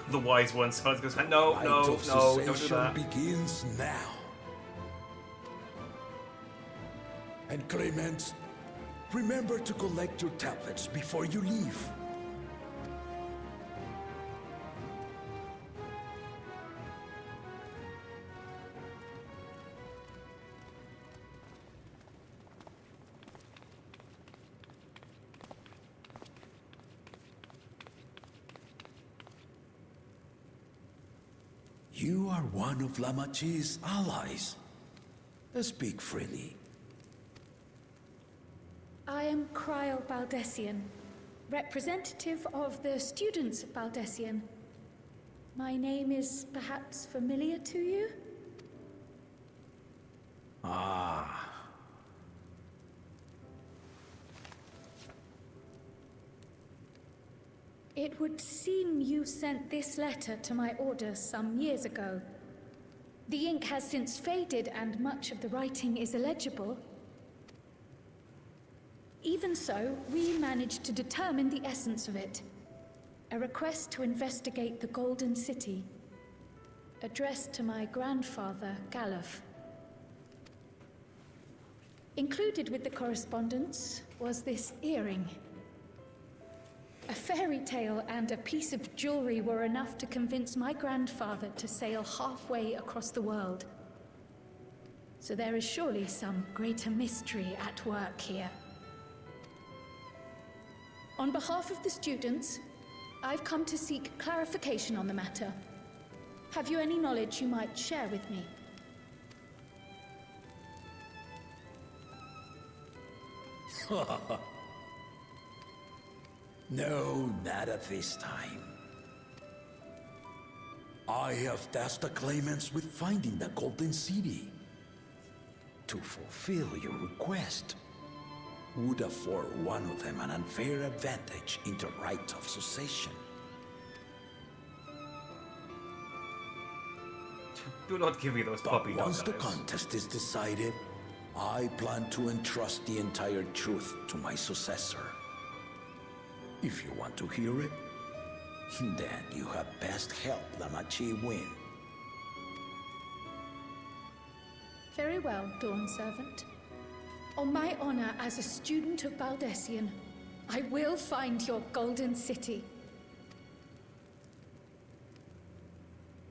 The wise one goes, no, don't do that. Begins now. And Clemens, remember to collect your tablets before you leave. You are one of Lamachi's allies. Speak freely. I am Kryl Baldessian, representative of the students of Baldessian. My name is perhaps familiar to you? Ah. It would seem you sent this letter to my orders some years ago. The ink has since faded and much of the writing is illegible. Even so, we managed to determine the essence of it. A request to investigate the Golden City, addressed to my grandfather, Galuf. Included with the correspondence was this earring. A fairy tale and a piece of jewelry were enough to convince my grandfather to sail halfway across the world. So there is surely some greater mystery at work here. On behalf of the students, I've come to seek clarification on the matter. Have you any knowledge you might share with me? No, not at this time. I have tasked the claimants with finding the Golden City. To fulfill your request would afford one of them an unfair advantage in the right of succession. Do not give me those puppy But once dog the eyes. contest is decided, I plan to entrust the entire truth to my successor. If you want to hear it, then you had best help Lamachi win. Very well, Dawnservant. On my honor as a student of Baldessian, I will find your Golden City.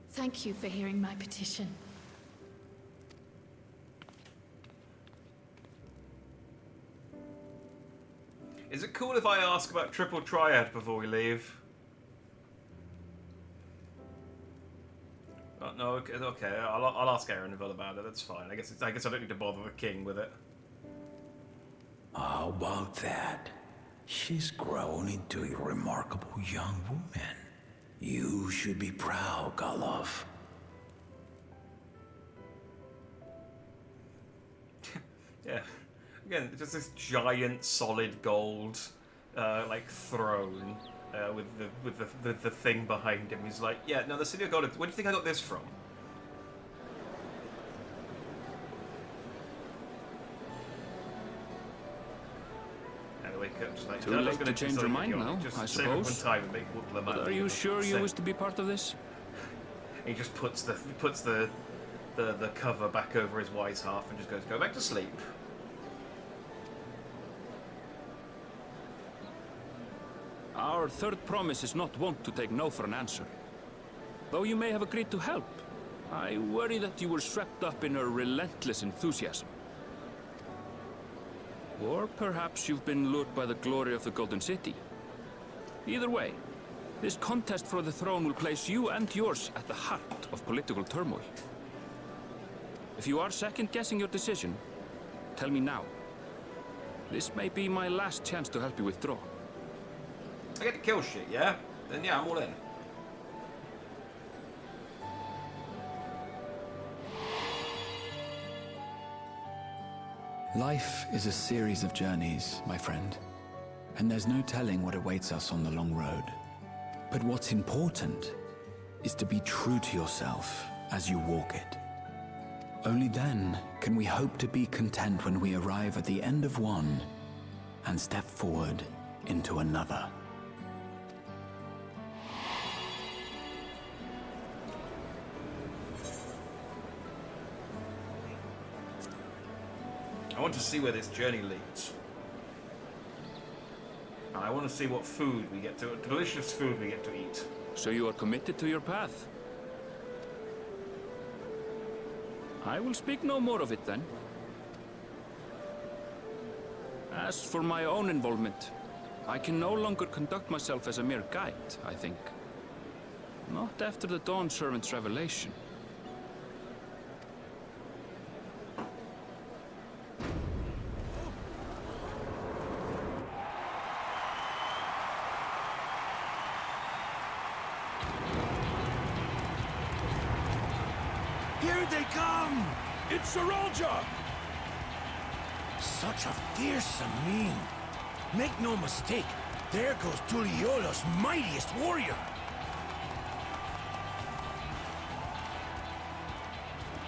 Thank you for hearing my petition. Is it cool if I ask about Triple Triad before we leave? Oh, no, okay. I'll ask Erenville about it. That's fine. I guess I don't need to bother the king with it. How about that? She's grown into a remarkable young woman. You should be proud, Galuf. Yeah. Again, just this giant solid gold, like throne, with the thing behind him. He's like, yeah, no, the City of Gold. Where do you think I got this from? Anyway, just like, Too late to change your mind now, just I save it one suppose. time and make But are you sure you wish to be part of this? He just puts the cover back over his wise half and just goes, go back to sleep. Our third promise is not wont to take no for an answer. Though you may have agreed to help, I worry that you were swept up in her relentless enthusiasm. Or perhaps you've been lured by the glory of the Golden City. Either way, this contest for the throne will place you and yours at the heart of political turmoil. If you are second-guessing your decision, tell me now. This may be my last chance to help you withdraw. I get to kill shit, yeah? Then yeah, I'm all in. Life is a series of journeys, my friend. And there's no telling what awaits us on the long road. But what's important is to be true to yourself as you walk it. Only then can we hope to be content when we arrive at the end of one and step forward into another. I want to see where this journey leads. And I want to see what food we get to, delicious food we get to eat. So you are committed to your path? I will speak no more of it then. As for my own involvement, I can no longer conduct myself as a mere guide, I think. Not after the Dawnservant's revelation. Here they come! It's Saralja! such a fearsome mien. Make no mistake, there goes Tuliola's mightiest warrior.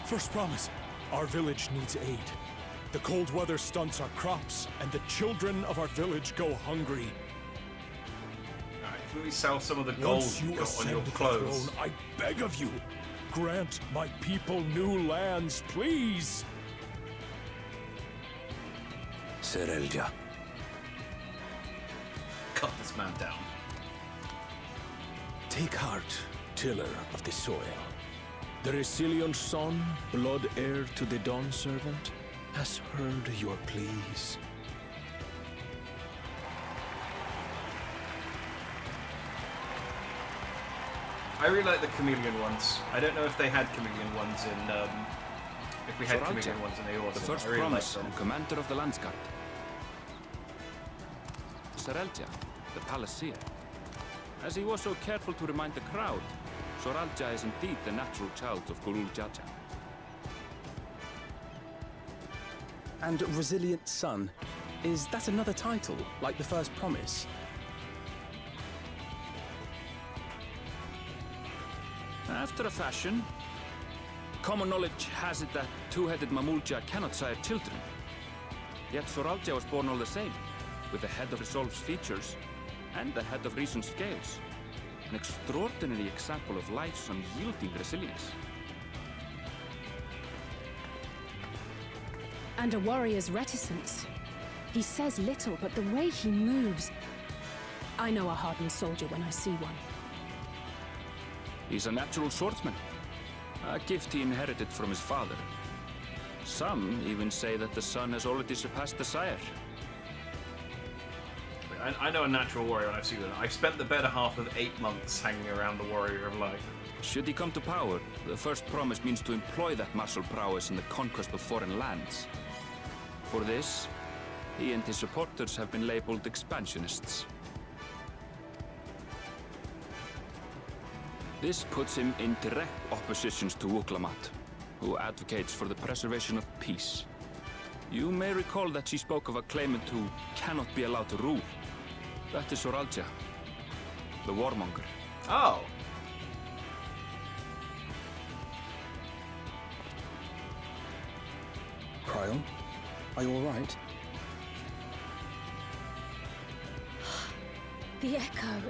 First promise, our village needs aid. The cold weather stunts our crops, and the children of our village go hungry. Alright, can we sell some of the gold Once you you got on ascend your the clothes? throne, I beg of you, grant my people new lands, please. Serelja. Cut this man down. Take heart, tiller of the soil. The Resilient son, blood heir to the Dawnservant, has heard your pleas. I really like the chameleon ones. I don't know if they had chameleon ones in, if we had Soralja, chameleon ones in the Orson. the first I really promise liked and them. commander of the Landsguard. Serelja, the Palaceer. As he was so careful to remind the crowd, Soralja is indeed the natural child of Gulul Jaja. And Resilient Son. Is that another title, like the first promise? After a fashion, common knowledge has it that two-headed Mamulja cannot sire children. Yet Soralja was born all the same, with the head of Resolve's features and the head of Reason's scales. An extraordinary example of life's unyielding resilience. And a warrior's reticence. He says little, but the way he moves... I know a hardened soldier when I see one. He's a natural swordsman, a gift he inherited from his father. Some even say that the son has already surpassed the sire. I know a natural warrior when I've seen one. I've spent the better half of 8 months hanging around the Warrior of Light. Should he come to power, the first promise means to employ that martial prowess in the conquest of foreign lands. For this, he and his supporters have been labeled expansionists. This puts him in direct opposition to Wuklamat, who advocates for the preservation of peace. You may recall that she spoke of a claimant who cannot be allowed to rule. That is Soralja, the warmonger. Oh. Cryon, are you alright? The echo.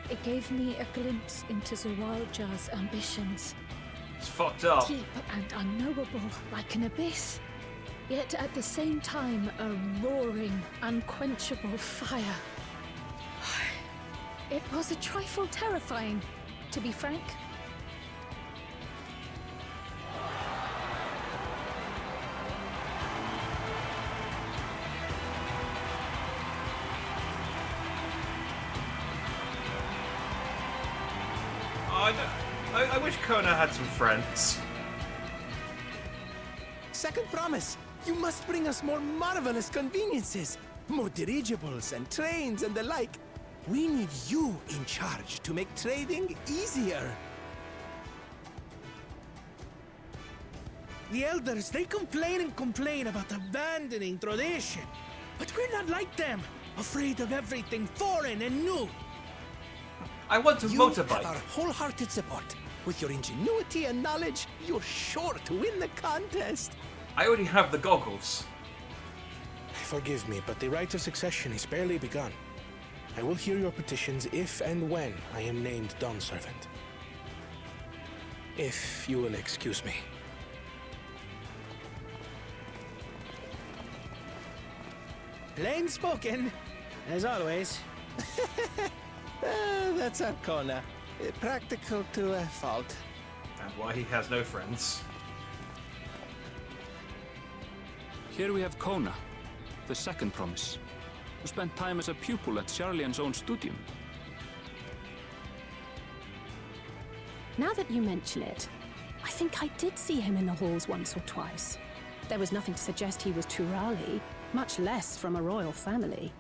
It gave me a glimpse into Zawalja's ambitions. It's fucked up. Deep and unknowable, like an abyss. Yet at the same time, a roaring, unquenchable fire. It was a trifle terrifying, to be frank. I wish Kona had some friends. Second promise. You must bring us more marvelous conveniences. More dirigibles and trains and the like. We need you in charge to make trading easier. The elders, they complain and complain about abandoning tradition. But we're not like them, afraid of everything foreign and new. I want to motorbike. You have our wholehearted support. With your ingenuity and knowledge, you're sure to win the contest. I already have the goggles. Forgive me, but the right of succession is barely begun. I will hear your petitions if and when I am named Dawnservant. If you will excuse me. Plain spoken, as always. That's Arcona. Practical to a fault. And why he has no friends. Here we have Kona, the second promise, who spent time as a pupil at Charlian's own studium. Now that you mention it, I think I did see him in the halls once or twice. There was nothing to suggest he was Turali, much less from a royal family.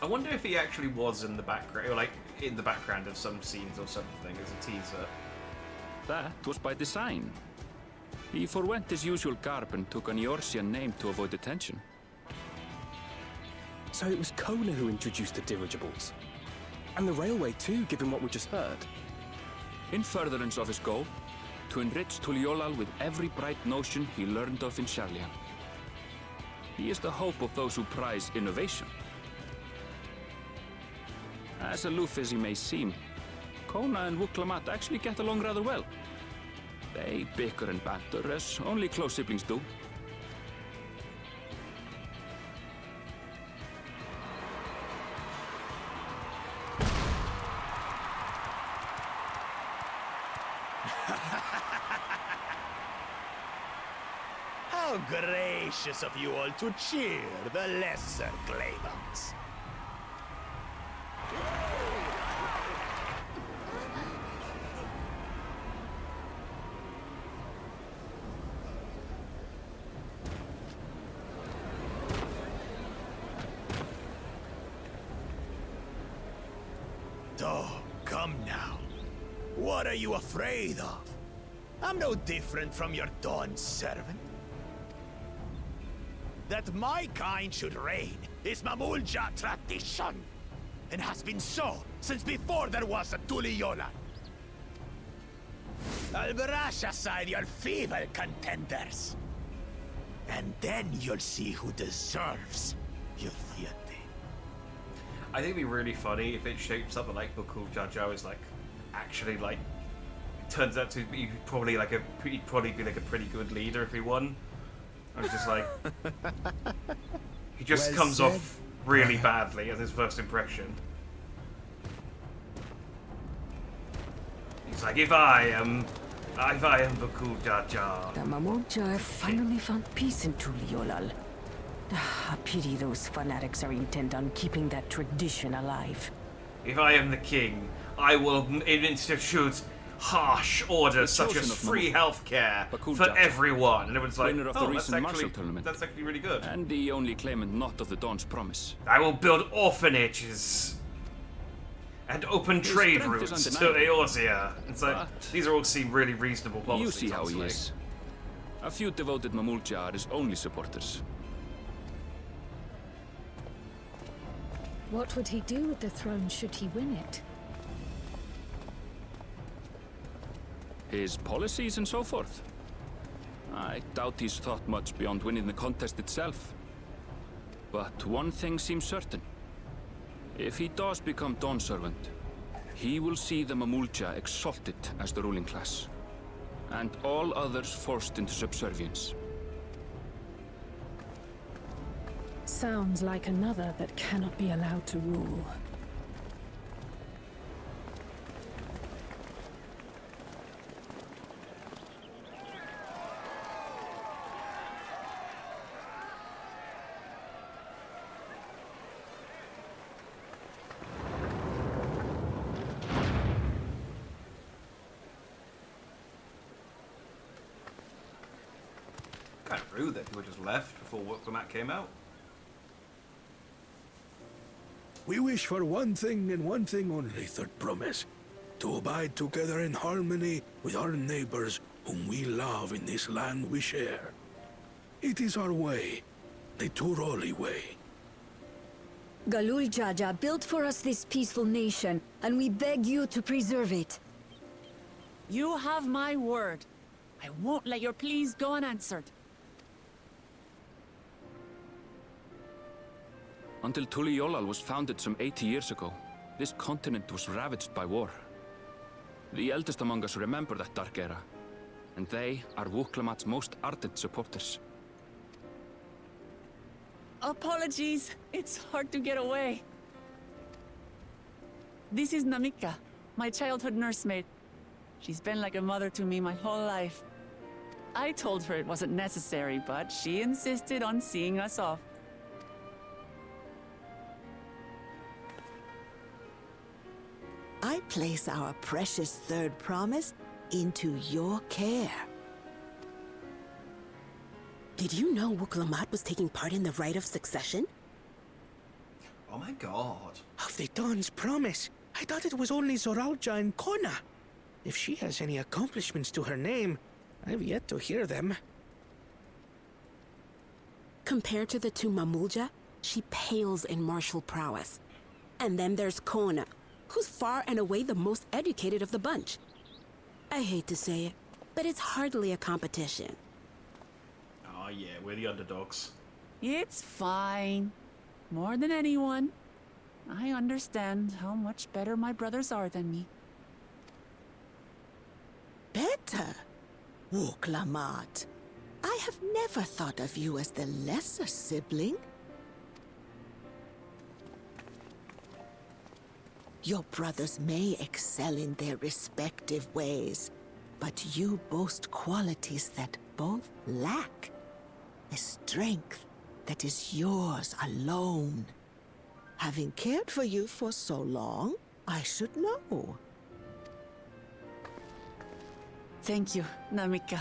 I wonder if he actually was in the background, or like in the background of some scenes or something as a teaser. That was by design. He forwent his usual garb and took an Eorzean name to avoid attention. So it was Kona who introduced the dirigibles. And the railway too, given what we just heard. In furtherance of his goal, to enrich Tuliolal with every bright notion he learned of in Sharlayan. He is the hope of those who prize innovation. As aloof as he may seem, Kona and Wuklamat actually get along rather well. They bicker and banter as only close siblings do. How gracious of you all to cheer the lesser claimants. Oh, come now. What are you afraid of? I'm no different from your Dawnservant. That my kind should reign is Mamulja tradition, and has been so since before there was a Tuliyolan. I'll brush aside your feeble contenders, and then you'll see who deserves your deity. I think it'd be really funny if it shapes up like Bukul Jajo is like actually like turns out to be probably like he'd probably be like a pretty good leader if he won. I was just like he just Well comes said. off really badly as his first impression. He's like, if I am Bukul Jajo. The Mamulja have finally found peace in Tuliolal. A pity those fanatics are intent on keeping that tradition alive. If I am the king, I will institute harsh orders such as free healthcare for everyone. And everyone's like, winner of the oh, that's recent Marshall actually, tournament. that's actually really good. And the only claimant not of the Dawn's promise. I will build orphanages and open His trade strength is routes to undeniable. Eorzea. It's like, these are all seem really reasonable policies. You see how he honestly. is. A few devoted Mamulja are his only supporters. What would he do with the throne should he win it? His policies and so forth. I doubt he's thought much beyond winning the contest itself. But one thing seems certain. If he does become Dawnservant, he will see the Mamulja exalted as the ruling class, and all others forced into subservience. Sounds like another that cannot be allowed to rule. Kind of rude that people just left before Wuklamat came out. We wish for one thing and one thing only, Third Promise. To abide together in harmony with our neighbors whom we love in this land we share. It is our way, the Turoli way. Galul Jaja built for us this peaceful nation, and we beg you to preserve it. You have my word. I won't let your pleas go unanswered. Until Tuliolal was founded some 80 years ago, this continent was ravaged by war. The eldest among us remember that dark era, and they are Wuklamat's most ardent supporters. Apologies. It's hard to get away. This is Namika, my childhood nursemaid. She's been like a mother to me my whole life. I told her it wasn't necessary, but she insisted on seeing us off. I place our precious third promise into your care. Did you know Wuklamat was taking part in the rite of succession? Oh my god. Of the Dawn's promise. I thought it was only Zoralja and Kona. If she has any accomplishments to her name, I've yet to hear them. Compared to the two Mamulja, she pales in martial prowess. And then there's Kona, who's far and away the most educated of the bunch. I hate to say it, but it's hardly a competition. Oh yeah, we're the underdogs. It's fine. More than anyone. I understand how much better my brothers are than me. Better? Wuklamat. I have never thought of you as the lesser sibling. Your brothers may excel in their respective ways, but you boast qualities that both lack. A strength that is yours alone. Having cared for you for so long, I should know. Thank you, Namika.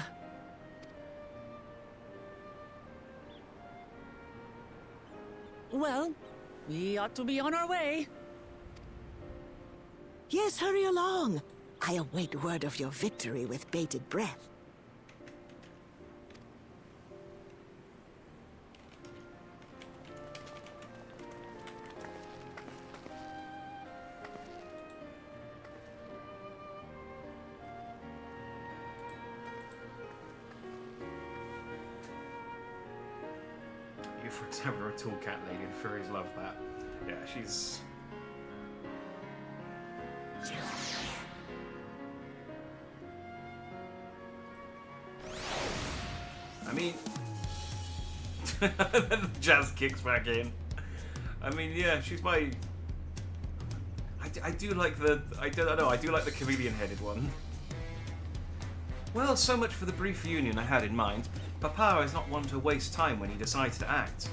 Well, we ought to be on our way. Yes, hurry along. I await word of your victory with bated breath. You, for example, are a tall cat lady, and furries love that. Yeah, she's... I mean... Jazz kicks back in. I mean, yeah, she's my... I do like the... I don't know, I do like the chameleon-headed one. Well, so much for the brief union I had in mind. Papa is not one to waste time when he decides to act.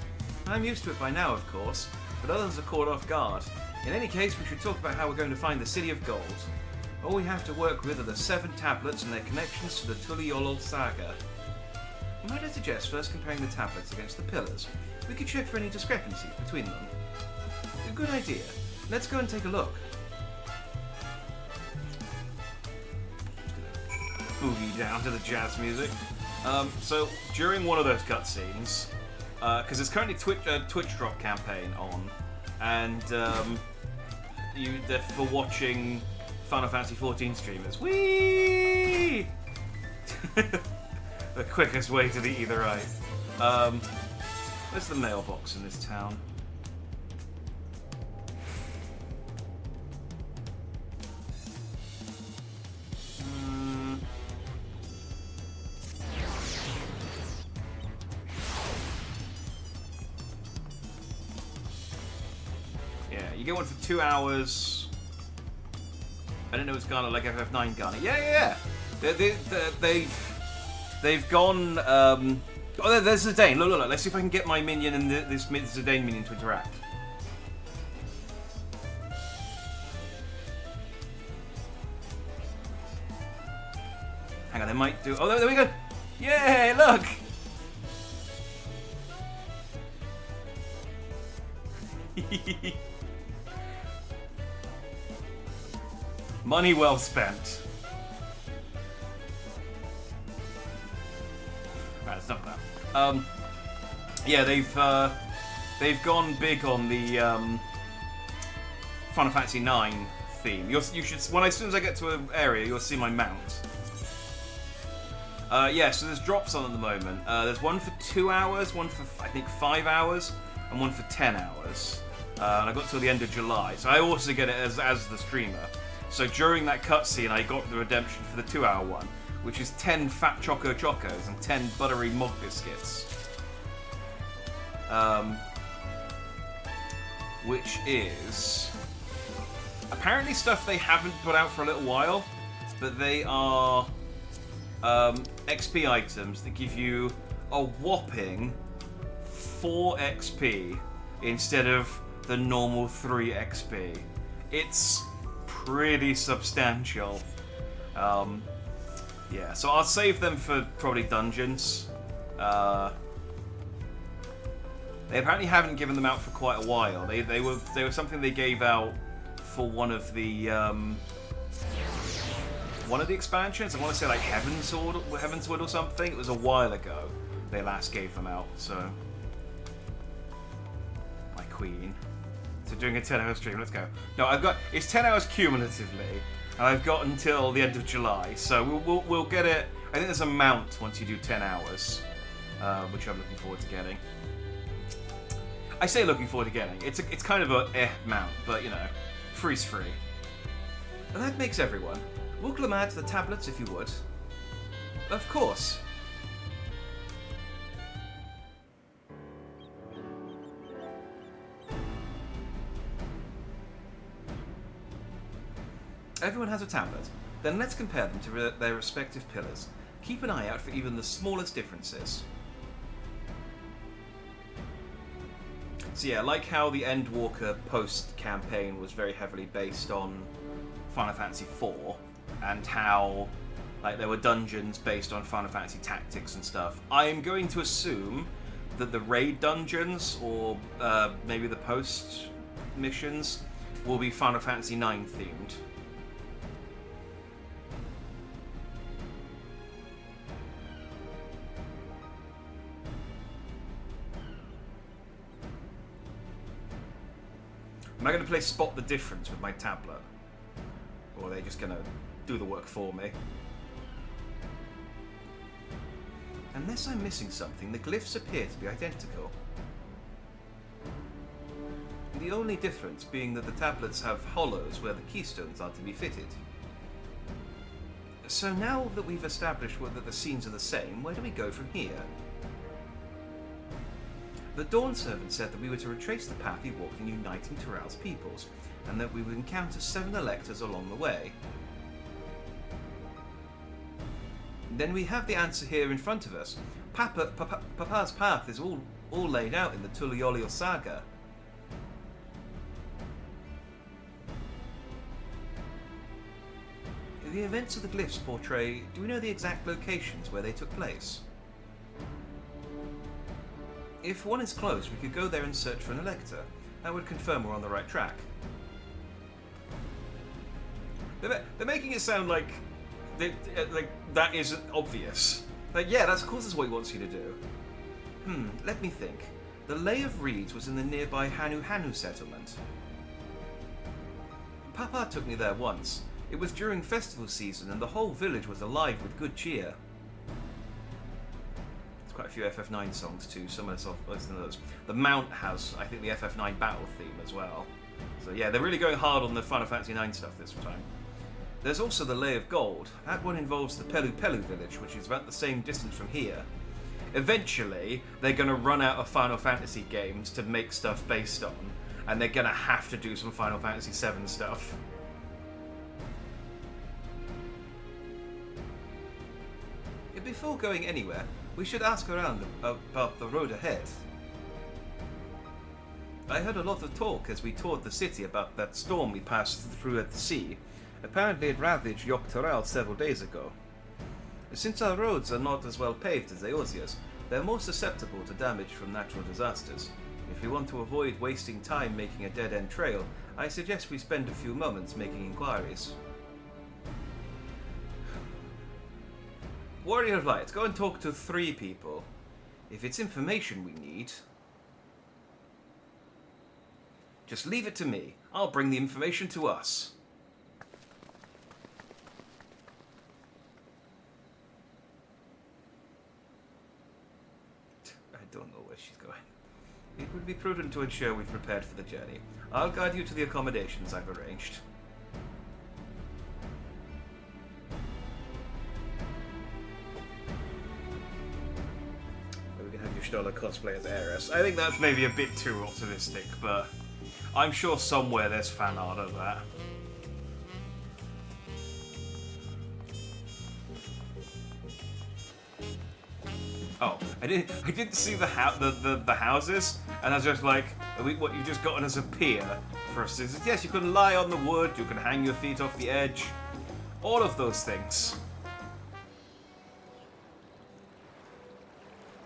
I'm used to it by now, of course, but others are caught off guard. In any case, we should talk about how we're going to find the City of Gold. All we have to work with are the 7 tablets and their connections to the Tuliolol saga. Might I suggest first comparing the tablets against the pillars? We could check for any discrepancies between them. A good idea. Let's go and take a look. Boogie down to the jazz music. So during one of those cutscenes, because there's currently Twitch drop campaign on, and they're for watching Final Fantasy XIV streamers. Whee! The quickest way to the either eye. Where's the mailbox in this town? Yeah, you get one for 2 hours. I didn't know it's Ghana like FF9 Ghana. Yeah. They've gone. Oh, there's Zidane. Look. Let's see if I can get my minion and this Zidane minion to interact. Hang on, they might do. Oh, there we go. Yay! Look. Money well spent. Right, that's enough of that. Yeah, they've gone big on the Final Fantasy IX theme. You should as soon as I get to an area, you'll see my mount. Yeah, so there's drops on at the moment. There's one for 2 hours, one for I think 5 hours, and one for 10 hours. And I got till the end of July, so I also get it as the streamer. So during that cutscene, I got the redemption for the 2 hour one, which is 10 fat Choco Chocos and 10 buttery mug biscuits. Which is apparently stuff they haven't put out for a little while, but they are XP items that give you a whopping 4 XP instead of the normal 3 XP. It's pretty substantial. Yeah, so I'll save them for probably dungeons. They apparently haven't given them out for quite a while. They were something they gave out for one of the one of the expansions. I want to say like Heavensward or something. It was a while ago they last gave them out. So my queen. So doing a 10-hour stream. Let's go. No, it's 10 hours cumulatively, and I've got until the end of July. So we'll get it. I think there's a mount once you do 10 hours, which I'm looking forward to getting. I say looking forward to getting. It's kind of a mount, but you know, free's free. And that makes everyone. Wooklamad to the tablets if you would. Of course. Everyone has a tablet. Then let's compare them to their respective pillars. Keep an eye out for even the smallest differences. So yeah, like how the Endwalker post-campaign was very heavily based on Final Fantasy IV, and how like there were dungeons based on Final Fantasy Tactics and stuff. I am going to assume that the raid dungeons, or maybe the post missions, will be Final Fantasy IX themed. Am I going to play Spot the Difference with my tablet? Or are they just going to do the work for me? Unless I'm missing something, the glyphs appear to be identical. The only difference being that the tablets have hollows where the keystones are to be fitted. So now that we've established that the scenes are the same, where do we go from here? The Dawnservant said that we were to retrace the path he walked in uniting Tural's peoples, and that we would encounter 7 electors along the way. Then we have the answer here in front of us. Papa's path is all laid out in the Tuliolio saga. The events of the glyphs portray... Do we know the exact locations where they took place? If one is close, we could go there and search for an elector. That would confirm we're on the right track. They're making it sound like that isn't obvious. Like, yeah, of course that's what he wants you to do. Let me think. The Lay of Reeds was in the nearby Hanu settlement. Papa took me there once. It was during festival season and the whole village was alive with good cheer. Quite a few FF9 songs too, some of those. The Mount has, I think, the FF9 battle theme as well. So yeah, they're really going hard on the Final Fantasy IX stuff this time. There's also the Lay of Gold. That one involves the Pelu village, which is about the same distance from here. Eventually, they're going to run out of Final Fantasy games to make stuff based on, and they're going to have to do some Final Fantasy VII stuff. Before going anywhere, we should ask around about the road ahead. I heard a lot of talk as we toured the city about that storm we passed through at the sea. Apparently it ravaged Yogg-Toral several days ago. Since our roads are not as well paved as Eosia's, they're more susceptible to damage from natural disasters. If we want to avoid wasting time making a dead-end trail, I suggest we spend a few moments making inquiries. Warrior of Light, go and talk to 3 people. If it's information we need, just leave it to me. I'll bring the information to us. I don't know where she's going. It would be prudent to ensure we've prepared for the journey. I'll guide you to the accommodations I've arranged. $100 cosplay as Heiress. I think that's maybe a bit too optimistic, but I'm sure somewhere there's fan art of that. Oh, I didn't see the houses, and I was just like, what, you've just gotten as a pier for us? Yes, you can lie on the wood, you can hang your feet off the edge, all of those things.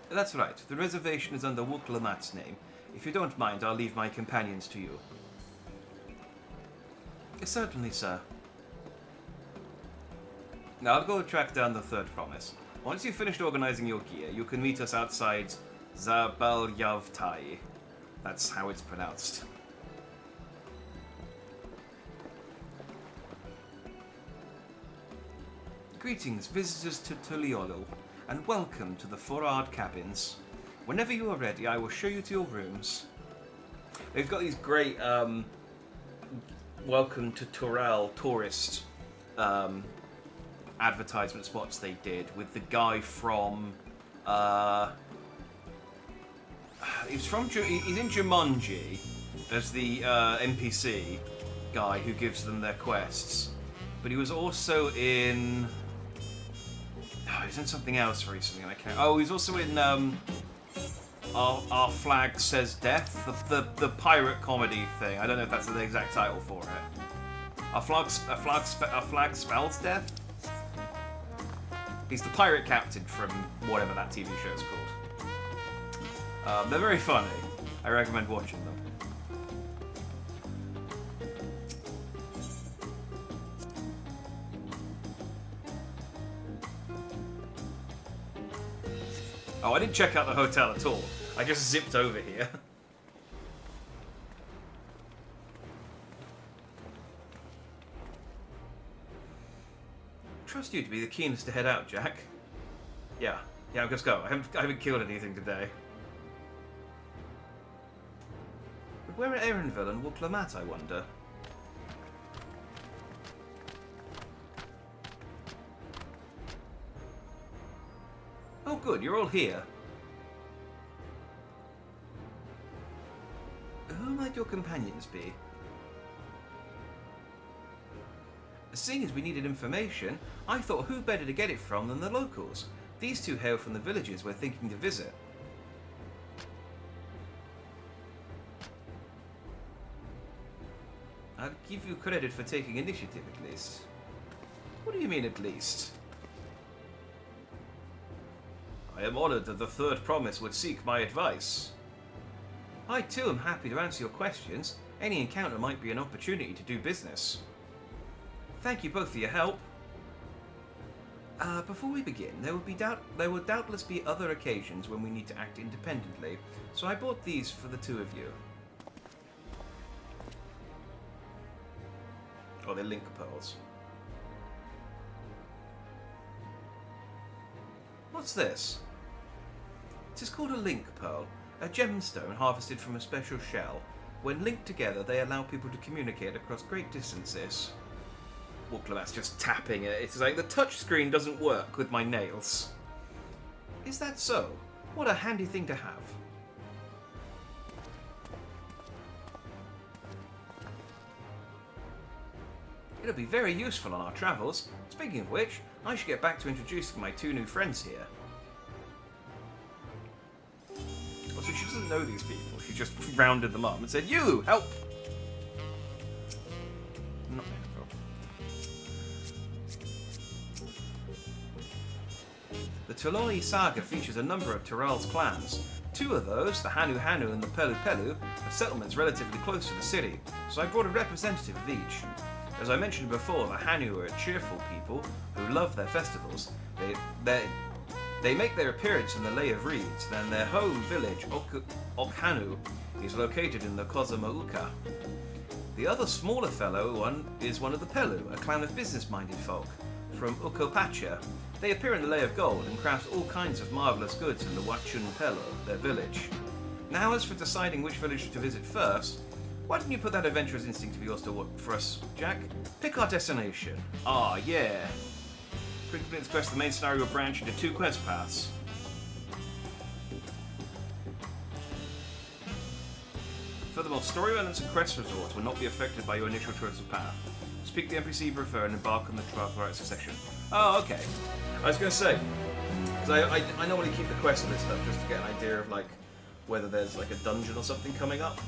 That's right. The reservation is under Wooklamac's name. If you don't mind, I'll leave my companions to you. Certainly, sir. Now I'll go track down the third promise. Once you've finished organizing your gear, you can meet us outside Zabalyavtai. That's how it's pronounced. Greetings, visitors to Tuliolul, and welcome to the Forard Cabins. Whenever you are ready, I will show you to your rooms. They've got these great welcome to Toral tourist advertisement spots they did with the guy from he's in Jumanji as the NPC guy who gives them their quests, but he was also in he's in something else recently and I can't. Oh, he's also in Our Flag Says Death, the pirate comedy thing. I don't know if that's the exact title for it. Our Flag Spells Death? He's the pirate captain from whatever that TV show is called. They're very funny. I recommend watching them. Oh, I didn't check out the hotel at all. I just zipped over here. Trust you to be the keenest to head out, Jack. Yeah, let's go. I haven't killed anything today. But where are Erenville and Wuklamat, I wonder? Oh good, you're all here. Who might your companions be? Seeing as we needed information, I thought who better to get it from than the locals. These two hail from the villages we're thinking to visit. I'll give you credit for taking initiative at least. What do you mean at least? I am honored that the third promise would seek my advice. I too am happy to answer your questions. Any encounter might be an opportunity to do business. Thank you both for your help. Before we begin, there will doubtless be other occasions when we need to act independently, so I bought these for the two of you. Oh, they're link pearls. What's this? It is called a link pearl, a gemstone harvested from a special shell. When linked together, they allow people to communicate across great distances. Wuklamat's just tapping it. It's like the touch screen doesn't work with my nails. Is that so? What a handy thing to have. It'll be very useful on our travels. Speaking of which, I should get back to introducing my two new friends here. Also, she doesn't know these people. She just rounded them up and said, "You, help!" Not helpful. The Tuloli saga features a number of Tural's clans. Two of those, the Hanu Hanu and the Pelu Pelu, have settlements relatively close to the city, so I brought a representative of each. As I mentioned before, the Hanu are a cheerful people who love their festivals. They make their appearance in the Lay of Reeds, and their home village, Okhanu, is located in the Kozamauka. The other smaller fellow one is one of the Pelu, a clan of business-minded folk from Ukopacha. They appear in the Lay of Gold and craft all kinds of marvellous goods in the Wachun Pelu, their village. Now, as for deciding which village to visit first, why didn't you put that adventurous instinct of yours to work for us, Jack? Pick our destination. Ah, yeah. Frequently express the main scenario branch into two quest paths. Furthermore, story elements and quest resorts will not be affected by your initial choice of path. Speak the NPC you prefer and embark on the trial succession. Oh, okay. I was going to say, because I normally keep the quest list up just to get an idea of like whether there's like a dungeon or something coming up.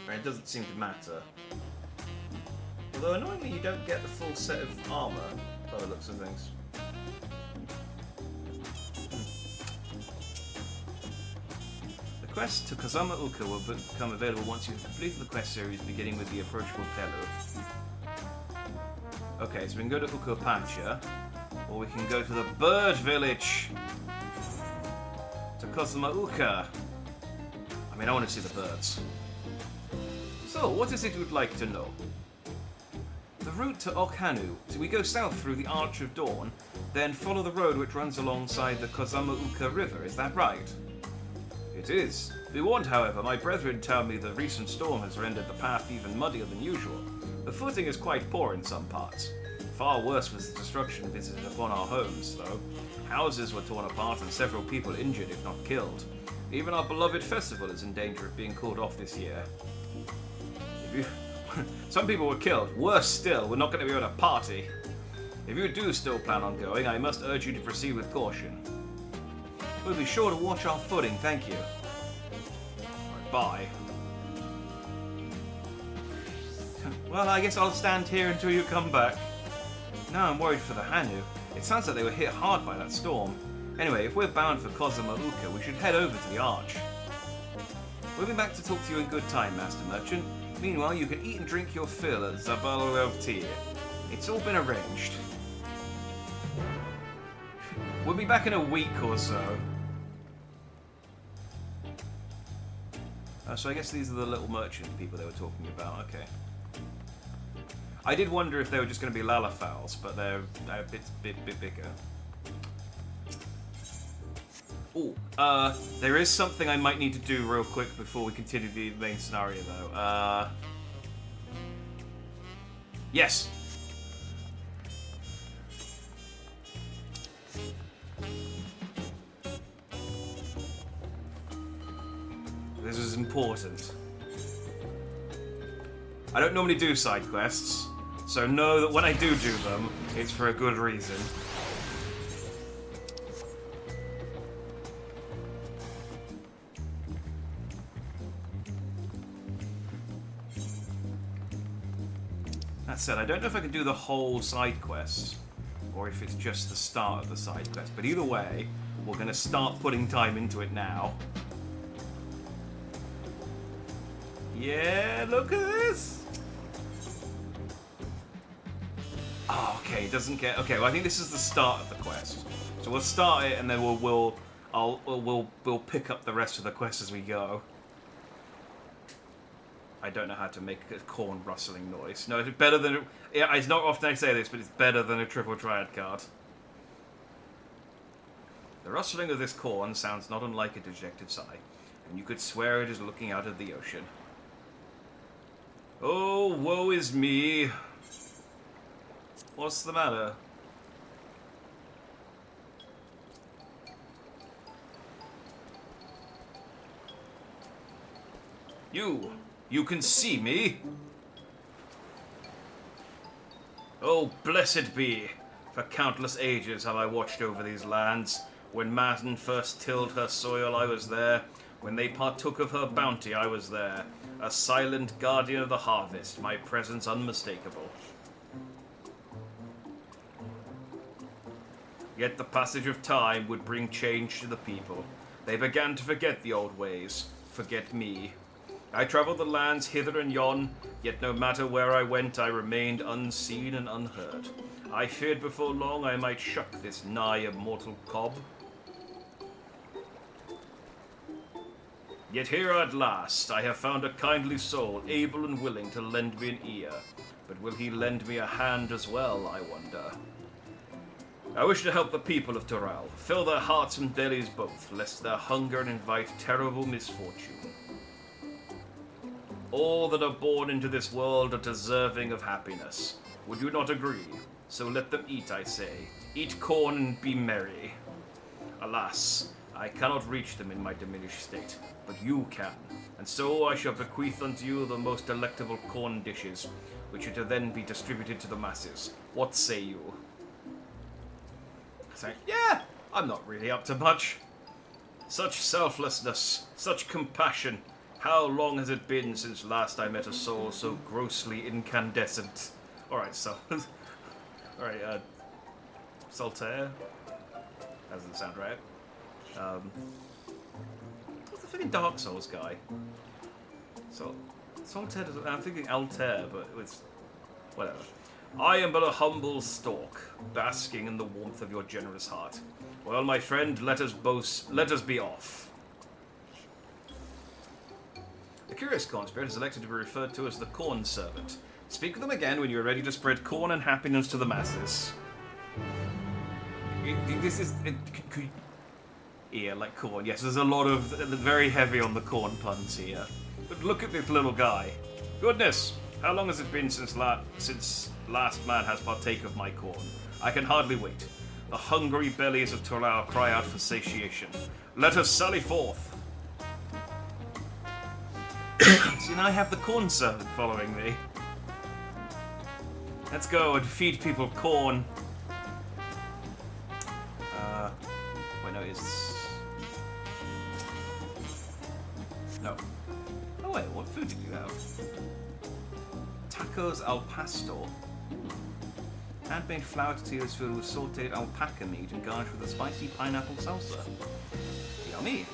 It doesn't seem to matter. Although annoyingly you don't get the full set of armour by the looks of things. The Quest to Kazama Uka will become available once you've completed the quest series, beginning with the approachable Pelu. Okay, so we can go to Uka Pancha, or we can go to the bird village to Kazama Uka. I mean, I want to see the birds. So, what is it you'd like to know? The route to Okhanu. So we go south through the Arch of Dawn, then follow the road which runs alongside the Kazama Uka River, is that right? It is. Be warned, however, my brethren tell me the recent storm has rendered the path even muddier than usual. The footing is quite poor in some parts. Far worse was the destruction visited upon our homes, though. Houses were torn apart and several people injured, if not killed. Even our beloved festival is in danger of being called off this year. Some people were killed. Worse still, we're not going to be able to party. If you do still plan on going, I must urge you to proceed with caution. We'll be sure to watch our footing, thank you. Right, bye. Well, I guess I'll stand here until you come back. Now I'm worried for the Hanu. It sounds like they were hit hard by that storm. Anyway, if we're bound for Kazama Uka, we should head over to the Arch. We'll be back to talk to you in good time, Master Merchant. Meanwhile, you can eat and drink your fill at Zabalov Tea. It's all been arranged. We'll be back in a week or so. So I guess these are the little merchant people they were talking about, okay. I did wonder if they were just going to be Lalafals, but they're a bit bigger. Oh, there is something I might need to do real quick before we continue the main scenario, though. Yes! This is important. I don't normally do side quests, so know that when I do them, it's for a good reason. That said, I don't know if I can do the whole side quest, or if it's just the start of the side quest, but either way, we're going to start putting time into it now. Yeah, look at this! Oh, okay, it doesn't get... Okay, well, I think this is the start of the quest. So we'll start it, and then we'll pick up the rest of the quest as we go. I don't know how to make a corn rustling noise. No, it's better than... Yeah, it's not often I say this, but it's better than a triple triad card. The rustling of this corn sounds not unlike a dejected sigh, and you could swear it is looking out of the ocean. Oh, woe is me. What's the matter? You can see me? Oh, blessed be! For countless ages have I watched over these lands. When Matin first tilled her soil, I was there. When they partook of her bounty, I was there. A silent guardian of the harvest, my presence unmistakable. Yet the passage of time would bring change to the people. They began to forget the old ways, forget me. I travelled the lands hither and yon, yet no matter where I went, I remained unseen and unheard. I feared before long I might shuck this nigh immortal cob. Yet here at last, I have found a kindly soul, able and willing to lend me an ear. But will he lend me a hand as well, I wonder? I wish to help the people of Toral, fill their hearts and bellies both, lest their hunger invite terrible misfortune. All that are born into this world are deserving of happiness. Would you not agree? So let them eat, I say. Eat corn and be merry. Alas, I cannot reach them in my diminished state, but you can, and so I shall bequeath unto you the most delectable corn dishes, which are to then be distributed to the masses. What say you? I say, yeah, I'm not really up to much. Such selflessness, such compassion. How long has it been since last I met a soul so grossly incandescent? Alright, so... Alright, Saltaire? That doesn't sound right. What's the fucking Dark Souls guy? So, Altair doesn't... I'm thinking Altair, but it's... Whatever. I am but a humble stalk, basking in the warmth of your generous heart. Well, my friend, let us be off. The curious corn spirit is elected to be referred to as the Corn Servant. Speak with them again when you are ready to spread corn and happiness to the masses. This is... Yeah, like corn. Yes, there's a lot of... Very heavy on the corn puns here. But look at this little guy. Goodness! How long has it been since last man has partake of my corn? I can hardly wait. The hungry bellies of Torlau cry out for satiation. Let us sally forth! See, now I have the Corn Servant following me. Let's go and feed people corn. Wait, no, it's... No. Oh wait, what food did you have? Tacos al pastor. Handmade flour tortillas filled with sauteed alpaca meat and garnished with a spicy pineapple salsa. Yummy.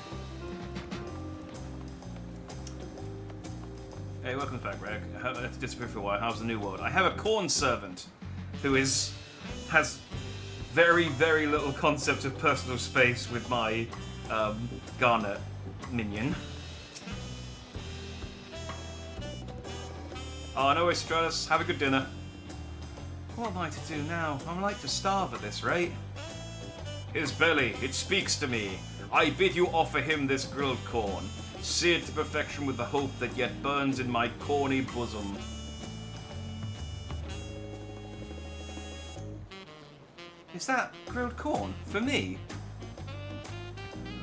Hey, welcome back, Greg. Let's disappear for a while. How's the new world? I have a corn servant who has very, very little concept of personal space with my Garnet minion. Oh, no, Estratus. Have a good dinner. What am I to do now? I'm like to starve at this rate. His belly, it speaks to me. I bid you offer him this grilled corn, seared to perfection with the hope that yet burns in my corny bosom. Is that grilled corn for me?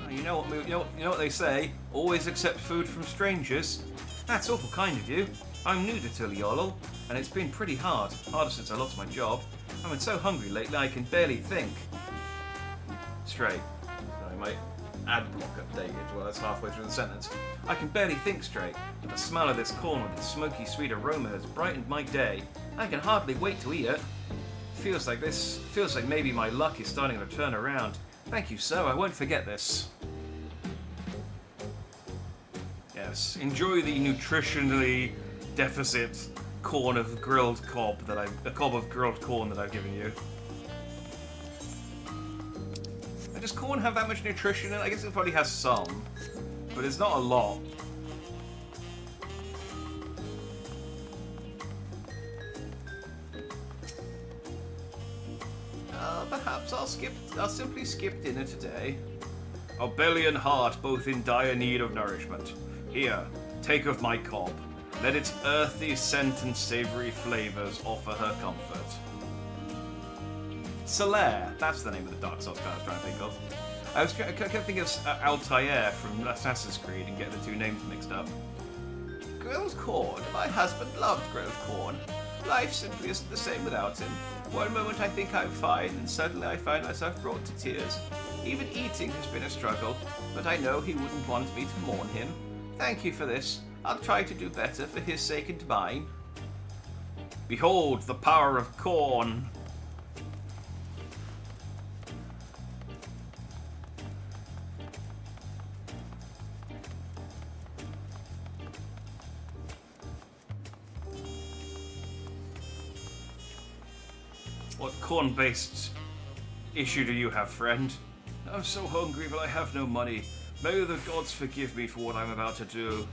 You know what they say. Always accept food from strangers. That's awful kind of you. I'm new to Tuliolol, and it's been pretty hard. Harder since I lost my job. I've been so hungry lately I can barely think. Straight. Sorry, my ad block updated. Well, that's halfway through the sentence. I can barely think straight, but the smell of this corn with its smoky, sweet aroma has brightened my day. I can hardly wait to eat it. Feels like maybe my luck is starting to turn around. Thank you, sir. I won't forget this. Yes, enjoy the nutritionally deficit corn of grilled cob a cob of grilled corn that I've given you. Does corn have that much nutrition in it? I guess it probably has some, but it's not a lot. Perhaps I'll simply skip dinner today. Our belly and heart both in dire need of nourishment. Here, take of my cob. Let its earthy scent and savory flavors offer her comfort. Solaire, that's the name of the Dark Souls guy I was trying to think of. I kept thinking of Altair from Assassin's Creed and get the two names mixed up. Grilled corn. My husband loved grilled corn. Life simply isn't the same without him. One moment I think I'm fine, and suddenly I find myself brought to tears. Even eating has been a struggle, but I know he wouldn't want me to mourn him. Thank you for this. I'll try to do better for his sake and mine. Behold the power of corn. What corn-based issue do you have, friend? I'm so hungry, but I have no money. May the gods forgive me for what I'm about to do.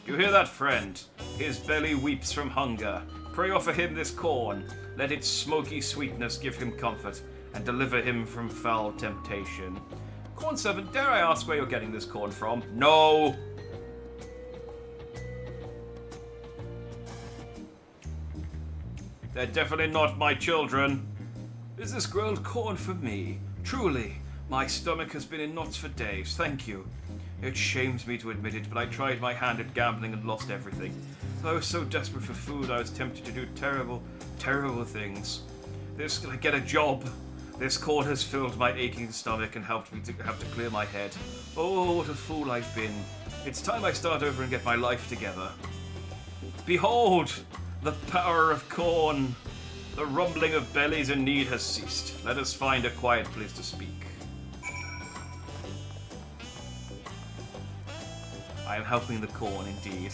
You hear that, friend? His belly weeps from hunger. Pray offer him this corn. Let its smoky sweetness give him comfort, and deliver him from foul temptation. Corn servant, dare I ask where you're getting this corn from? No! They're definitely not my children. Is this grilled corn for me? Truly, my stomach has been in knots for days, thank you. It shames me to admit it, but I tried my hand at gambling and lost everything. I was so desperate for food, I was tempted to do terrible, terrible things. I get a job. This corn has filled my aching stomach and helped me to clear my head. Oh, what a fool I've been. It's time I start over and get my life together. Behold! The power of corn! The rumbling of bellies in need has ceased. Let us find a quiet place to speak. I am helping the corn, indeed.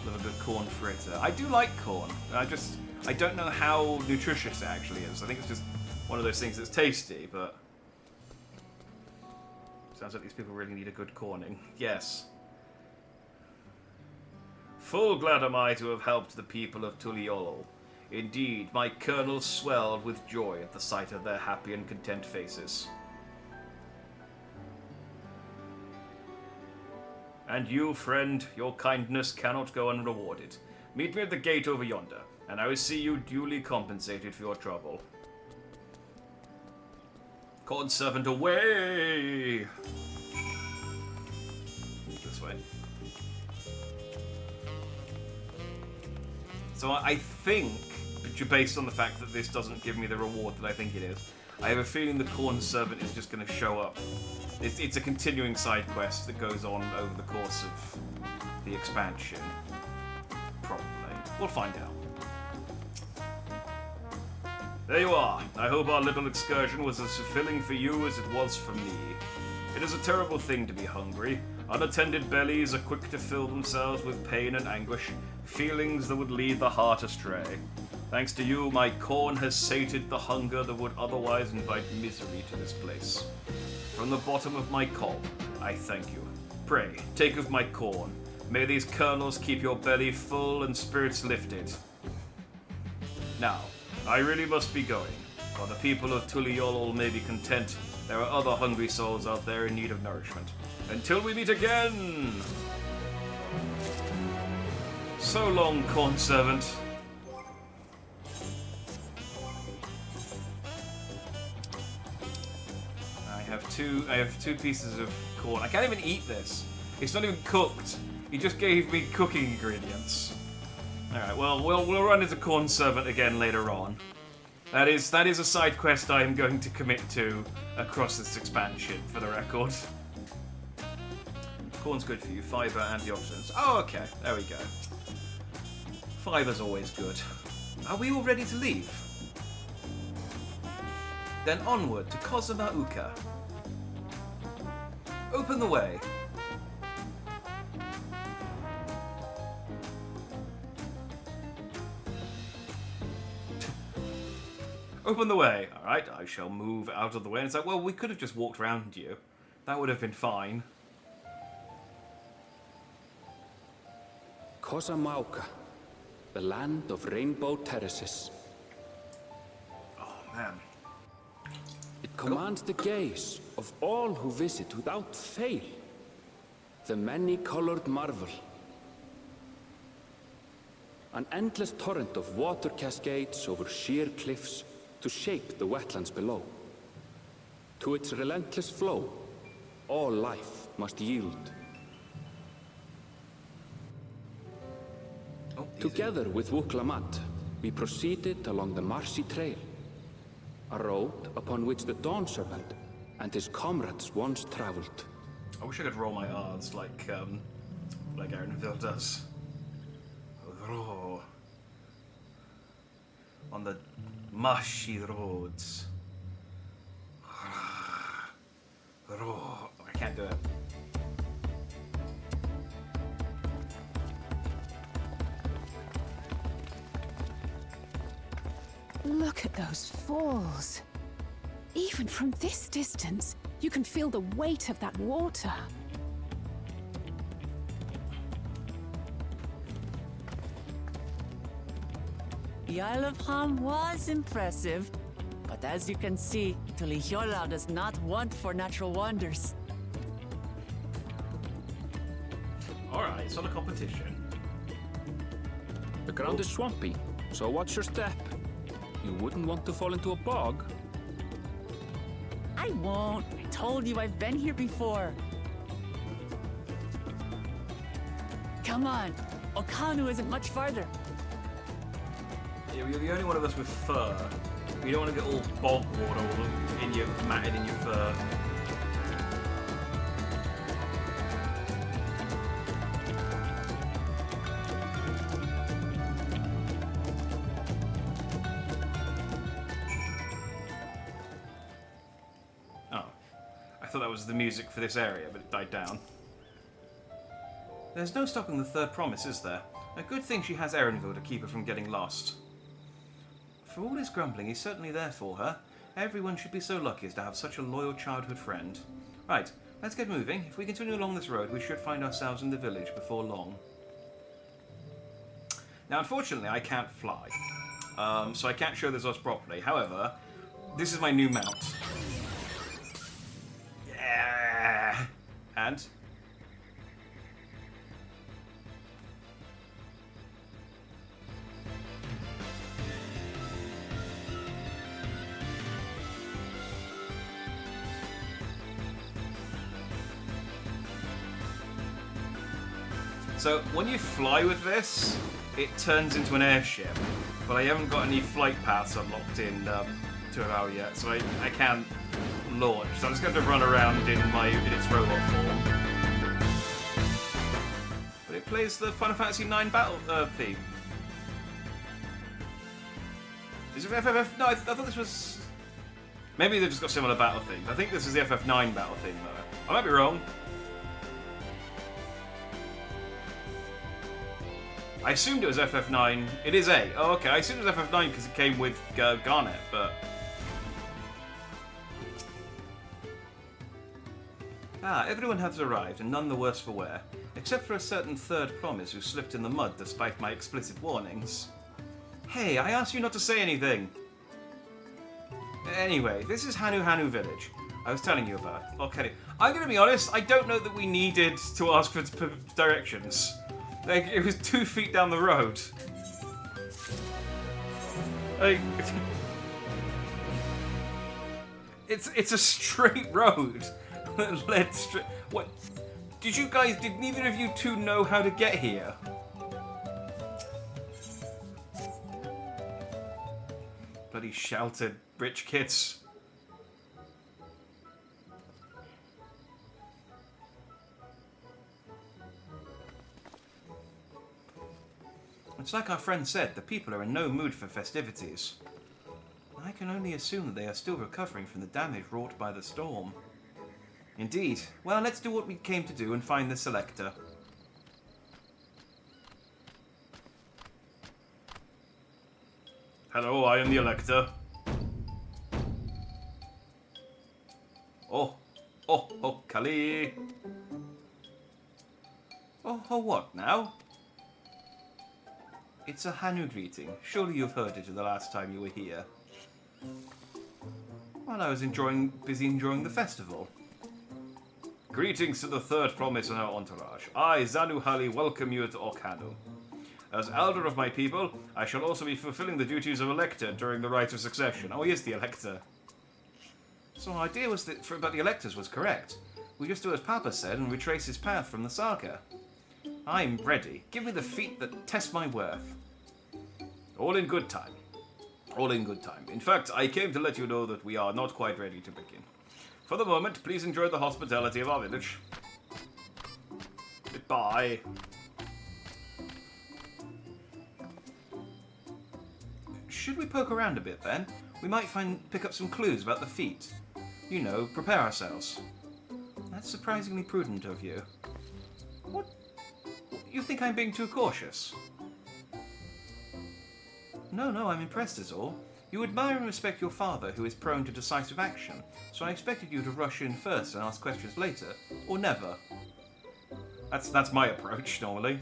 Love a good corn fritter. I do like corn. I don't know how nutritious it actually is. I think it's just one of those things that's tasty, but... Sounds like these people really need a good corning. Yes. Full glad am I to have helped the people of Tuliol. Indeed, my kernels swelled with joy at the sight of their happy and content faces. And you, friend, your kindness cannot go unrewarded. Meet me at the gate over yonder, and I will see you duly compensated for your trouble. Dawnservant away! This way. So I think, based on the fact that this doesn't give me the reward that I think it is, I have a feeling the Dawnservant is just going to show up. It's a continuing side quest that goes on over the course of the expansion. Probably. We'll find out. There you are. I hope our little excursion was as fulfilling for you as it was for me. It is a terrible thing to be hungry. Unattended bellies are quick to fill themselves with pain and anguish, feelings that would lead the heart astray. Thanks to you, my corn has sated the hunger that would otherwise invite misery to this place. From the bottom of my cob, I thank you. Pray, take of my corn. May these kernels keep your belly full and spirits lifted. Now, I really must be going. While the people of Tuliol may be content, there are other hungry souls out there in need of nourishment. Until we meet again! So long, Dawnservant. I have two pieces of corn. I can't even eat this. It's not even cooked. He just gave me cooking ingredients. Alright, well, we'll run into Dawnservant again later on. That is a side quest I am going to commit to across this expansion, for the record. Corn's good for you. Fiber, antioxidants. Oh, okay. There we go. Fiber's always good. Are we all ready to leave? Then onward to Kozuma Uka. Open the way. Open the way. Alright, I shall move out of the way. And it's like, well, we could have just walked around you. That would have been fine. Kozamauka, the land of rainbow terraces. Oh, man. It commands the gaze of all who visit without fail. The many-colored marvel. An endless torrent of water cascades over sheer cliffs to shape the wetlands below. To its relentless flow, all life must yield. Together with Wuklamat, we proceeded along the marshy trail, a road upon which the Dawnservant and his comrades once traveled. I wish I could roll my R's like Arenville does. On the marshy roads. I can't do it. Look at those falls. Even from this distance, you can feel the weight of that water. The Isle of Ham was impressive, but as you can see, Tuliyola does not want for natural wonders. Alright, it's not a competition. The ground is swampy, so watch your step. You wouldn't want to fall into a bog. I won't. I told you I've been here before. Come on. Okanu isn't much farther. Yeah, you're the only one of us with fur. You don't want to get all bog water all in your matted in your fur. thought that was the music for this area, but it died down. There's no stopping the third promise, is there? A good thing she has Erenville to keep her from getting lost. For all his grumbling, he's certainly there for her. Everyone should be so lucky as to have such a loyal childhood friend. Right, let's get moving. If we continue along this road, we should find ourselves in the village before long. Now, unfortunately, I can't fly, so I can't show this off properly. However, this is my new mount. Yeah! And... so, when you fly with this, it turns into an airship, but I haven't got any flight paths unlocked in Tural yet, so I can't launch. So I'm just going to run around in its robot form. But it plays the Final Fantasy IX battle theme. Is it FFF? No, I thought this was... Maybe they've just got similar battle themes. I think this is the FF9 battle theme, though. I might be wrong. I assumed it was FF9. It is 8. Oh, okay. I assumed it was FF9 because it came with Garnet, but... Ah, everyone has arrived, and none the worse for wear. Except for a certain third promise who slipped in the mud despite my explicit warnings. Hey, I asked you not to say anything! Anyway, this is Hanu Village. I was telling you about. Okay, I'm gonna be honest, I don't know that we needed to ask for directions. Like, it was 2 feet down the road. Like, it's a straight road that led straight. What? Did neither of you two know how to get here? Bloody sheltered rich kids. It's like our friend said, the people are in no mood for festivities. I can only assume that they are still recovering from the damage wrought by the storm. Indeed. Well, let's do what we came to do and find the Selector. Hello, I am the Elector. Oh, Kali. Oh, what now? It's a Hanu greeting. Surely you've heard it the last time you were here. While I was busy enjoying the festival. Greetings to the third promise in our entourage. I, Zanuhali, welcome you to Okhanu. As elder of my people, I shall also be fulfilling the duties of Elector during the rite of succession. Oh, he is the Elector. So our idea was that about the Electors was correct. We just do as Papa said and retrace his path from the saga. I'm ready. Give me the feat that test my worth. All in good time. All in good time. In fact, I came to let you know that we are not quite ready to begin. For the moment, please enjoy the hospitality of our village. Goodbye. Should we poke around a bit then? We might pick up some clues about the feat. You know, prepare ourselves. That's surprisingly prudent of you. What? You think I'm being too cautious? No, I'm impressed is all. You admire and respect your father, who is prone to decisive action, so I expected you to rush in first and ask questions later, or never. That's my approach, normally.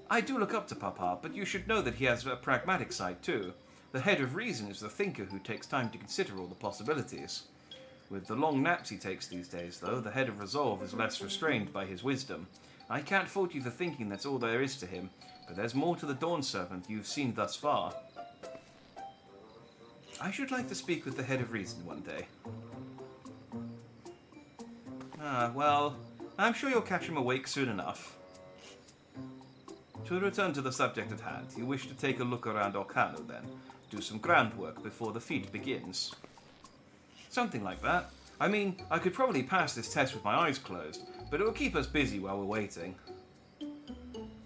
I do look up to Papa, but you should know that he has a pragmatic side too. The head of reason is the thinker who takes time to consider all the possibilities. With the long naps he takes these days, though, the head of resolve is less restrained by his wisdom. I can't fault you for thinking that's all there is to him, but there's more to the Dawnservant you've seen thus far. I should like to speak with the head of reason one day. Well, I'm sure you'll catch him awake soon enough. To return to the subject at hand, you wish to take a look around Okhanu then? Do some groundwork before the feat begins? Something like that. I mean, I could probably pass this test with my eyes closed, but it will keep us busy while we're waiting.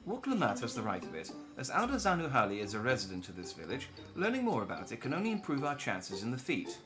Woklamat has the right of it. As Elder Zanuhali is a resident of this village, learning more about it can only improve our chances in the feat.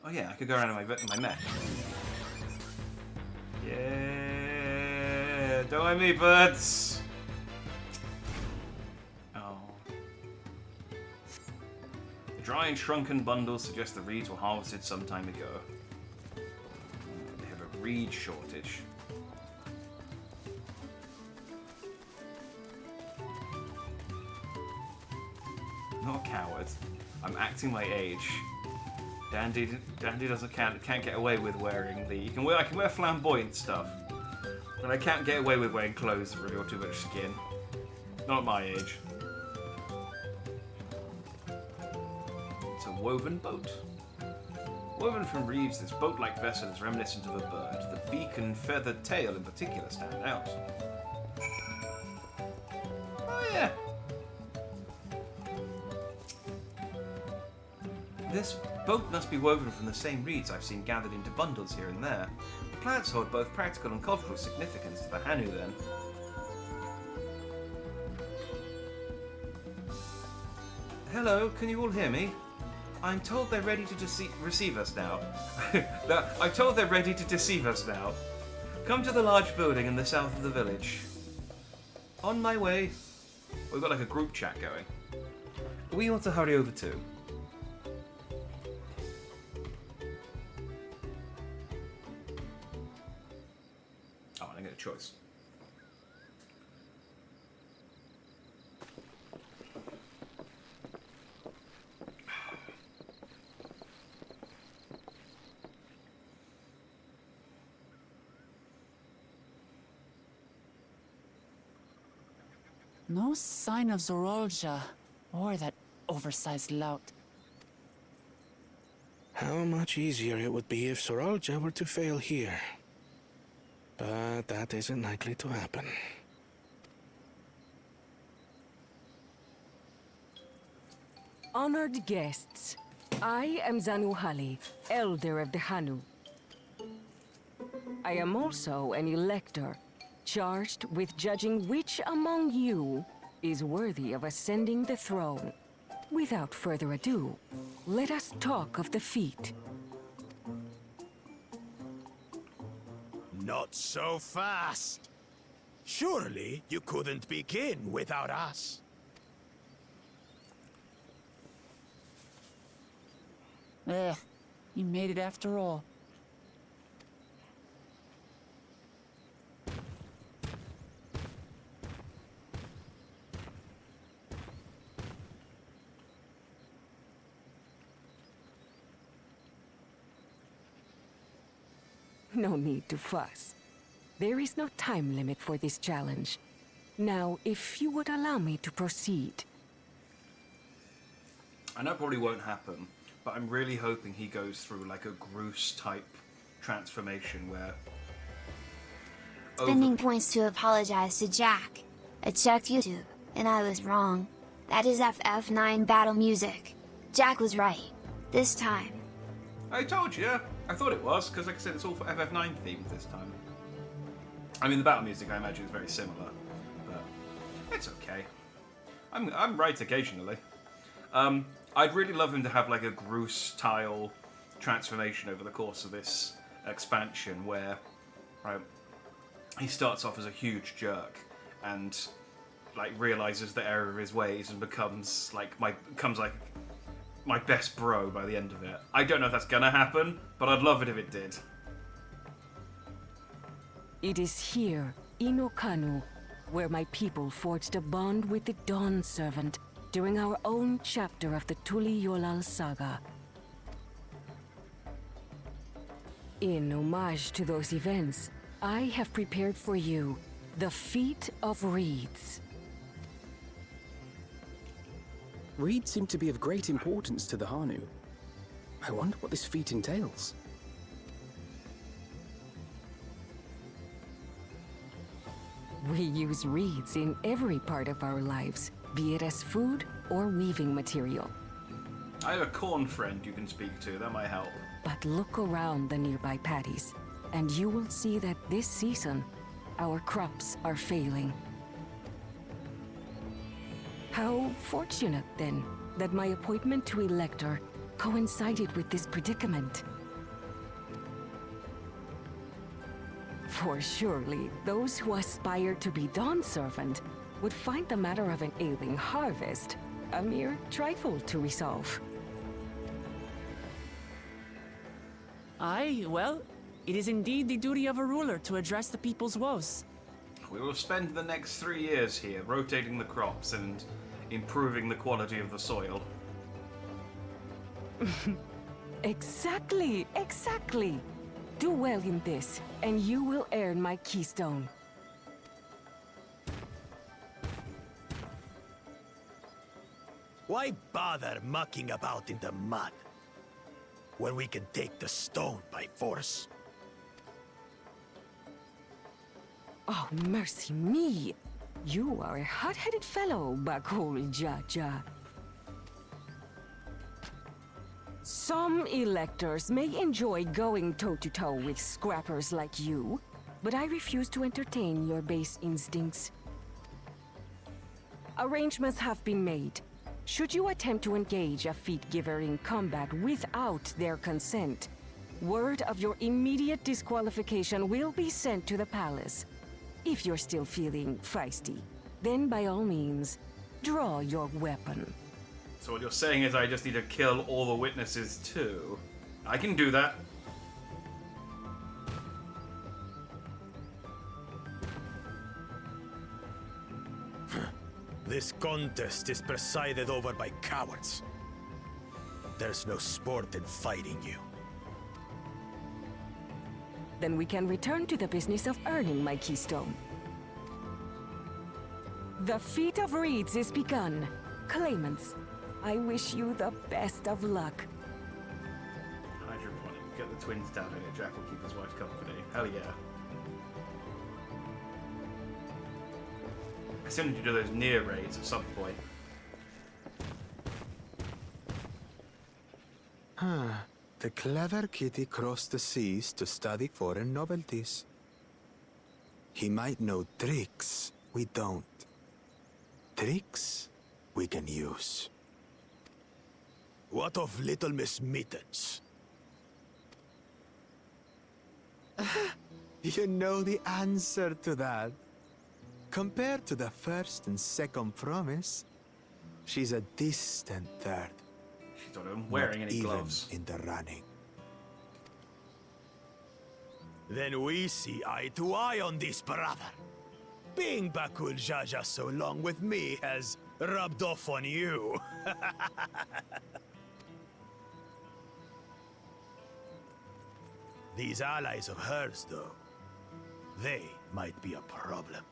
Oh yeah, I could go around in my mech. Yeah, don't mind me, birds. Oh. The dry and shrunken bundles suggest the reeds were harvested some time ago. They have a reed shortage. Not a coward. I'm acting my age. Dandy can't get away with wearing the. I can wear flamboyant stuff, but I can't get away with wearing clothes that reveal too much skin. Not at my age. It's a woven boat. Woven from reeds, this boat-like vessel is reminiscent of a bird. The beak and feathered tail, in particular, stand out. Oh yeah. This boat must be woven from the same reeds I've seen gathered into bundles here and there. The plants hold both practical and cultural significance to the Hanu, then. Hello, can you all hear me? I'm told they're ready to receive us now. I'm told they're ready to deceive us now. Come to the large building in the south of the village. On my way. We've got like a group chat going. We want to hurry over too. Choice. No sign of Zorolja or that oversized lout. How much easier it would be if Zorolja were to fail here. But that isn't likely to happen. Honored guests, I am Zanuhali, Elder of the Hanu. I am also an elector, charged with judging which among you is worthy of ascending the throne. Without further ado, let us talk of the feat. Not so fast. Surely you couldn't begin without us. You made it after all. No need to fuss. There is no time limit for this challenge. Now, if you would allow me to proceed. I know it probably won't happen, but I'm really hoping he goes through like a Groose-type transformation where... Spending points to apologize to Jack. I checked YouTube, and I was wrong. That is FF9 battle music. Jack was right. This time. I told you. I thought it was, because like I said, it's all for FF9 themed this time. I mean, the battle music, I imagine, is very similar, but it's okay. I'm right occasionally. I'd really love him to have like a Groose-style transformation over the course of this expansion, where he starts off as a huge jerk and like realizes the error of his ways and becomes like my best bro by the end of it. I don't know if that's gonna happen, but I'd love it if it did. It is here, in Okanu, where my people forged a bond with the Dawnservant during our own chapter of the Tuli-Yolal saga. In homage to those events, I have prepared for you the Feat of Reeds. Reeds seem to be of great importance to the Hanu. I wonder what this feat entails. We use reeds in every part of our lives, be it as food or weaving material. I have a corn friend you can speak to, that might help. But look around the nearby paddies, and you will see that this season, our crops are failing. How fortunate, then, that my appointment to Elector coincided with this predicament. For surely those who aspire to be Dawnservant would find the matter of an ailing harvest a mere trifle to resolve. Aye, well, it is indeed the duty of a ruler to address the people's woes. We will spend the next 3 years here rotating the crops and improving the quality of the soil. Exactly, exactly. Do well in this, and you will earn my keystone. Why bother mucking about in the mud when we can take the stone by force? Oh, mercy me! You are a hot-headed fellow, Bakul Jaja. Some electors may enjoy going toe-to-toe with scrappers like you, but I refuse to entertain your base instincts. Arrangements have been made. Should you attempt to engage a feat-giver in combat without their consent, word of your immediate disqualification will be sent to the palace. If you're still feeling feisty, then by all means, draw your weapon. So what you're saying is I just need to kill all the witnesses too? I can do that. This contest is presided over by cowards. There's no sport in fighting you. Then we can return to the business of earning my keystone. The feat of reeds is begun. Claimants, I wish you the best of luck. Hydroponic. Get the twins down and Jack will keep his wife company. Hell yeah. I still need to do those near raids at some point. The clever kitty crossed the seas to study foreign novelties. He might know tricks we don't. Tricks we can use. What of Little Miss Mittens? You know the answer to that. Compared to the first and second promise, she's a distant third. She's not even wearing any gloves. In the running. Then we see eye to eye on this, brother. Being Bakul Jaja so long with me has rubbed off on you. These allies of hers, though, they might be a problem.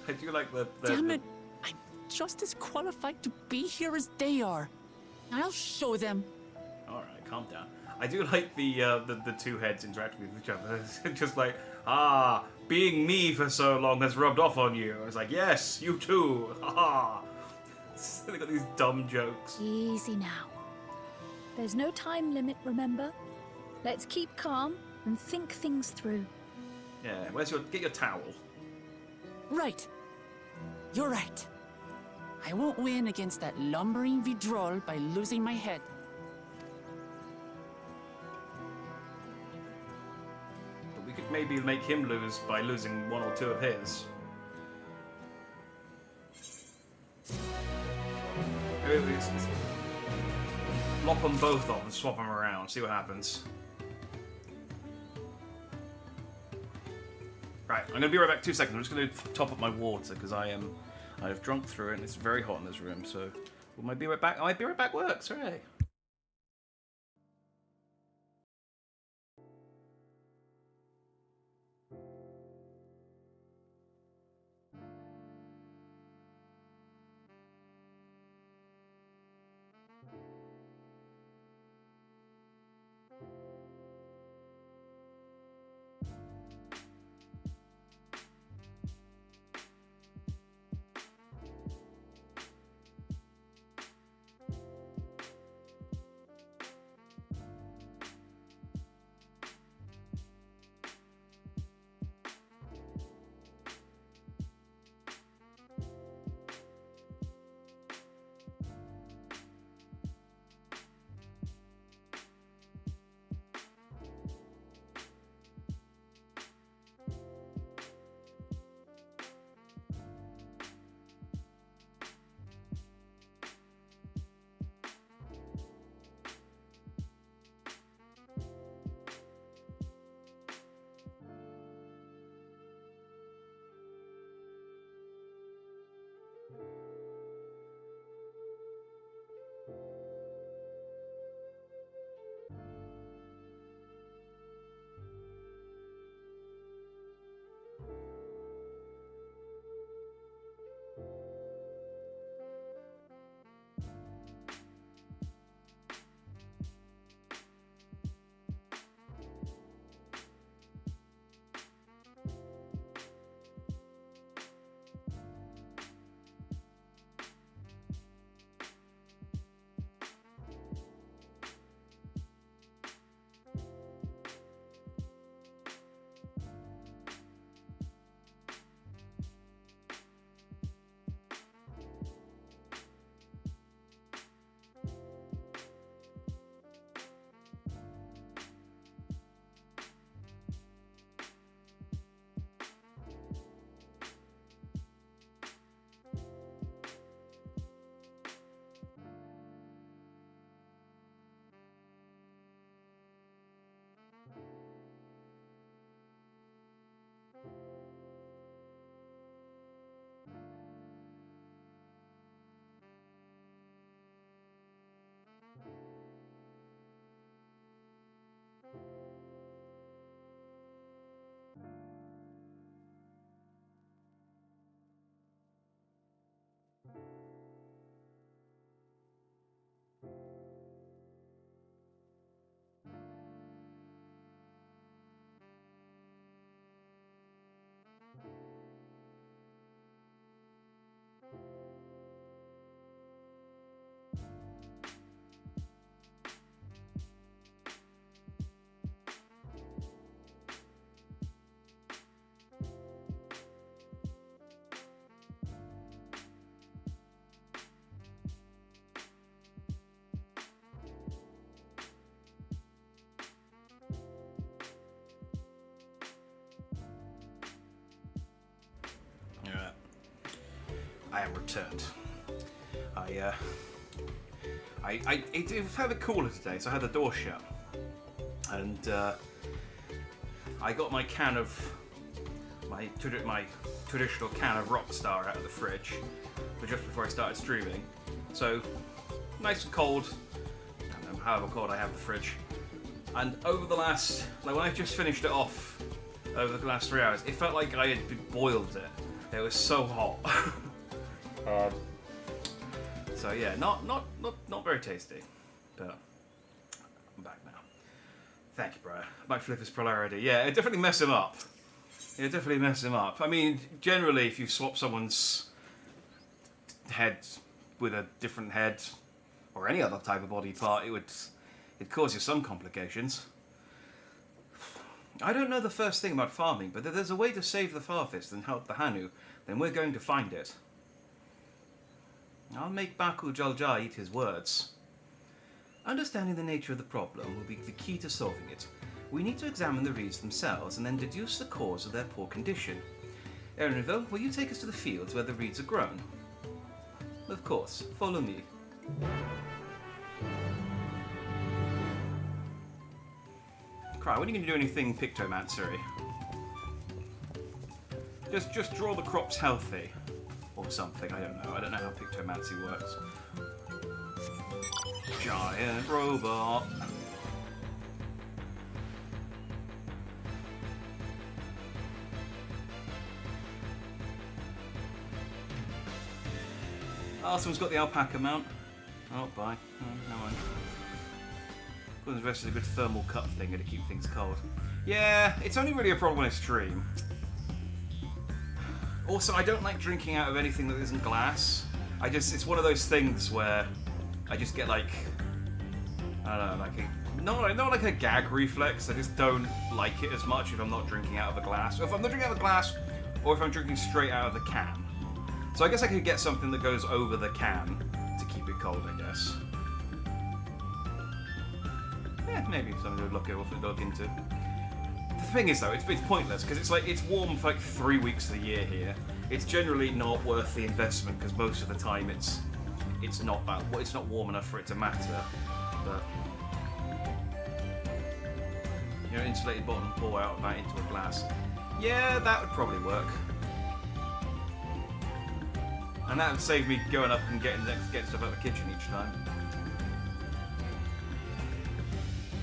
I do like the Damn it! I'm just as qualified to be here as they are. I'll show them. Alright, calm down. I do like the two heads interacting with each other. It's just like, being me for so long has rubbed off on you. I was like, yes, you too. Ha. They got these dumb jokes. Easy now. There's no time limit, remember? Let's keep calm and think things through. Yeah, get your towel. Right. You're right. I won't win against that lumbering Vidrol by losing my head. But we could maybe make him lose by losing one or two of his. Lop them both off and swap them around, see what happens. Right, I'm gonna be right back 2 seconds. I'm just gonna top up my water because I've drunk through it and it's very hot in this room, so I might be right back. I might be right back works, hooray. am returned. It was a bit cooler today, so I had the door shut. And I got my can of my traditional can of Rockstar out of the fridge, but just before I started streaming. So nice and cold. I don't know however cold I have the fridge. And over the last, like when I just finished it off, over the last 3 hours, it felt like I had boiled it. It was so hot. So yeah, not very tasty, but I'm back now. Thank you, bro. Might flip his polarity. Yeah, it definitely messed him up. It definitely messed him up. I mean, generally, if you swap someone's head with a different head or any other type of body part, it'd cause you some complications. I don't know the first thing about farming, but if there's a way to save the Farthest and help the Hanu, then we're going to find it. I'll make Baku Jalja eat his words. Understanding the nature of the problem will be the key to solving it. We need to examine the reeds themselves and then deduce the cause of their poor condition. Erinville, will you take us to the fields where the reeds are grown? Of course, follow me. Cry, when are you going to do anything pictomancery? Just draw the crops healthy. Or something, I don't know. I don't know how pictomancy works. Giant robot. Oh, someone's got the alpaca mount. Oh, bye. Oh, no mind. Golden Vest is a good thermal cut thing to keep things cold. Yeah, it's only really a problem when I stream. Also, I don't like drinking out of anything that isn't glass. It's one of those things where I just get like, I don't know, not like a gag reflex. I just don't like it as much if I'm not drinking out of a glass. If I'm not drinking out of a glass, or if I'm drinking straight out of the can. So I guess I could get something that goes over the can to keep it cold, I guess. Yeah, maybe something to look into. The thing is though, it's pointless because it's warm for like 3 weeks of the year here. It's generally not worth the investment because most of the time it's not warm enough for it to matter. But you know, insulated bottom pour out that into a glass. Yeah, that would probably work. And that would save me going up and getting stuff out of the kitchen each time.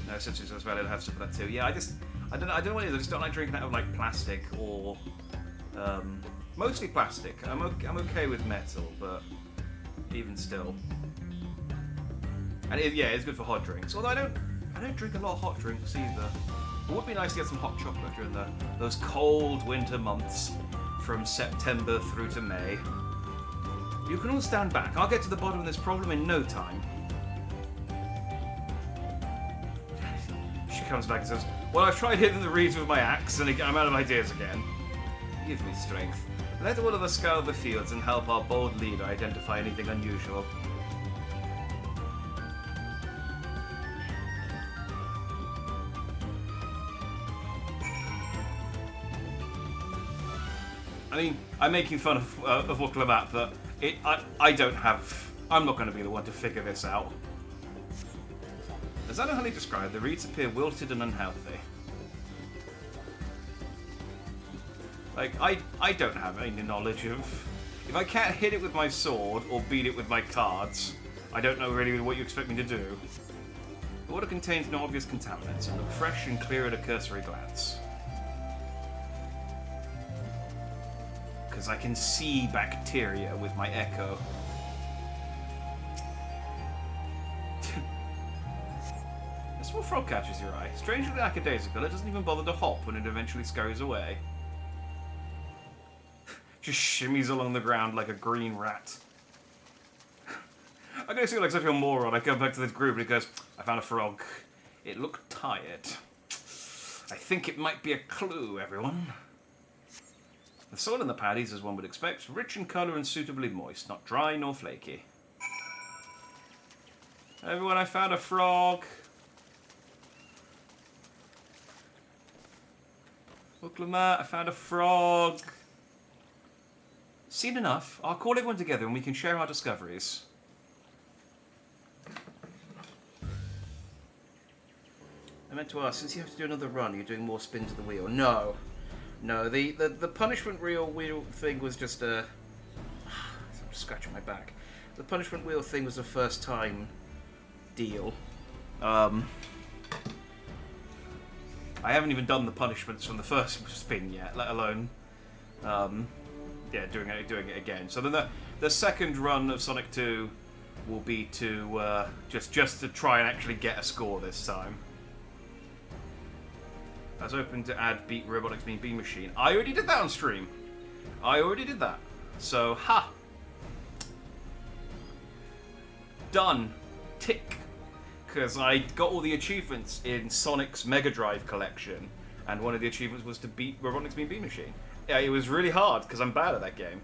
No, since it's as valid, I'd have stuff like that too. Yeah, I don't know what it is. I just don't like drinking out of like plastic or mostly plastic. I'm okay with metal, but even still. And it's good for hot drinks. Although I don't drink a lot of hot drinks either. It would be nice to get some hot chocolate during those cold winter months from September through to May. You can all stand back. I'll get to the bottom of this problem in no time. She comes back and says, well, I've tried hitting the reeds with my axe, and I'm out of ideas again. Give me strength. Let all of us scour the fields and help our bold leader identify anything unusual. I mean, I'm making fun of Wuklamat, but I'm not going to be the one to figure this out. As Anahali described, the reeds appear wilted and unhealthy. Like, I don't have any knowledge of... If I can't hit it with my sword or beat it with my cards, I don't know really what you expect me to do. The water contains no obvious contaminants and look fresh and clear at a cursory glance. Because I can see bacteria with my echo. A small frog catches your eye. Strangely lackadaisical, it doesn't even bother to hop when it eventually scurries away. Just shimmies along the ground like a green rat. I'm gonna seem like such a moron. I come back to this group and it goes, I found a frog. It looked tired. I think it might be a clue, everyone. The soil in the paddies, as one would expect, rich in colour and suitably moist, not dry nor flaky. Everyone, I found a frog. Wuklamat, I found a frog. Seen enough. I'll call everyone together and we can share our discoveries. I meant to ask, since you have to do another run, you're doing more spins of the wheel. No. No, the punishment wheel thing was just a... I'm scratching my back. The punishment wheel thing was a first time deal. I haven't even done the punishments from the first spin yet, let alone yeah, doing it again. So then the second run of Sonic 2 will be to just to try and actually get a score this time. I was hoping to add Beat Robotics Beam Machine. I already did that on stream. I already did that. So, ha! Done. Tick. Because I got all the achievements in Sonic's Mega Drive collection, and one of the achievements was to beat Robotics Beam Machine. Yeah, it was really hard, because I'm bad at that game.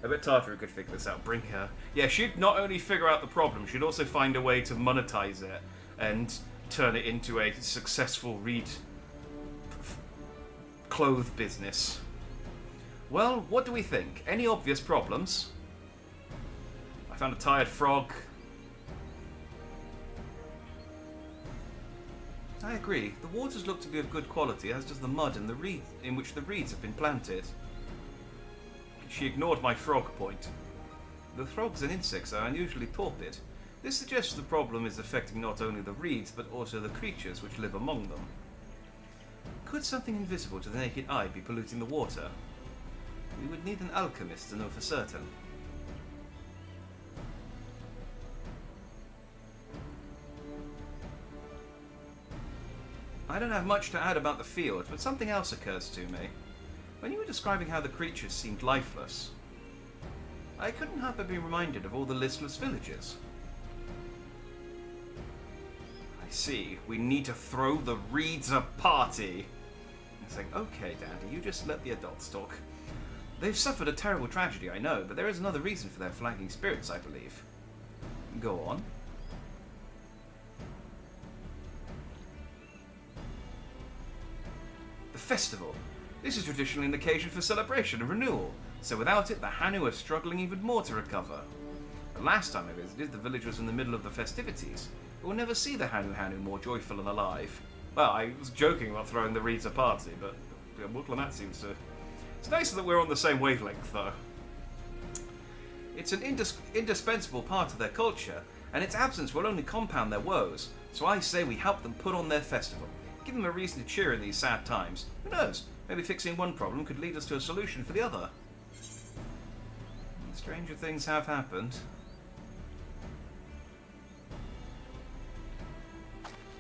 I bet Tartaru could figure this out. Bring her. Yeah, she'd not only figure out the problem, she'd also find a way to monetize it, and turn it into a successful clothes business. Well, what do we think? Any obvious problems? I found a tired frog. I agree. The waters look to be of good quality, as does the mud and the reed in which the reeds have been planted. She ignored my frog point. The frogs and insects are unusually torpid. This suggests the problem is affecting not only the reeds, but also the creatures which live among them. Could something invisible to the naked eye be polluting the water? We would need an alchemist to know for certain. I don't have much to add about the field, but something else occurs to me. When you were describing how the creatures seemed lifeless, I couldn't help but be reminded of all the listless villages. I see. We need to throw the reeds a party. It's like, okay, Dandy, you just let the adults talk. They've suffered a terrible tragedy, I know, but there is another reason for their flagging spirits, I believe. Go on. The festival. This is traditionally an occasion for celebration and renewal, so without it, the Hanu are struggling even more to recover. The last time I visited, the village was in the middle of the festivities. We'll never see the Hanu more joyful and alive. Well, I was joking about throwing the reeds a party, but Wuklammat seems to... It's nice that we're on the same wavelength, though. It's an indispensable part of their culture, and its absence will only compound their woes, so I say we help them put on their festival. Give them a reason to cheer in these sad times. Who knows? Maybe fixing one problem could lead us to a solution for the other. Stranger things have happened.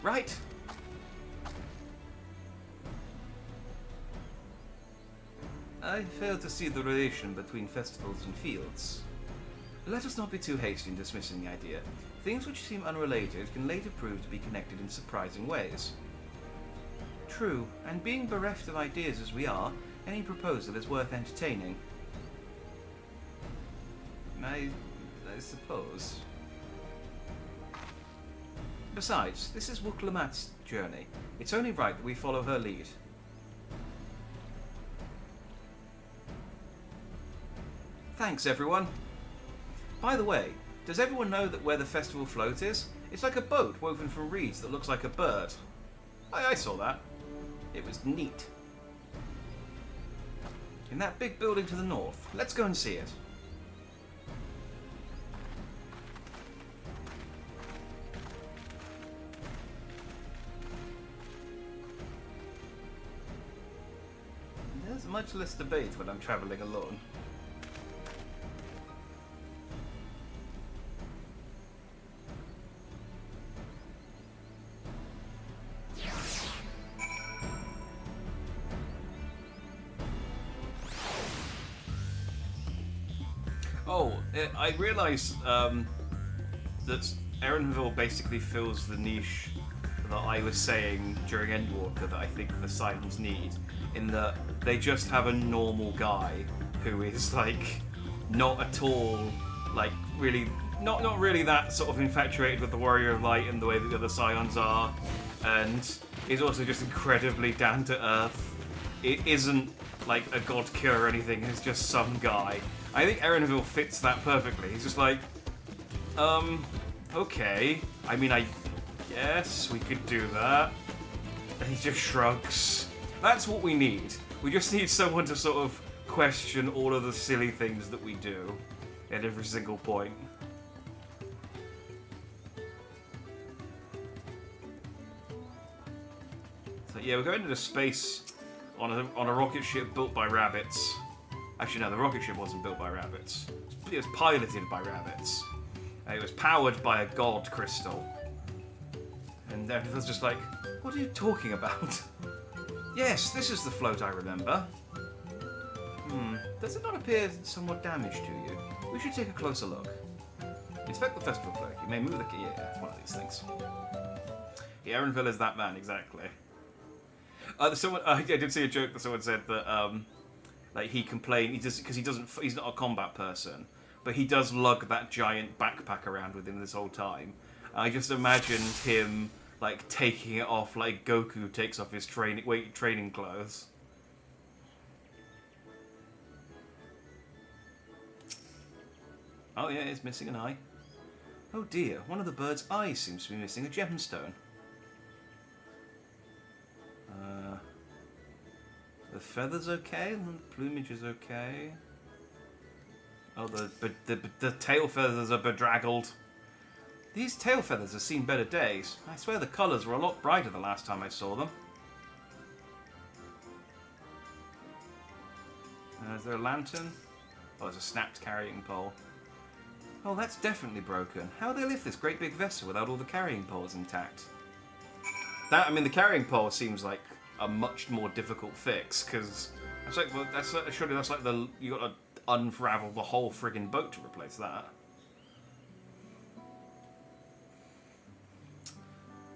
Right. I fail to see the relation between festivals and fields. Let us not be too hasty in dismissing the idea. Things which seem unrelated can later prove to be connected in surprising ways. True, and being bereft of ideas as we are, any proposal is worth entertaining. I suppose. Besides, this is Wuklammat's journey. It's only right that we follow her lead. Thanks, everyone. By the way, does everyone know that where the festival float is? It's like a boat woven from reeds that looks like a bird. I saw that. It was neat. In that big building to the north. Let's go and see it. There's much less debate when I'm traveling alone. I realise that Erenville basically fills the niche that I was saying during Endwalker that I think the Sirens need, in that they just have a normal guy who is like not at all like really not really that sort of infatuated with the Warrior of Light in the way that the other Scions are, and is also just incredibly down to earth. It isn't like a god killer or anything. He's just some guy. I think Erenville fits that perfectly. He's just like, okay. I mean, I guess we could do that. And he just shrugs. That's what we need. We just need someone to sort of question all of the silly things that we do at every single point. So yeah, we're going into space on a rocket ship built by rabbits. Actually, no, the rocket ship wasn't built by rabbits. It was piloted by rabbits. It was powered by a god crystal. And everyone's just like, what are you talking about? Yes, this is the float I remember. Does it not appear somewhat damaged to you? We should take a closer look. Inspect the festival float. You may move the key. Yeah, one of these things. Yeah, Erenville is that man, exactly. Someone, I did see a joke that someone said that, like, he complained, because he's not a combat person, but he does lug that giant backpack around with him this whole time. I just imagined him, like, taking it off like Goku takes off his training clothes. Oh yeah, it's missing an eye. Oh dear, one of the bird's eyes seems to be missing a gemstone. The feather's okay, and the plumage is okay. Oh, the tail feathers are bedraggled. These tail feathers have seen better days. I swear the colours were a lot brighter the last time I saw them. Is there a lantern? Oh, there's a snapped carrying pole. Oh, that's definitely broken. How do they lift this great big vessel without all the carrying poles intact? I mean, the carrying pole seems like a much more difficult fix, because it's like, well, surely that's like you got to unravel the whole friggin' boat to replace that.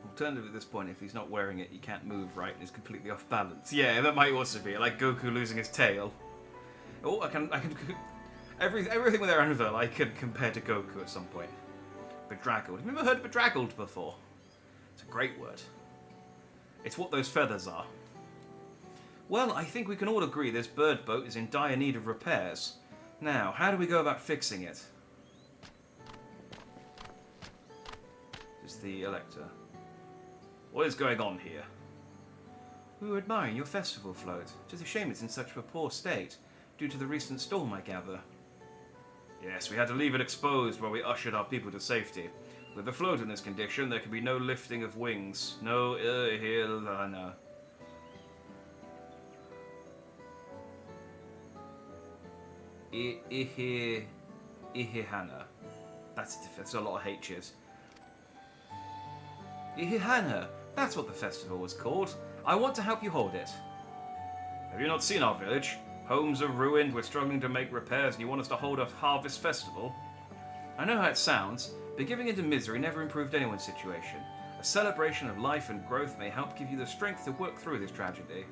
Alternatively, at this point, if he's not wearing it, you can't move right, and he's completely off balance. Yeah, that might also be like Goku losing his tail. Oh, I can everything with Erenville I can compare to Goku at some point. Bedraggled. Have you ever heard of bedraggled before? It's a great word. It's what those feathers are. Well, I think we can all agree this bird boat is in dire need of repairs. Now, how do we go about fixing it? It's the Elector. What is going on here? We were admiring your festival float. It is a shame it's in such a poor state, due to the recent storm, I gather. Yes, we had to leave it exposed while we ushered our people to safety. With the float in this condition, there can be no lifting of wings. No Ihilana. Ihihana. That's a lot of H's. Ihihana. That's what the festival was called. I want to help you hold it. Have you not seen our village? Homes are ruined, we're struggling to make repairs, and you want us to hold a harvest festival? I know how it sounds, but giving into misery never improved anyone's situation. A celebration of life and growth may help give you the strength to work through this tragedy.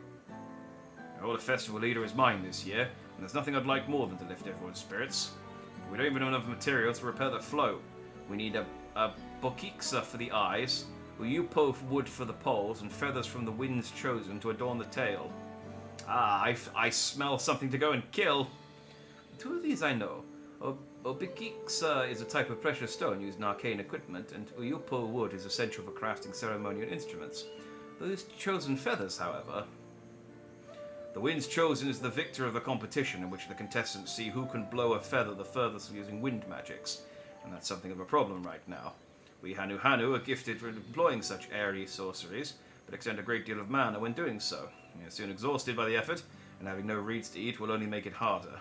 Well, the festival leader is mine this year, and there's nothing I'd like more than to lift everyone's spirits. But we don't even have enough material to repair the float. We need a bokixa for the eyes, uyupo wood for the poles, and feathers from the winds chosen to adorn the tail. Ah, I smell something to go and kill. Two of these I know. Obikixa is a type of precious stone used in arcane equipment, and Uyupo wood is essential for crafting ceremonial instruments. Those chosen feathers, however... The winds chosen is the victor of the competition, in which the contestants see who can blow a feather the furthest using wind magics, and that's something of a problem right now. We Hanu Hanu are gifted for employing such airy sorceries, but expend a great deal of mana when doing so. We are soon exhausted by the effort, and having no reeds to eat will only make it harder.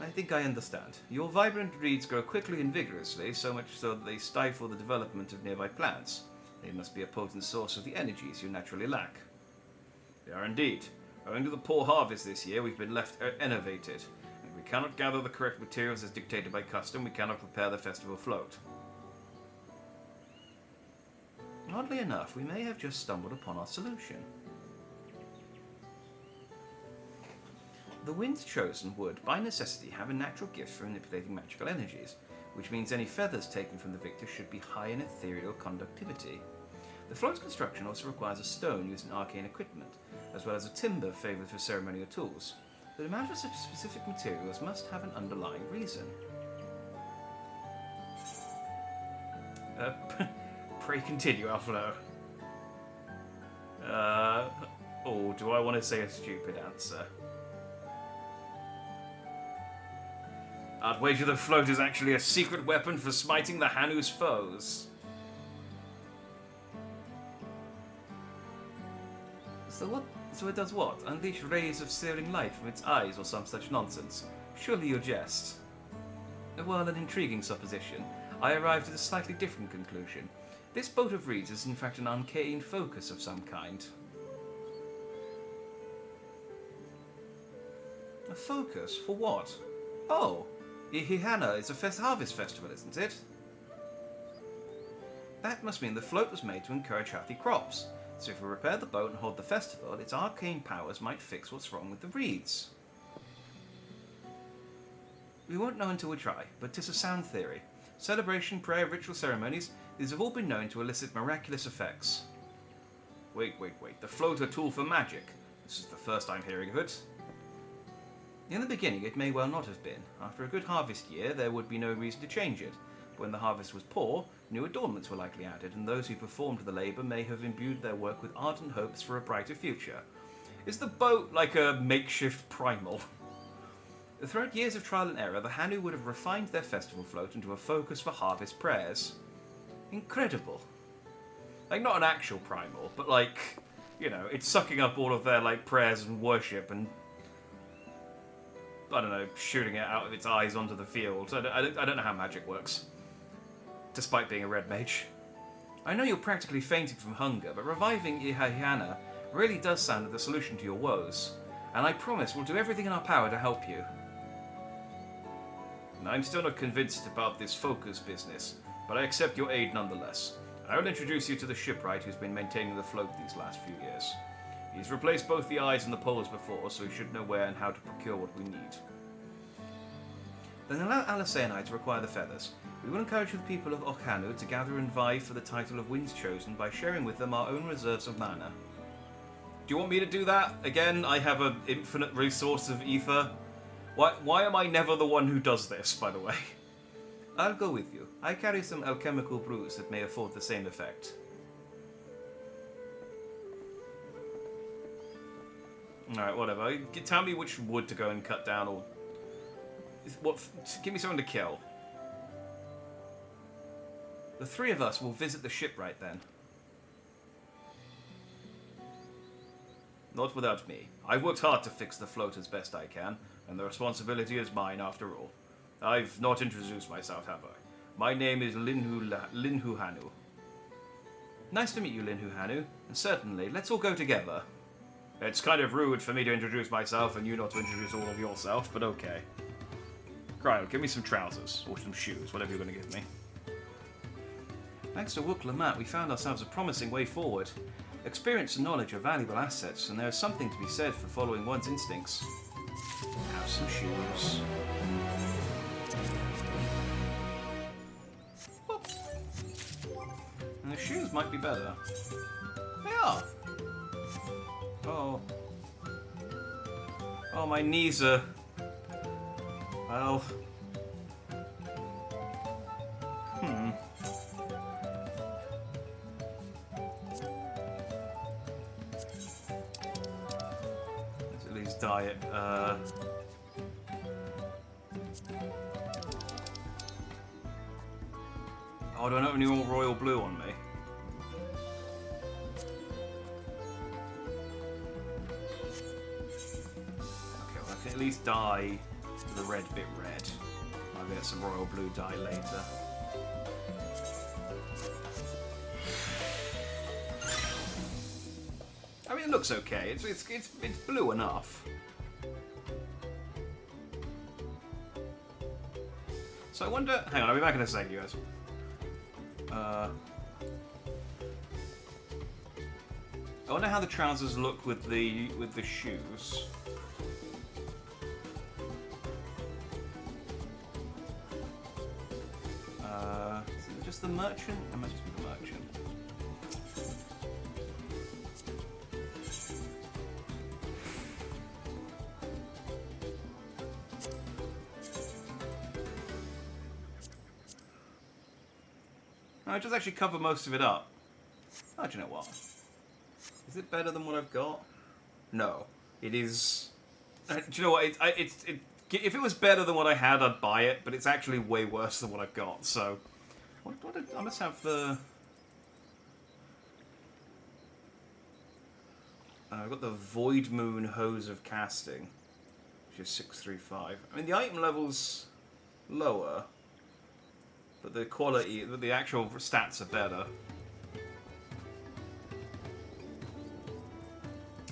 I think I understand. Your vibrant reeds grow quickly and vigorously, so much so that they stifle the development of nearby plants. They must be a potent source of the energies you naturally lack. They are indeed. Owing to the poor harvest this year, we've been left enervated. And if we cannot gather the correct materials as dictated by custom, we cannot prepare the festival float. Oddly enough, we may have just stumbled upon our solution. The winds chosen would, by necessity, have a natural gift for manipulating magical energies, which means any feathers taken from the victor should be high in ethereal conductivity. The float's construction also requires a stone used in arcane equipment, as well as a timber favoured for ceremonial tools. The demand for such specific materials must have an underlying reason. Pray continue, Alfredo. Oh, do I want to say a stupid answer? I'd wager the float is actually a secret weapon for smiting the Hanu's foes. So what? So it does what? Unleash rays of searing light from its eyes or some such nonsense? Surely you jest. Well, an intriguing supposition. I arrived at a slightly different conclusion. This boat of reeds is in fact an arcane focus of some kind. A focus? For what? Oh, Ihihana is a harvest festival, isn't it? That must mean the float was made to encourage healthy crops. So if we repair the boat and hold the festival, its arcane powers might fix what's wrong with the reeds. We won't know until we try, but 'tis a sound theory. Celebration, prayer, ritual ceremonies, these have all been known to elicit miraculous effects. Wait. The float a tool for magic. This is the first I'm hearing of it. In the beginning, it may well not have been. After a good harvest year, there would be no reason to change it. When the harvest was poor, new adornments were likely added, and those who performed the labour may have imbued their work with ardent hopes for a brighter future. Is the boat like a makeshift primal? Throughout years of trial and error, the Hanu would have refined their festival float into a focus for harvest prayers. Incredible. Like, not an actual primal, but like, you know, it's sucking up all of their, like, prayers and worship and, I don't know, shooting it out of its eyes onto the field. I don't know how magic works, despite being a red mage. I know you're practically fainting from hunger, but reviving Ihihana really does sound like the solution to your woes, and I promise we'll do everything in our power to help you. I'm still not convinced about this focus business, but I accept your aid nonetheless. I will introduce you to the shipwright who's been maintaining the float these last few years. He's replaced both the eyes and the poles before, so he should know where and how to procure what we need. Then allow Alisei and I to acquire the feathers. We will encourage the people of Okhanu to gather and vie for the title of Winds Chosen by sharing with them our own reserves of mana. Do you want me to do that? Again, I have an infinite resource of ether. Why am I never the one who does this, by the way? I'll go with you. I carry some alchemical brews that may afford the same effect. Alright, whatever. Tell me which wood to go and cut down, or... give me something to kill. The three of us will visit the shipwright then. Not without me. I've worked hard to fix the float as best I can, and the responsibility is mine after all. I've not introduced myself, have I? My name is Linhu Hanu. Nice to meet you, Linhu Hanu, and certainly, let's all go together. It's kind of rude for me to introduce myself and you not to introduce all of yourself, but okay. Cryo, give me some trousers, or some shoes, whatever you're going to give me. Thanks to Wook Lamat, we found ourselves a promising way forward. Experience and knowledge are valuable assets, and there is something to be said for following one's instincts. Have some shoes. Whoop. And the shoes might be better. They are. Oh. Oh, my knees are... Well... Let's at least dye it. Oh, do I not have any more royal blue on me? At least dye the red bit red. I'll get some royal blue dye later. I mean, it looks okay. It's blue enough. So I wonder. Hang on, I'll be back in a sec, you guys. I wonder how the trousers look with the shoes. Just the merchant? It might just be the merchant. No, it does actually cover most of it up. Oh, do you know what? Is it better than what I've got? No. It is... do you know what? If it was better than what I had, I'd buy it, but it's actually way worse than what I've got, so... I must have the... I've got the Void Moon Hose of Casting, which is 635. I mean, the item level's lower, but the quality, the actual stats are better.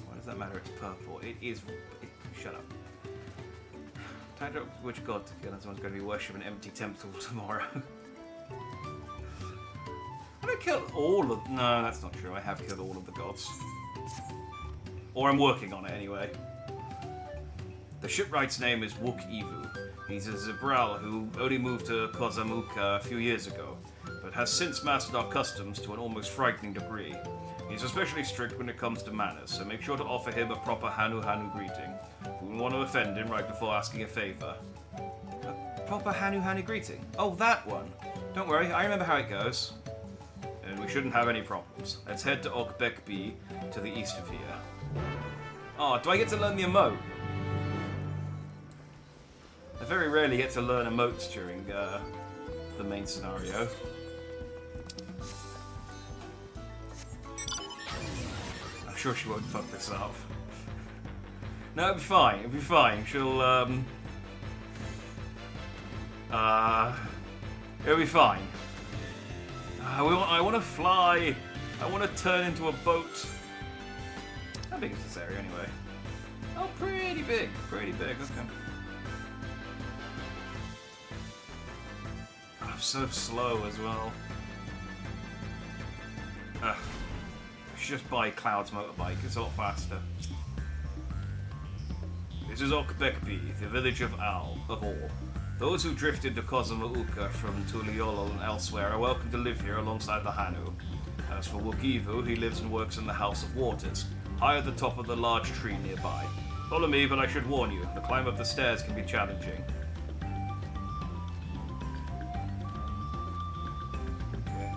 Why does that matter? It's purple. It is... shut up. Tied up which god to kill, and someone's going to be worshipping an empty temple tomorrow. Have I killed all of... No, that's not true. I have killed all of the gods. Or I'm working on it anyway. The shipwright's name is Wook Ivu. He's a Zebral who only moved to Kozamuka a few years ago, but has since mastered our customs to an almost frightening degree. He's especially strict when it comes to manners, so make sure to offer him a proper Hanu greeting. We wouldn't want to offend him right before asking a favor. A proper Hanu greeting? Oh, that one! Don't worry, I remember how it goes. And we shouldn't have any problems. Let's head to Okbekbi, to the east of here. Oh, do I get to learn the emote? I very rarely get to learn emotes during the main scenario. I'm sure she won't fuck this up. No, it'll be fine. It'll be fine. She'll it'll be fine. I want to fly. I want to turn into a boat. How big is this area anyway? Oh, pretty big. Pretty big. Okay. Oh, I'm so slow as well. Ugh. I should just buy Cloud's motorbike. It's a lot faster. This is Okbekbi, the village of Al, of all. Those who drifted to Kozamauka from Tuliolol and elsewhere are welcome to live here alongside the Hanu. As for Wukivu, he lives and works in the House of Waters, high at the top of the large tree nearby. Follow me, but I should warn you, the climb up the stairs can be challenging. Okay.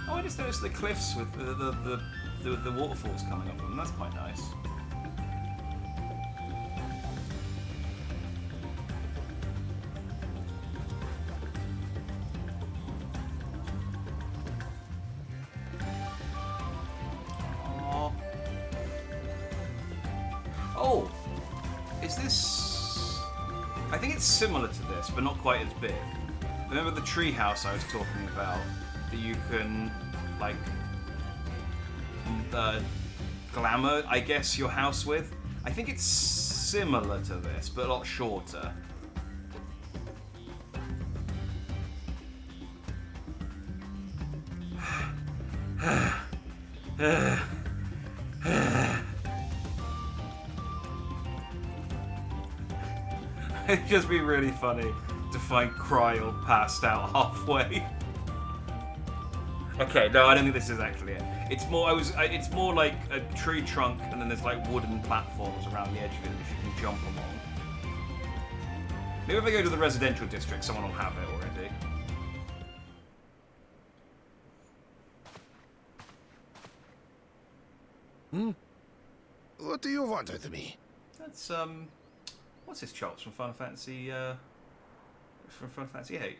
Oh, I just noticed the cliffs with the waterfalls coming up them. That's quite nice. Oh, is this... I think it's similar to this, but not quite as big. Remember the treehouse I was talking about? That you can, like, glamour, I guess, your house with? I think it's similar to this, but a lot shorter. It'd just be really funny to find Kryl passed out halfway. Okay, no, I don't think this is actually it. It's more, it's more like a tree trunk, and then there's like wooden platforms around the edge of it that you can jump along. Maybe if I go to the residential district, someone will have it already. What do you want with me? That's what's his chops from Final Fantasy? From Final Fantasy VIII.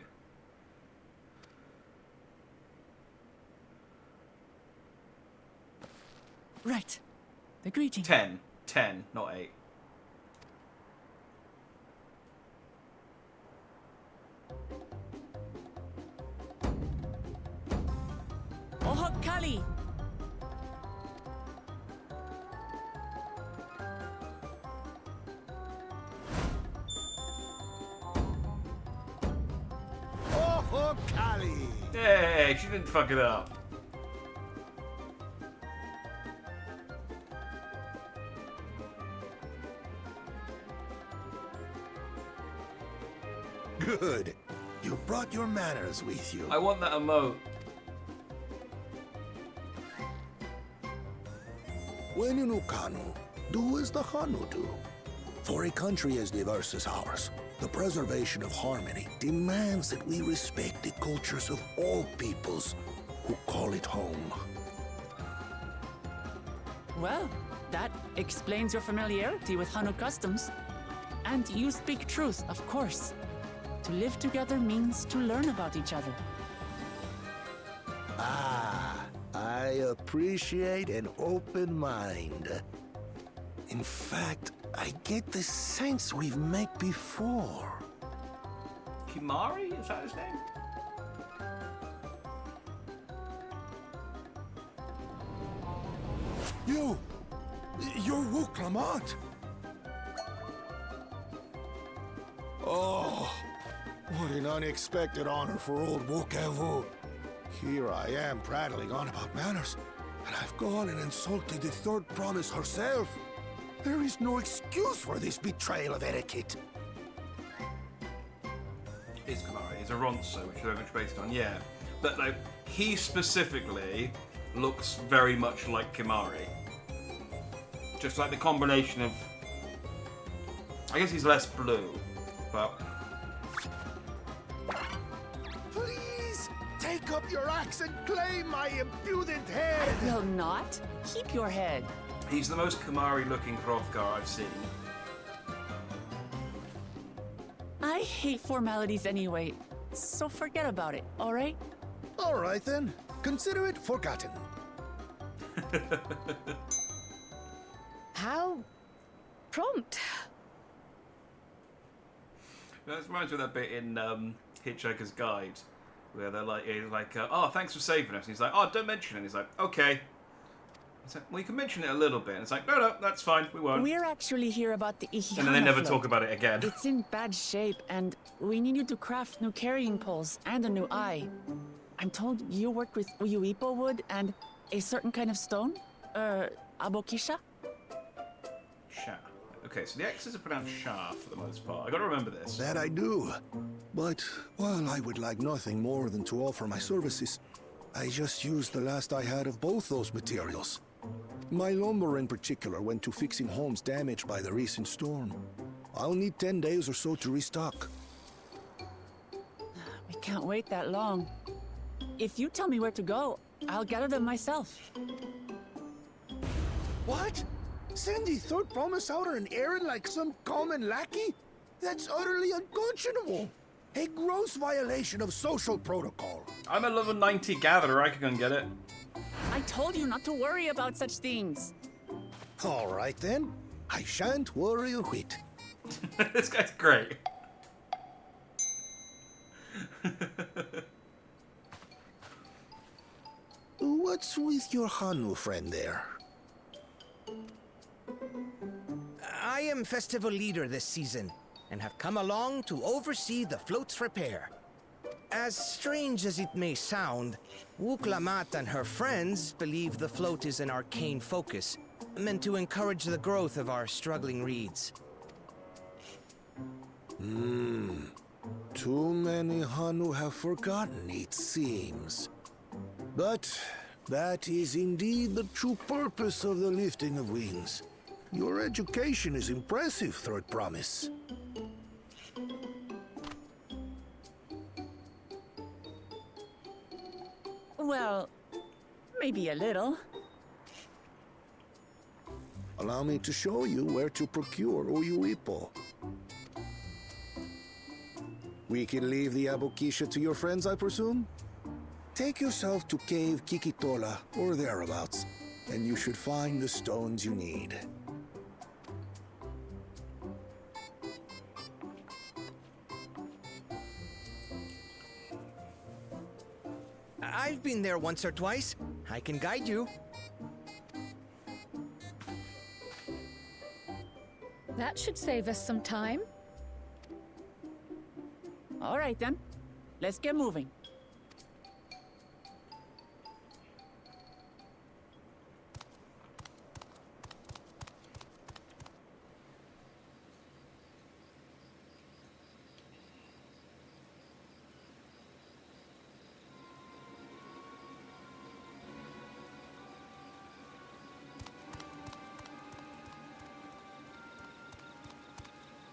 Right. The greeting. 10, not 8. Ohok Kali. Oh, Kali! Hey, she didn't fuck it up. Good. You brought your manners with you. I want that emote. When in Ukanu, do as the Hanu do. For a country as diverse as ours, The preservation of harmony demands that we respect the cultures of all peoples who call it home. Well, that explains your familiarity with Hanu customs. And you speak truth, of course. To live together means to learn about each other. Ah, I appreciate an open mind. In fact, I get the sense we've met before. Kimari? Is that his name? You're Wu Clement. Oh, what an unexpected honor for old Wukavu. Here I am prattling on about manners, and I've gone and insulted the third promise herself. There is no excuse for this betrayal of etiquette. It's Kimari. It's a Ronso, which is very much based on, yeah. But like, he specifically looks very much like Kimari. Just like the combination of... I guess he's less blue, but... Please, take up your axe and claim my impudent head! I will not. Keep your head. He's the most Kimari-looking Hrothgar I've seen. I hate formalities anyway, so forget about it, alright? Alright then. Consider it forgotten. How prompt. That reminds me of that bit in Hitchhiker's Guide, where they're like, he's like, oh, thanks for saving us. And he's like, oh, don't mention it. And he's like, okay. He's like, well, you can mention it a little bit. And it's like, no, that's fine, we won't. We're actually here about the Ihihana And then they never float. talk about it again. It's in bad shape, and we need you to craft new carrying poles and a new eye. I'm told you work with Uyuipo wood and a certain kind of stone? Abokisha? Sha. Okay, so the X's are pronounced Sha for the most part. I gotta remember this. That I do. But while I would like nothing more than to offer my services, I just used the last I had of both those materials. My lumber in particular went to fixing homes damaged by the recent storm. I'll need 10 days or so to restock. We can't wait that long. If you tell me where to go, I'll gather them myself. What? Send the third promise out on an errand like some common lackey? That's utterly unconscionable. A gross violation of social protocol. I'm a level 90 gatherer, I can go and get it. I told you not to worry about such things. All right then. I shan't worry a whit. This guy's great. What's with your Hanu friend there? I am festival leader this season, and have come along to oversee the float's repair. As strange as it may sound, Wuklamat and her friends believe the float is an arcane focus, meant to encourage the growth of our struggling reeds. Too many Hanu have forgotten, it seems. But that is indeed the true purpose of the lifting of wings. Your education is impressive, Third Promise. Well, maybe a little. Allow me to show you where to procure Uyuipo. We can leave the Abokisha to your friends, I presume? Take yourself to Cave Kikitola, or thereabouts, and you should find the stones you need. I've been there once or twice. I can guide you. That should save us some time. All right then, let's get moving.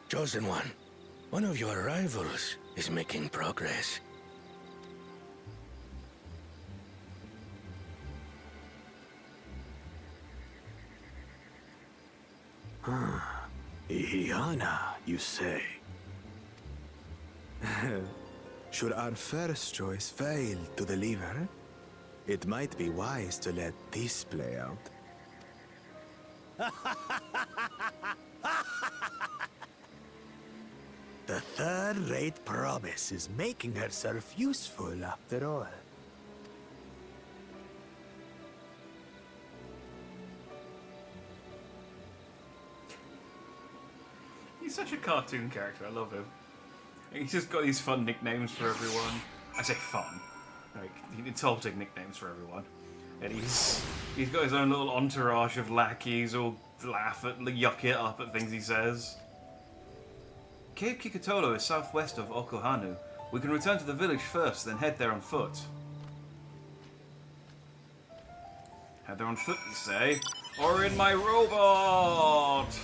Chosen One, One of your rivals is making progress. Ihiana, you say? Should our first choice fail to deliver, it might be wise to let this play out. The third-rate promise is making herself useful after all. He's such a cartoon character, I love him. He's just got these fun nicknames for everyone. I say fun. Like, insulting nicknames for everyone. And he's got his own little entourage of lackeys who'll laugh at, yuck it up at things he says. Cave Kikatolo is southwest of Okuhanu. We can return to the village first, then head there on foot. Head there on foot, you say? Or in my robot!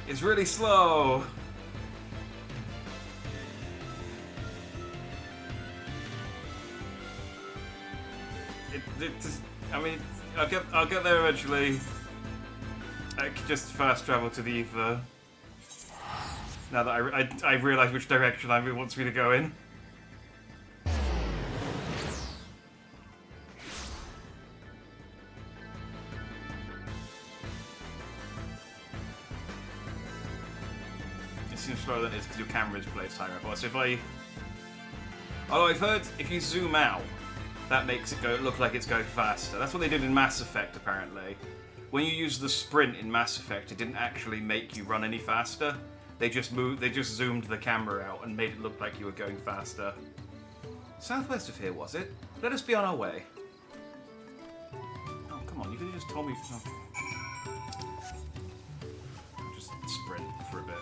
It's really slow. I mean, I'll get there eventually. I could just fast travel to the ether. Now that I realise which direction it wants me to go in. It seems slower than it is because your camera's placed higher up. So if although I've heard if you zoom out, that makes it look like it's going faster. That's what they did in Mass Effect, apparently. When you use the sprint in Mass Effect, it didn't actually make you run any faster. They just zoomed the camera out and made it look like you were going faster. Southwest of here, was it? Let us be on our way. Oh, come on, you could have just told me. I'll just sprint for a bit.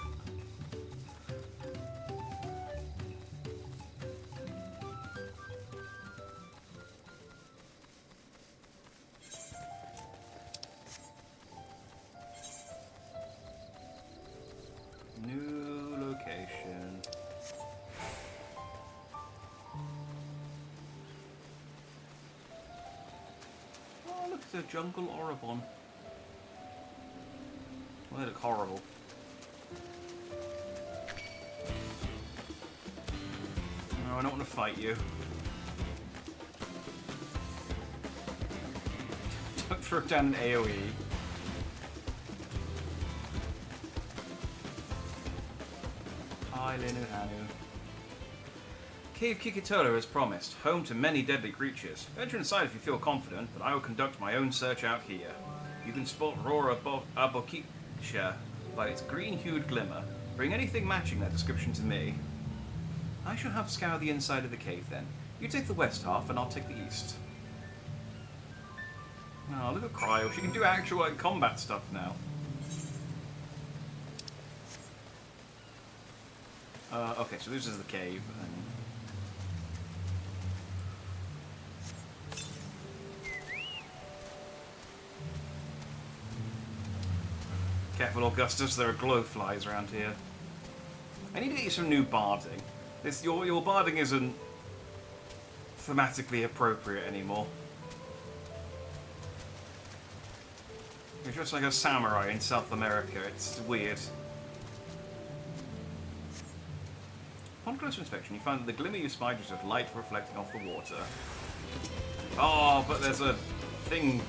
New location. Oh, look, it's a jungle Orobon. Well, they look horrible. No, I don't want to fight you. Don't throw down an AoE. Cave Kikitolo as promised, home to many deadly creatures. Enter inside if you feel confident, but I will conduct my own search out here. You can spot Rora Abokisha by its green-hued glimmer. Bring anything matching that description to me. I shall have scour the inside of the cave then. You take the west half and I'll take the east. Oh, look at Cryo. She can do actual combat stuff now. Okay, so this is the cave. Careful, Augustus, there are glowflies around here. I need to get you some new barding. Your barding isn't thematically appropriate anymore. You're just like a samurai in South America. It's weird. Upon closer inspection, you find that the glimmer you spied was just light reflecting off the water. Oh, but there's a thing.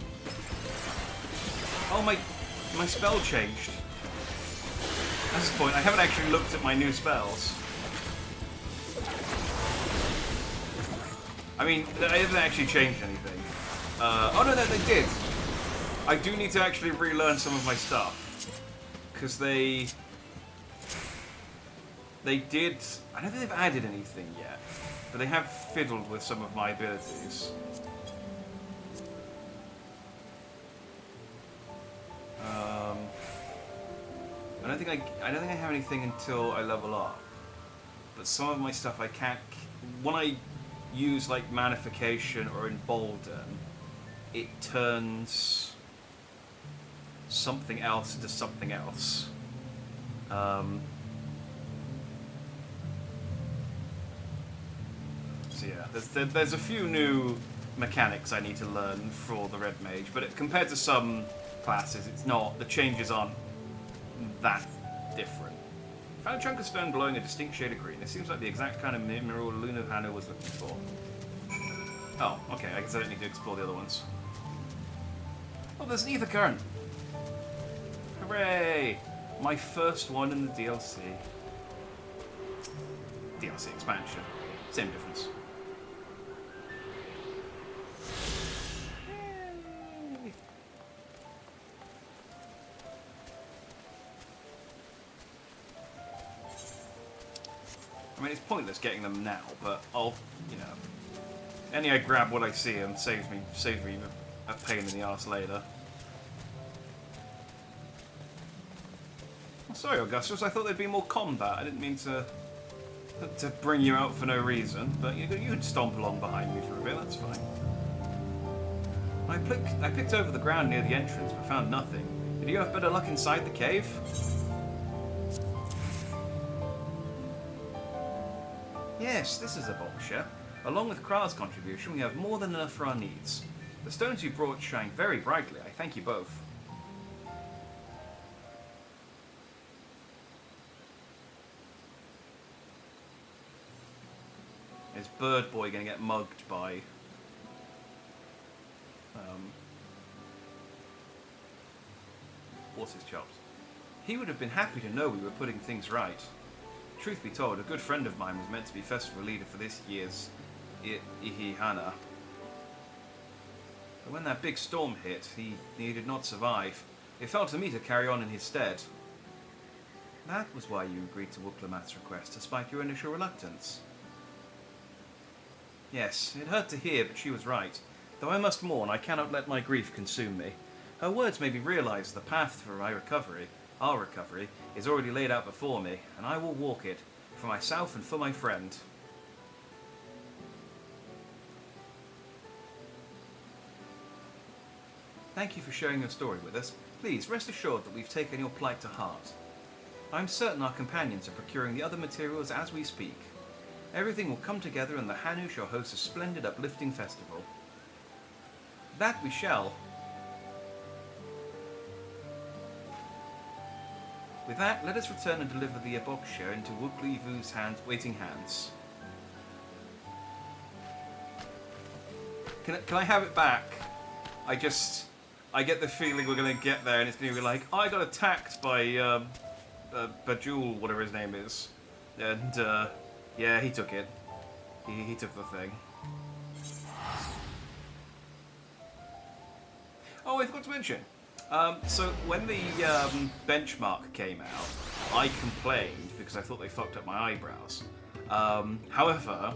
Oh, my spell changed. That's the point. I haven't actually looked at my new spells. I mean, I haven't actually changed anything. Oh no, they did. I do need to actually relearn some of my stuff. Because they did. I don't think they've added anything yet, but they have fiddled with some of my abilities. I don't think I have anything until I level up. But some of my stuff I can't. When I use like Manification or Embolden, it turns something else into something else. So yeah, there's a few new mechanics I need to learn for the Red Mage, but compared to some classes, it's not. The changes aren't that different. Found a chunk of stone glowing a distinct shade of green. This seems like the exact kind of mineral Luna Hanu was looking for. Oh, okay. I guess I don't need to explore the other ones. Oh, there's an ether current. Hooray! My first one in the DLC. DLC expansion. Same difference. I mean, it's pointless getting them now, but I'll, you know, any I grab what I see and saves me a pain in the arse later. I'm sorry, Augustus. I thought there'd be more combat. I didn't mean to bring you out for no reason, but you could stomp along behind me for a bit. That's fine. I picked over the ground near the entrance, but found nothing. Did you have better luck inside the cave? Yes, this is a boxer. Along with Kral's contribution, we have more than enough for our needs. The stones you brought shine very brightly. I thank you both. Is Bird Boy going to get mugged by... what's his chops? He would have been happy to know we were putting things right. Truth be told, a good friend of mine was meant to be festival leader for this year's Ihihana. But when that big storm hit, he did not survive. It fell to me to carry on in his stead. That was why you agreed to Wuklamat's request, despite your initial reluctance. Yes, it hurt to hear, but she was right. Though I must mourn, I cannot let my grief consume me. Her words made me realize the path for my recovery, our recovery, is already laid out before me, and I will walk it, for myself and for my friend. Thank you for sharing your story with us. Please, rest assured that we've taken your plight to heart. I'm certain our companions are procuring the other materials as we speak. Everything will come together and the Hanu shall host a splendid uplifting festival. That we shall. With that, let us return and deliver the Eboksha into Wukli Vu's waiting hands. Can I have it back? I get the feeling we're going to get there and it's going to be like, oh, I got attacked by Bajul, whatever his name is. And, yeah, he took it. He took the thing. Oh, I forgot to mention. So when the benchmark came out, I complained because I thought they fucked up my eyebrows. However,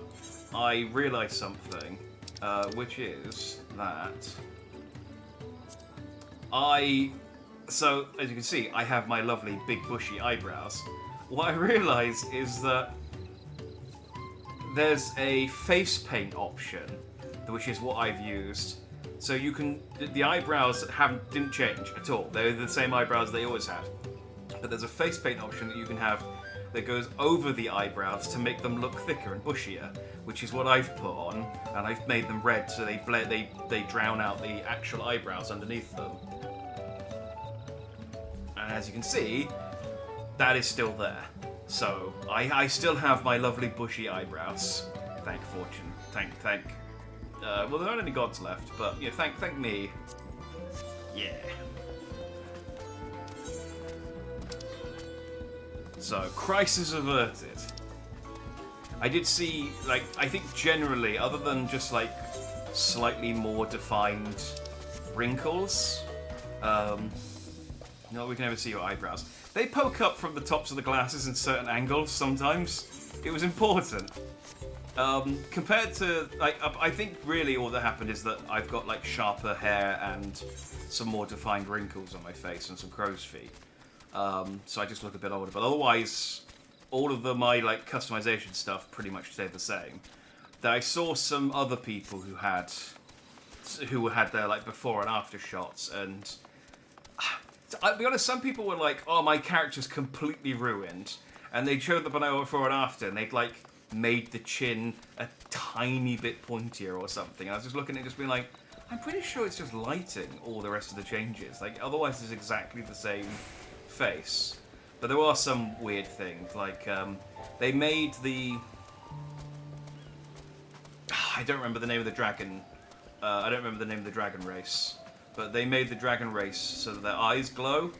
I realised something, which is that so as you can see, I have my lovely big bushy eyebrows. What I realised is that there's a face paint option, which is what I've used. So you can, the eyebrows didn't change at all. They're the same eyebrows they always had. But there's a face paint option that you can have that goes over the eyebrows to make them look thicker and bushier, which is what I've put on, and I've made them red so they drown out the actual eyebrows underneath them. And as you can see, that is still there. So I still have my lovely bushy eyebrows. Thank fortune. Thank. Well, there aren't any gods left, but yeah, thank me. Yeah. So, crisis averted. I did see, like, I think generally, other than just like slightly more defined wrinkles, no, we can never see your eyebrows. They poke up from the tops of the glasses in certain angles sometimes. It was important. Compared to, like, I think really all that happened is that I've got, like, sharper hair and some more defined wrinkles on my face and some crow's feet. So I just look a bit older. But otherwise, all of my, like, customization stuff pretty much stayed the same. Then I saw some other people who had their, like, before and after shots, and I'll be honest, some people were like, oh, my character's completely ruined. And they showed the before and after, and they'd, like, made the chin a tiny bit pointier or something. And I was just looking at it just being like, I'm pretty sure it's just lighting all the rest of the changes. Like, otherwise it's exactly the same face. But there are some weird things, like, they made the... I don't remember the name of the dragon. I don't remember the name of the dragon race. But they made the dragon race so that their eyes glow.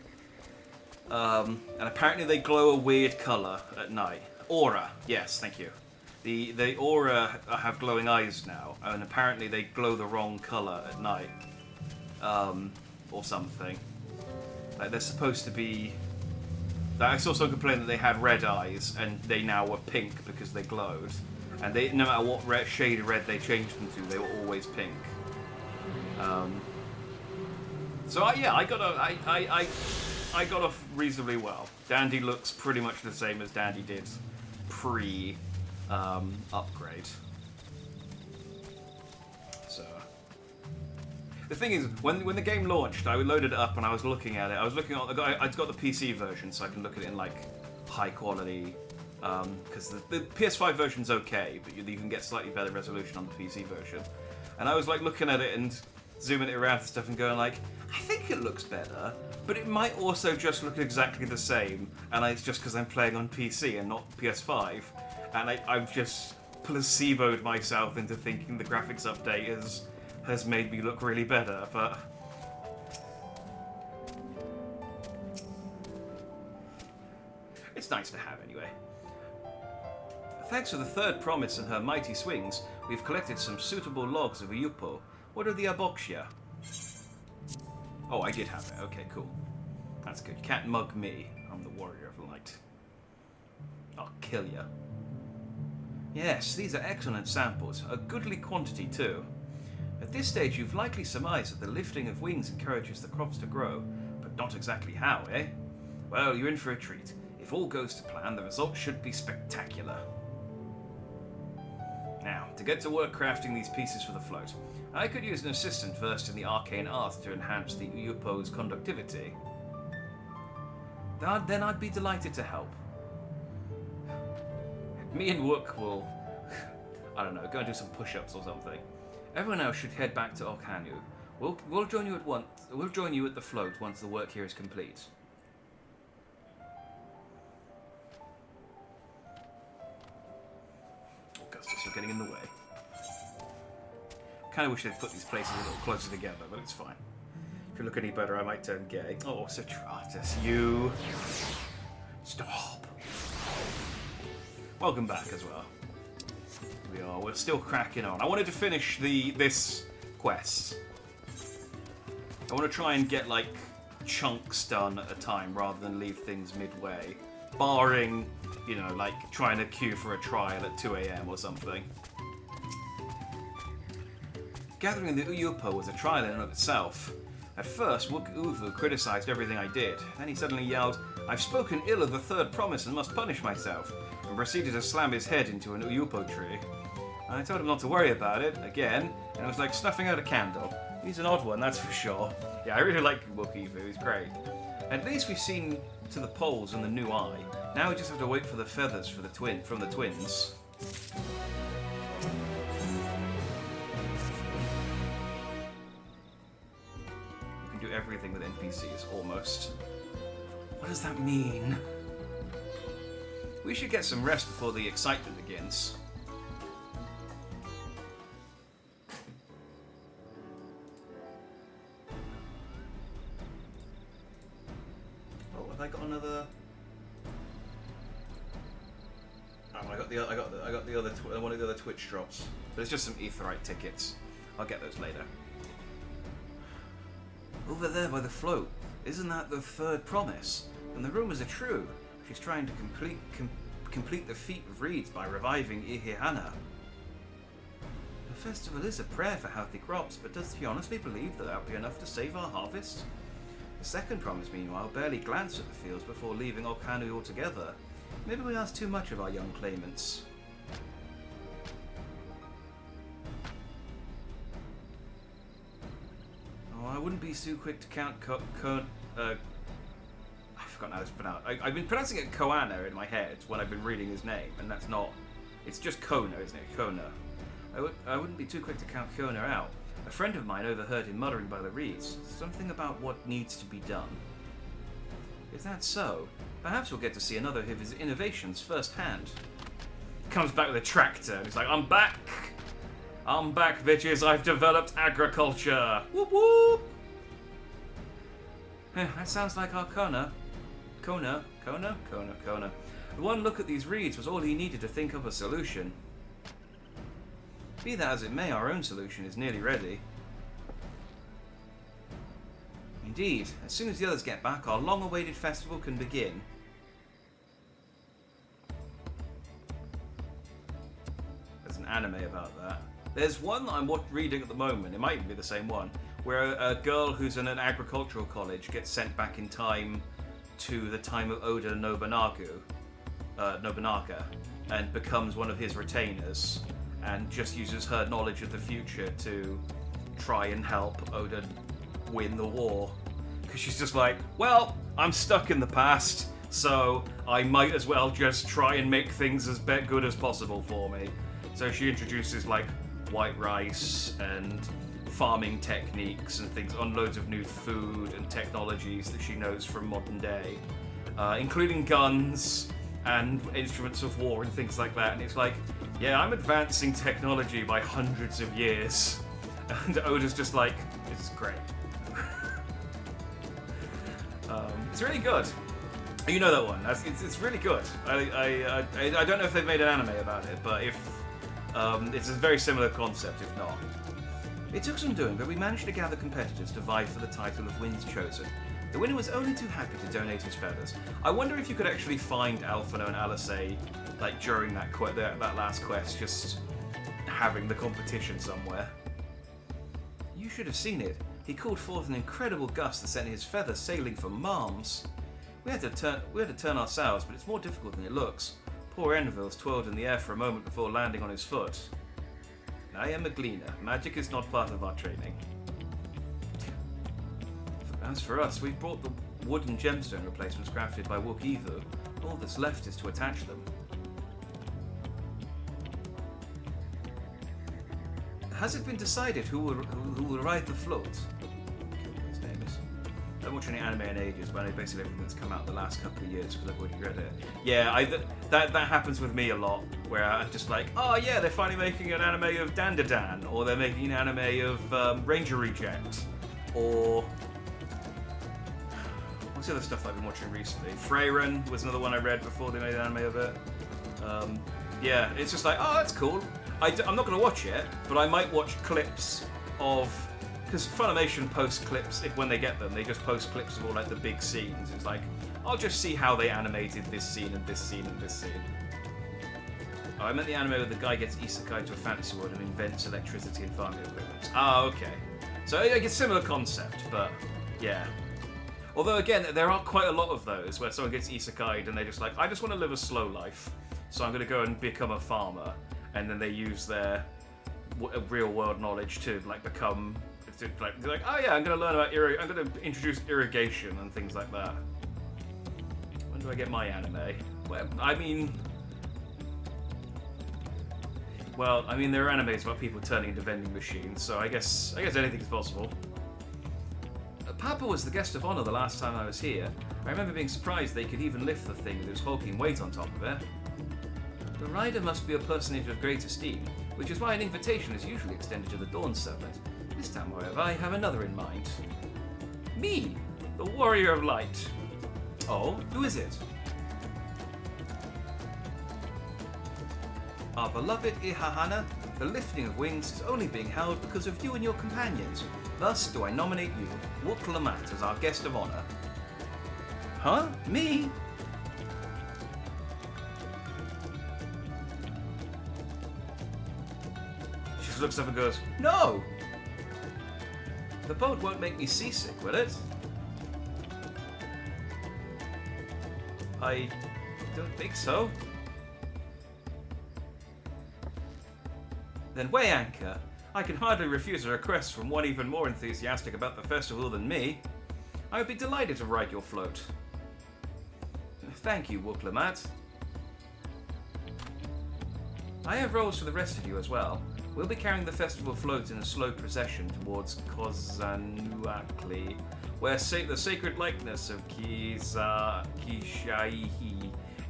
And apparently they glow a weird colour at night. Aura, yes, thank you. The aura have glowing eyes now, and apparently they glow the wrong colour at night. Or something. Like, they're supposed to be... I saw someone complain that they had red eyes, and they now were pink because they glowed. And they, no matter what shade of red they changed them to, they were always pink. So yeah, I got off reasonably well. Dandy looks pretty much the same as Dandy did pre upgrade. So the thing is, when the game launched, I loaded it up and I was looking at it. I was looking at I'd got the PC version, so I can look at it in like high quality. Because the PS5 version's okay, but you can get slightly better resolution on the PC version. And I was like looking at it and zooming it around and stuff and going like, I think it looks better, but it might also just look exactly the same, and it's just because I'm playing on PC and not PS5, and I've just placeboed myself into thinking the graphics update has made me look really better, but... It's nice to have anyway. Thanks to the third promise and her mighty swings, we've collected some suitable logs of Uyupo. What are the Aboxia? Oh, I did have it. Okay, cool. That's good. You can't mug me. I'm the warrior of light. I'll kill you. Yes, these are excellent samples. A goodly quantity, too. At this stage, you've likely surmised that the lifting of wings encourages the crops to grow, but not exactly how, eh? Well, you're in for a treat. If all goes to plan, the result should be spectacular. Now, to get to work crafting these pieces for the float, I could use an assistant versed in the arcane art to enhance the Uyupo's conductivity. Then I'd be delighted to help. Me and Wook will, I don't know, go and do some push-ups or something. Everyone else should head back to Okanu. We'll join you at once. We'll join you at the float once the work here is complete. Augustus, you're getting in the way. Kind of wish they'd put these places a little closer together, but it's fine. If you look any better, I might turn gay. Oh, Citratus, you... Stop. Welcome back as well. We're still cracking on. I wanted to finish this quest. I want to try and get, like, chunks done at a time rather than leave things midway. Barring, you know, like, trying to queue for a trial at 2 AM or something. Gathering the Uyupo was a trial in and of itself. At first, Wook Uvu criticized everything I did. Then he suddenly yelled, "I've spoken ill of the third promise and must punish myself," and proceeded to slam his head into an Uyupo tree. I told him not to worry about it, again, and it was like snuffing out a candle. He's an odd one, that's for sure. Yeah, I really like Wook Uvu, he's great. At least we've seen to the poles and the new eye. Now we just have to wait for the feathers from the twins. Everything with NPCs, almost. What does that mean? We should get some rest before the excitement begins. Oh, have I got another? Oh, I got the other one of the other Twitch drops, but it's just some Aetheryte tickets. I'll get those later. Over there by the float, isn't that the third promise? And the rumors are true. She's trying to complete the feat of reeds by reviving Ihihana. The festival is a prayer for healthy crops, but does she honestly believe that will be enough to save our harvest? The second promise, meanwhile, barely glanced at the fields before leaving Okanu altogether. Maybe we ask too much of our young claimants. I wouldn't be too quick to count forgotten how it's pronounced. I've been pronouncing it Koana in my head when I've been reading his name, and that's not. It's just Kona, isn't it? Kona. I wouldn't be too quick to count Kona out. A friend of mine overheard him muttering by the reeds. Something about what needs to be done. If that's so, perhaps we'll get to see another of his innovations firsthand. Comes back with a tractor, and he's like, I'm back! I'm back, bitches, I've developed agriculture! Whoop whoop! That sounds like our Kona. Kona. One look at these reeds was all he needed to think up a solution. Be that as it may, our own solution is nearly ready. Indeed, as soon as the others get back, our long-awaited festival can begin. There's an anime about that. There's one that I'm reading at the moment, it might even be the same one, where a girl who's in an agricultural college gets sent back in time to the time of Oda Nobunaga, and becomes one of his retainers, and just uses her knowledge of the future to try and help Oda win the war. Because she's just like, well, I'm stuck in the past, so I might as well just try and make things as good as possible for me. So she introduces like white rice and farming techniques and things on loads of new food and technologies that she knows from modern day, including guns and instruments of war and things like that. And it's like, yeah, I'm advancing technology by hundreds of years. And Oda's just like, this is great. It's really good. You know that one. It's really good. I don't know if they've made an anime about it, but if it's a very similar concept, if not. It took some doing, but we managed to gather competitors to vie for the title of Winds Chosen. The winner was only too happy to donate his feathers. I wonder if you could actually find Alphino and Alisei, like during that last quest, just having the competition somewhere. You should have seen it. He called forth an incredible gust that sent his feathers sailing for Marms. We had to turn our sails, but it's more difficult than it looks. Poor Enville's twirled in the air for a moment before landing on his foot. I am a gleaner. Magic is not part of our training. As for us, we've brought the wooden gemstone replacements crafted by Wook-Evu. All that's left is to attach them. Has it been decided who will ride the float? His name is. I haven't watched any anime in ages, but I know basically everything that's come out in the last couple of years because I've already read it. Yeah, that happens with me a lot, where I'm just like, oh yeah, they're finally making an anime of Dandadan, or they're making an anime of Ranger Reject, or what's the other stuff I've been watching recently? Freyren was another one I read before they made an anime of it. Yeah, it's just like, oh, that's cool. I'm not going to watch it, but I might watch clips of... Because Funimation posts clips, when they get them, they just post clips of all like the big scenes. It's like, I'll just see how they animated this scene and this scene and this scene. Oh, I meant the anime where the guy gets isekai to a fantasy world and invents electricity and farming equipment. Oh, okay. So like, it's a similar concept, but yeah. Although again, there are quite a lot of those where someone gets isekai'd and they're just like, I just want to live a slow life, so I'm going to go and become a farmer. And then they use their real world knowledge to like become, they're like, oh yeah, I'm going to learn about I'm going to introduce irrigation and things like that. When do I get my anime? Well, I mean, there are animes about people turning into vending machines, so I guess anything's possible. Papa was the guest of honor the last time I was here. I remember being surprised they could even lift the thing with its hulking weight on top of it. The rider must be a personage of great esteem, which is why an invitation is usually extended to the Dawnservant. This time, however, I have another in mind. Me, the Warrior of Light. Oh, who is it? Our beloved Ihahana, the lifting of wings is only being held because of you and your companions. Thus do I nominate you, Wook-Lamat, as our guest of honor. Huh? Me? She looks up and goes, no! The boat won't make me seasick, will it? I don't think so. Then weigh anchor. I can hardly refuse a request from one even more enthusiastic about the festival than me. I would be delighted to ride your float. Thank you, Wooklamat. I have roles for the rest of you as well. We'll be carrying the festival float in a slow procession towards Kozanuakli, where the sacred likeness of Kishaihi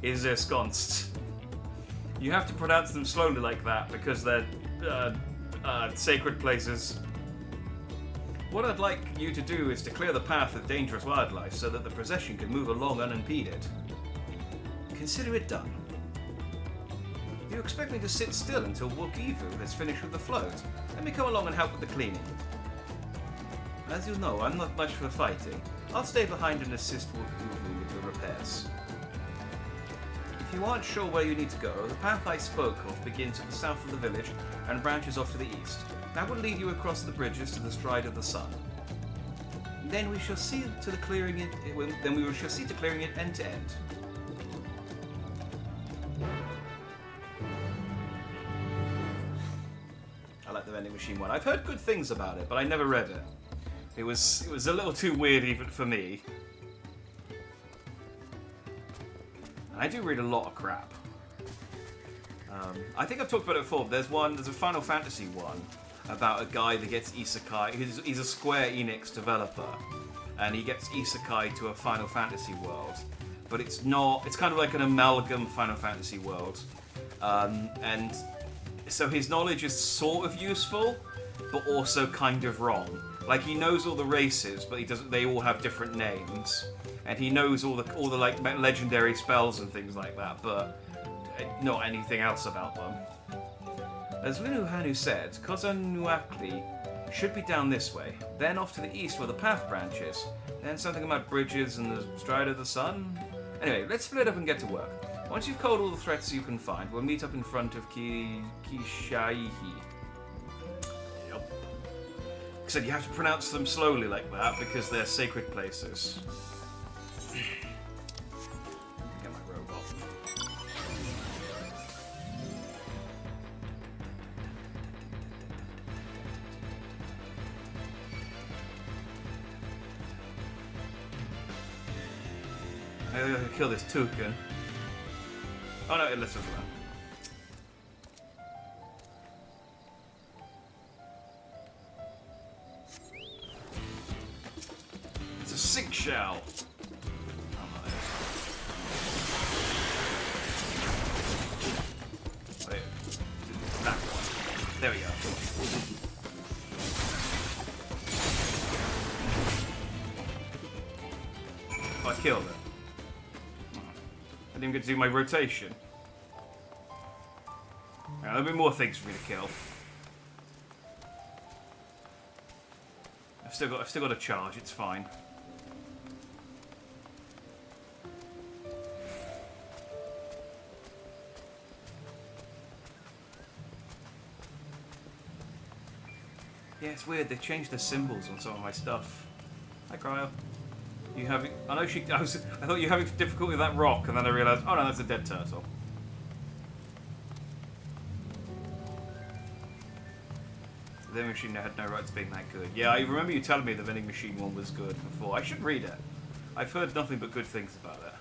is ensconced. You have to pronounce them slowly like that because they're sacred places. What I'd like you to do is to clear the path of dangerous wildlife so that the procession can move along unimpeded. Consider it done. You expect me to sit still until Wook-Evu has finished with the float? Let me come along and help with the cleaning. As you know, I'm not much for fighting. I'll stay behind and assist Wook-Evu with the repairs. If you aren't sure where you need to go, the path I spoke of begins at the south of the village and branches off to the east. That will lead you across the bridges to the stride of the sun. Then we shall see to the clearing it. Then we shall see to clearing it end to end. I like the vending machine one. I've heard good things about it, but I never read it. It was a little too weird even for me. I do read a lot of crap. I think I've talked about it before. There's a Final Fantasy one about a guy that gets isekai. He's a Square Enix developer, and he gets isekai to a Final Fantasy world. But it's kind of like an amalgam Final Fantasy world. And so his knowledge is sort of useful, but also kind of wrong. Like, he knows all the races, but they all have different names. And he knows all the like legendary spells and things like that, but not anything else about them. As Linu Hanu said, Kozanuakli should be down this way, then off to the east where the path branches, then something about bridges and the stride of the sun. Anyway, let's split up and get to work. Once you've called all the threats you can find, we'll meet up in front of Kishaihi. Yep. Except you have to pronounce them slowly like that because they're sacred places. Get my robot. I gotta kill this toucan. Oh no, it lets us run. It's a sink shell. Wait, that one. There we go. Oh, I killed it. I didn't get to do my rotation. Now, there'll be more things for me to kill. I've still got a charge. It's fine. Yeah, it's weird. They changed the symbols on some of my stuff. Hi, Cryo. You having? I know she. I thought you were having difficulty with that rock, and then I realised, oh no, that's a dead turtle. The vending machine had no right to being that good. Yeah, I remember you telling me the vending machine one was good before. I should read it. I've heard nothing but good things about it.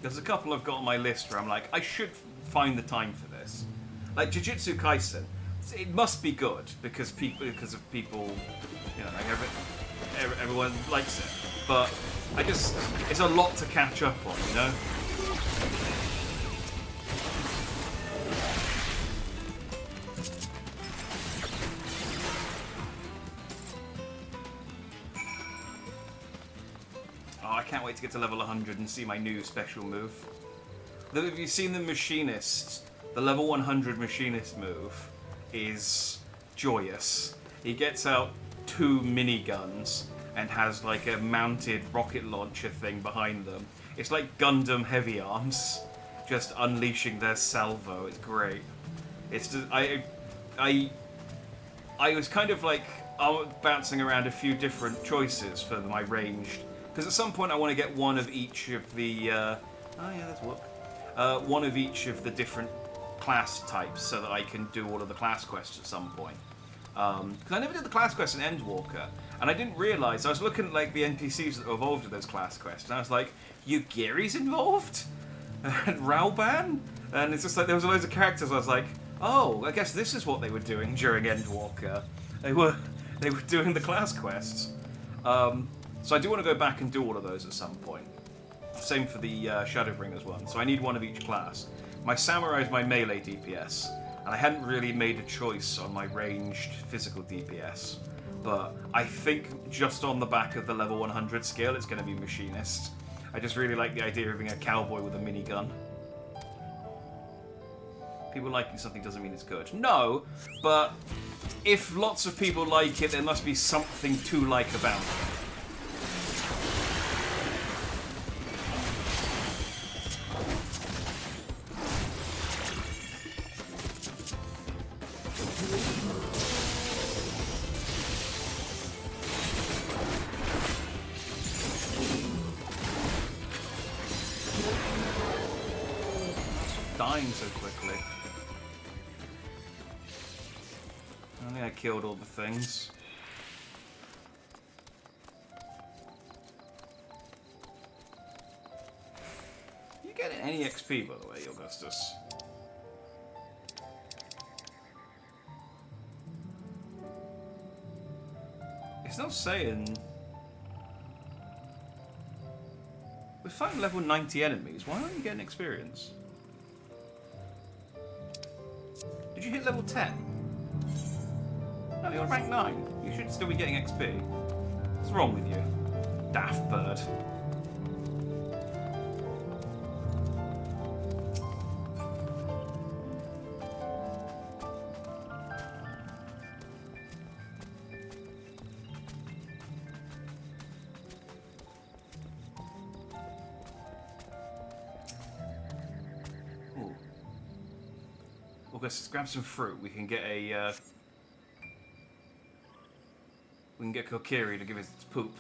There's a couple I've got on my list where I'm like, I should find the time for this. Like Jujutsu Kaisen. It must be good because of people, you know, like everyone likes it. But it's a lot to catch up on, you know. Oh, I can't wait to get to level 100 and see my new special move. Have you seen the Machinist? The level 100 Machinist move is joyous. He gets out 2 miniguns and has like a mounted rocket launcher thing behind them. It's like Gundam Heavy Arms, just unleashing their salvo. It's great. It's just, I was kind of like bouncing around a few different choices for my ranged, because at some point I want to get one of each of the oh yeah, that's Whoop. One of each of the different class types so that I can do all of the class quests at some point. Because I never did the class quest in Endwalker, and I didn't realise, I was looking at like the NPCs that were involved in those class quests, and I was like, Yugiri's involved? And Rauban? And it's just like, there was loads of characters, I was like, oh, I guess this is what they were doing during Endwalker. They were doing the class quests. So I do want to go back and do all of those at some point. Same for the Shadowbringers one, so I need one of each class. My Samurai is my melee DPS, and I hadn't really made a choice on my ranged physical DPS. But I think just on the back of the level 100 skill, it's going to be Machinist. I just really like the idea of being a cowboy with a minigun. People liking something doesn't mean it's good. No, but if lots of people like it, there must be something to like about it. Dying so quickly. I think I killed all the things. You getting any XP, by the way, Augustus? It's not saying... We're fighting level 90 enemies. Why aren't you getting experience? Did you hit level 10? No, you're rank 9. You should still be getting XP. What's wrong with you? Daft bird. Let's grab some fruit. We can get a. We can get Kokiri to give us its poop.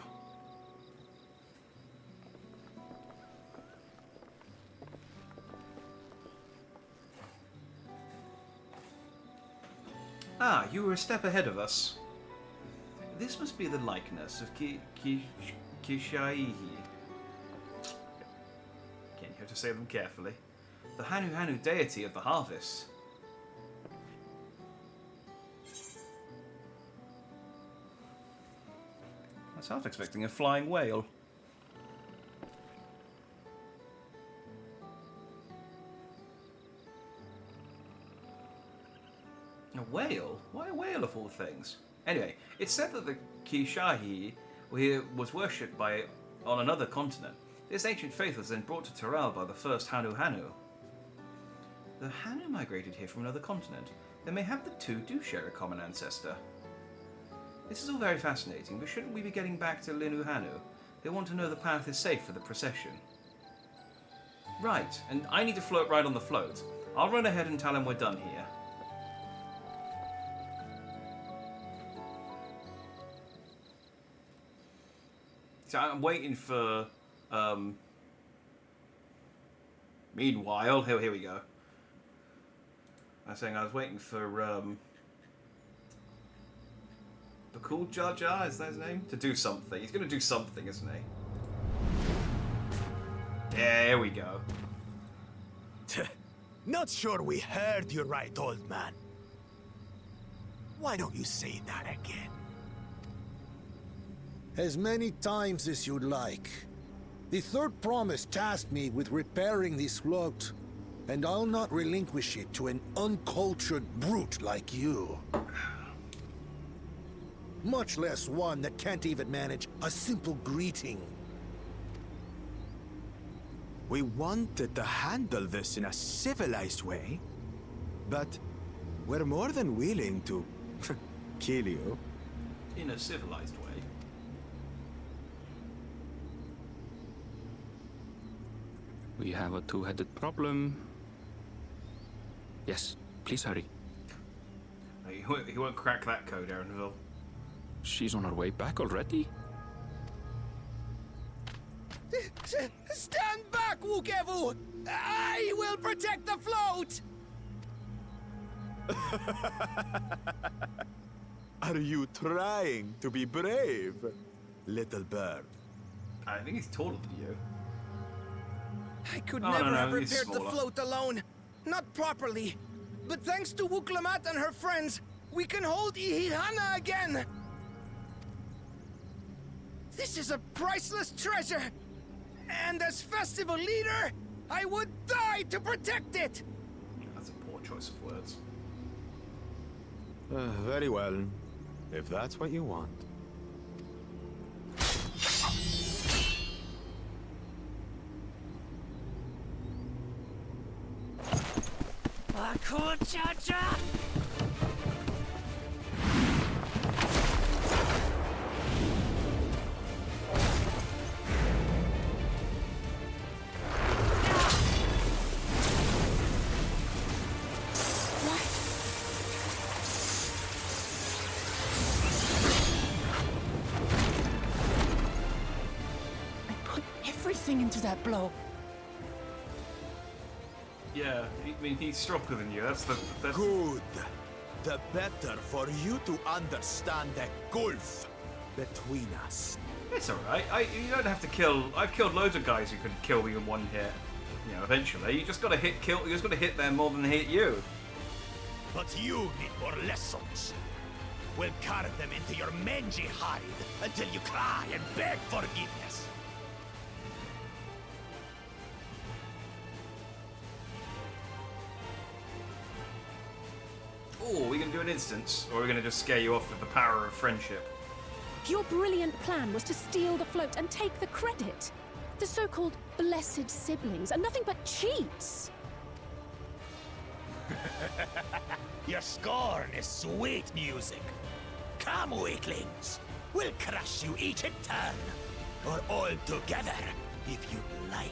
Ah, you were a step ahead of us. This must be the likeness of Kishaihi. Again, you have to say them carefully. The Hanu deity of the harvest. I was expecting a flying whale. A whale? Why a whale of all things? Anyway, it's said that the Kishahi was worshipped on another continent. This ancient faith was then brought to Tural by the first Hanu. The Hanu migrated here from another continent. They may have the two do share a common ancestor. This is all very fascinating, but shouldn't we be getting back to Linu Hanu? They want to know the path is safe for the procession. Right, and I need to float right on the float. I'll run ahead and tell them we're done here. So I'm waiting for... Meanwhile, here we go. I was saying I was waiting for... The cool Jar Jar, is that his name? To do something. He's going to do something, isn't he? There we go. Not sure we heard you right, old man. Why don't you say that again? As many times as you'd like. The third promise tasked me with repairing this float, and I'll not relinquish it to an uncultured brute like you. Much less one that can't even manage a simple greeting. We wanted to handle this in a civilized way, but we're more than willing to kill you. In a civilized way. We have a two-headed problem. Yes, please hurry. He won't crack that code, Aaronville. She's on her way back already? Stand back, Wukevu! I will protect the float! Are you trying to be brave, little bird? I think he's taller than you. I could Oh, never no, have he's repaired the smaller. float alone. Not properly. But thanks to Wuklamat and her friends, we can hold Ihihana again. This is a priceless treasure. And as festival leader, I would die to protect it. That's a poor choice of words. Very well, if that's what you want. Cha-cha! Everything into that blow. Yeah, I mean, he's stronger than you. That's Good. The better for you to understand the gulf between us. It's alright. You don't have to kill. I've killed loads of guys who could kill me in one hit. You know, eventually. You just gotta hit You just gotta hit them more than they hit you. But you need more lessons. We'll carve them into your mangy hide until you cry and beg forgiveness. Oh, are we gonna do an instance, or are we gonna just scare you off with the power of friendship? Your brilliant plan was to steal the float and take the credit. The so-called blessed siblings are nothing but cheats. Your scorn is sweet music. Come, weaklings. We'll crush you each in turn. Or all together, if you like.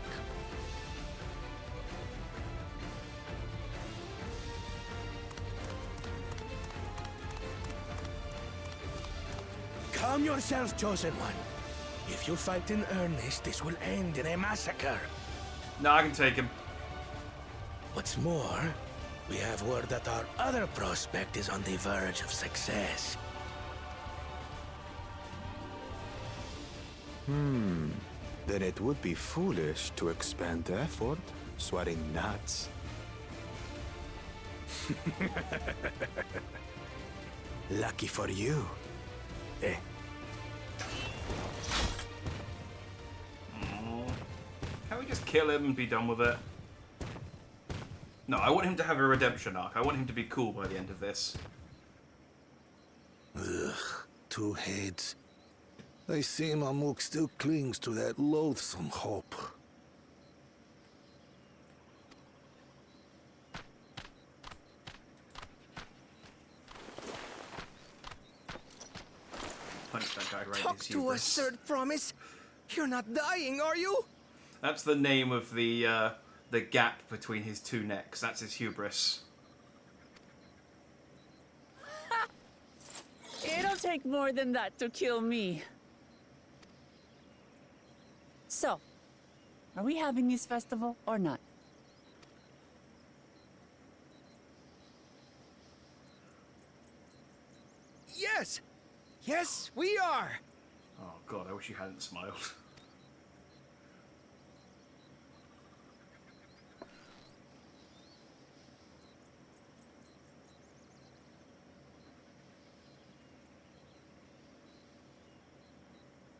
Calm yourself, Chosen One. If you fight in earnest, this will end in a massacre. No, I can take him. What's more, we have word that our other prospect is on the verge of success. Then it would be foolish to expend effort sweating nuts. Lucky for you. Eh? Can we just kill him and be done with it? No, I want him to have a redemption arc. I want him to be cool by the end of this. Ugh, two heads. I see Mamuk still clings to that loathsome hope. Punch that guy right in Talk his to hubris. us, Third Promise. You're not dying, are you? That's the name of the gap between his two necks. That's his hubris. It'll take more than that to kill me. So, are we having this festival or not? Yes! Yes, we are! Oh god, I wish you hadn't smiled.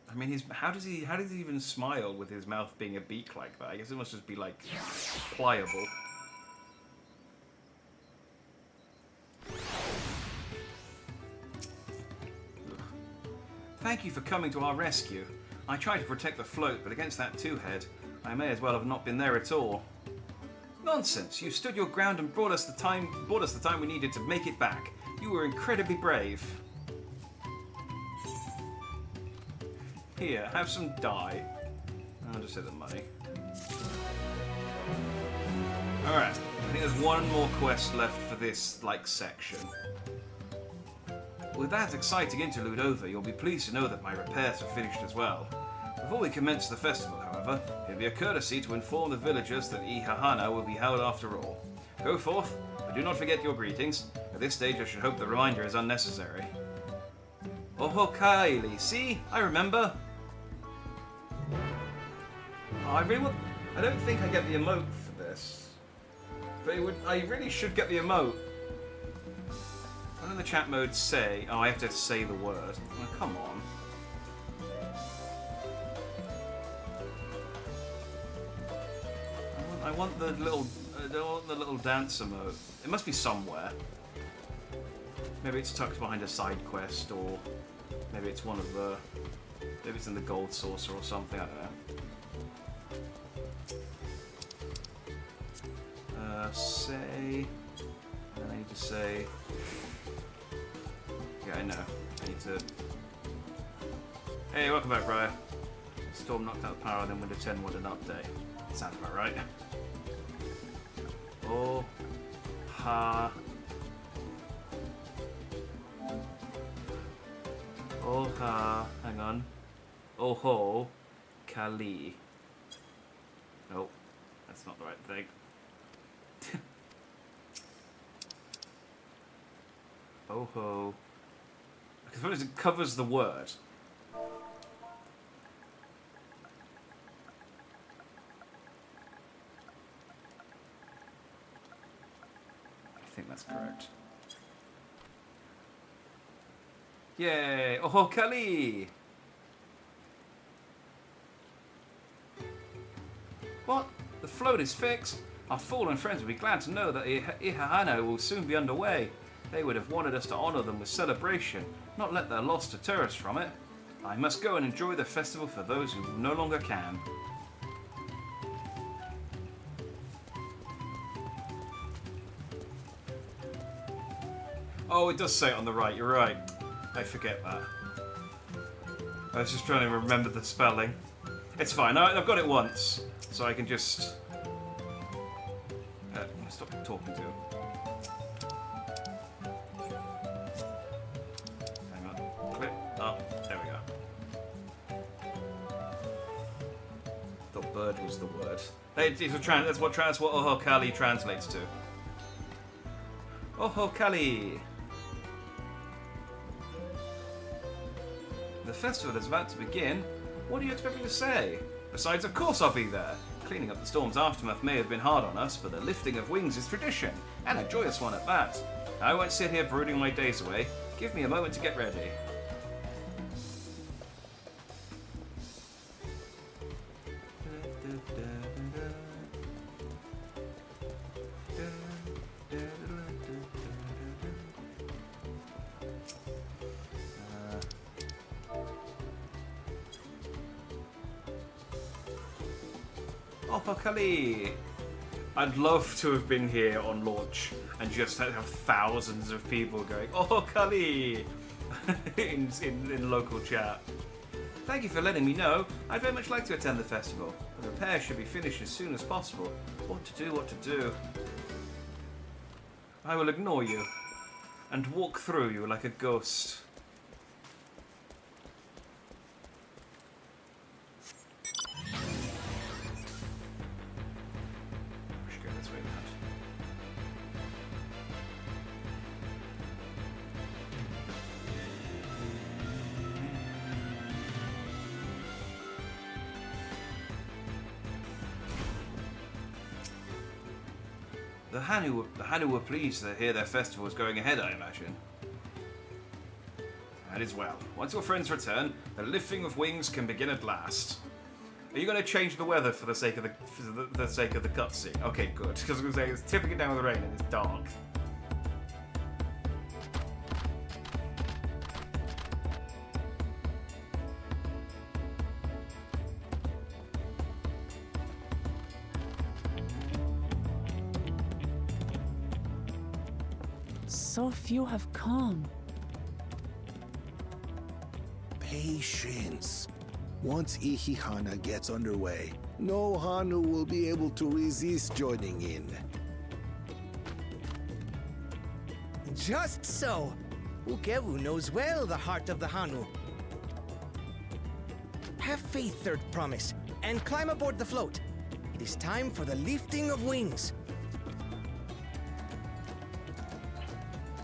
I mean, how does he even smile with his mouth being a beak like that? I guess it must just be like pliable. Thank you for coming to our rescue. I tried to protect the float, but against that two-head, I may as well have not been there at all. Nonsense! You stood your ground and brought us the time we needed to make it back. You were incredibly brave. Here, have some dye. I'll just hit the money. Alright, I think there's one more quest left for this, section. With that exciting interlude over, you'll be pleased to know that my repairs are finished as well. Before we commence the festival, however, it'll be a courtesy to inform the villagers that Ihahana will be held after all. Go forth, but do not forget your greetings. At this stage, I should hope the reminder is unnecessary. Ohokaili. See? I remember. Oh, I don't think I get the emote for this. But I really should get the emote. What do the chat modes say? Oh, I have to say the word. Oh, come on. I want the little dance emote. It must be somewhere. Maybe it's tucked behind a side quest, or maybe it's one of the. Maybe it's in the Gold Saucer or something. I don't know. Say. I need to say. Yeah, I know. I need to. Hey, welcome back, Briar. Storm knocked out the power, then Windows 10 wanted an update. Sounds about right. Oh, ha. Oh, ha. Hang on. Oh, ho. Kali. Nope. That's not the right thing. Oh, ho. I suppose it covers the word. I think that's correct. Yay! Oh, Kali! What? The float is fixed? Our fallen friends will be glad to know that Ihahano will soon be underway. They would have wanted us to honor them with celebration, not let their loss deter us from it. I must go and enjoy the festival for those who no longer can. Oh, it does say it on the right, you're right. I forget that. I was just trying to remember the spelling. It's fine, I've got it once, so I can just... stop talking to him. Hang on. Click. Oh, there we go. Thought bird was the word. That's what Ohokali translates to. Ohokali! The festival is about to begin. What do you expect me to say? Besides, of course I'll be there. Cleaning up the storm's aftermath may have been hard on us, but the lifting of wings is tradition, and a joyous one at that. I won't sit here brooding my days away. Give me a moment to get ready. Opakali! I'd love to have been here on launch and just have thousands of people going, "Oh, Kali!" in local chat. Thank you for letting me know. I'd very much like to attend the festival. The repair should be finished as soon as possible. What to do? I will ignore you and walk through you like a ghost. The Hanu were pleased to hear their festival was going ahead, I imagine. That is well. Once your friends return, the lifting of wings can begin at last. Are you going to change the weather for the sake of the sake of the cutscene? Okay, good. Because I was going to say it's tipping it down with the rain and it's dark. So few have come. Patience. Once Ihihana gets underway, no Hanu will be able to resist joining in. Just so. Ukewu knows well the heart of the Hanu. Have faith, Third Promise, and climb aboard the float. It is time for the lifting of wings.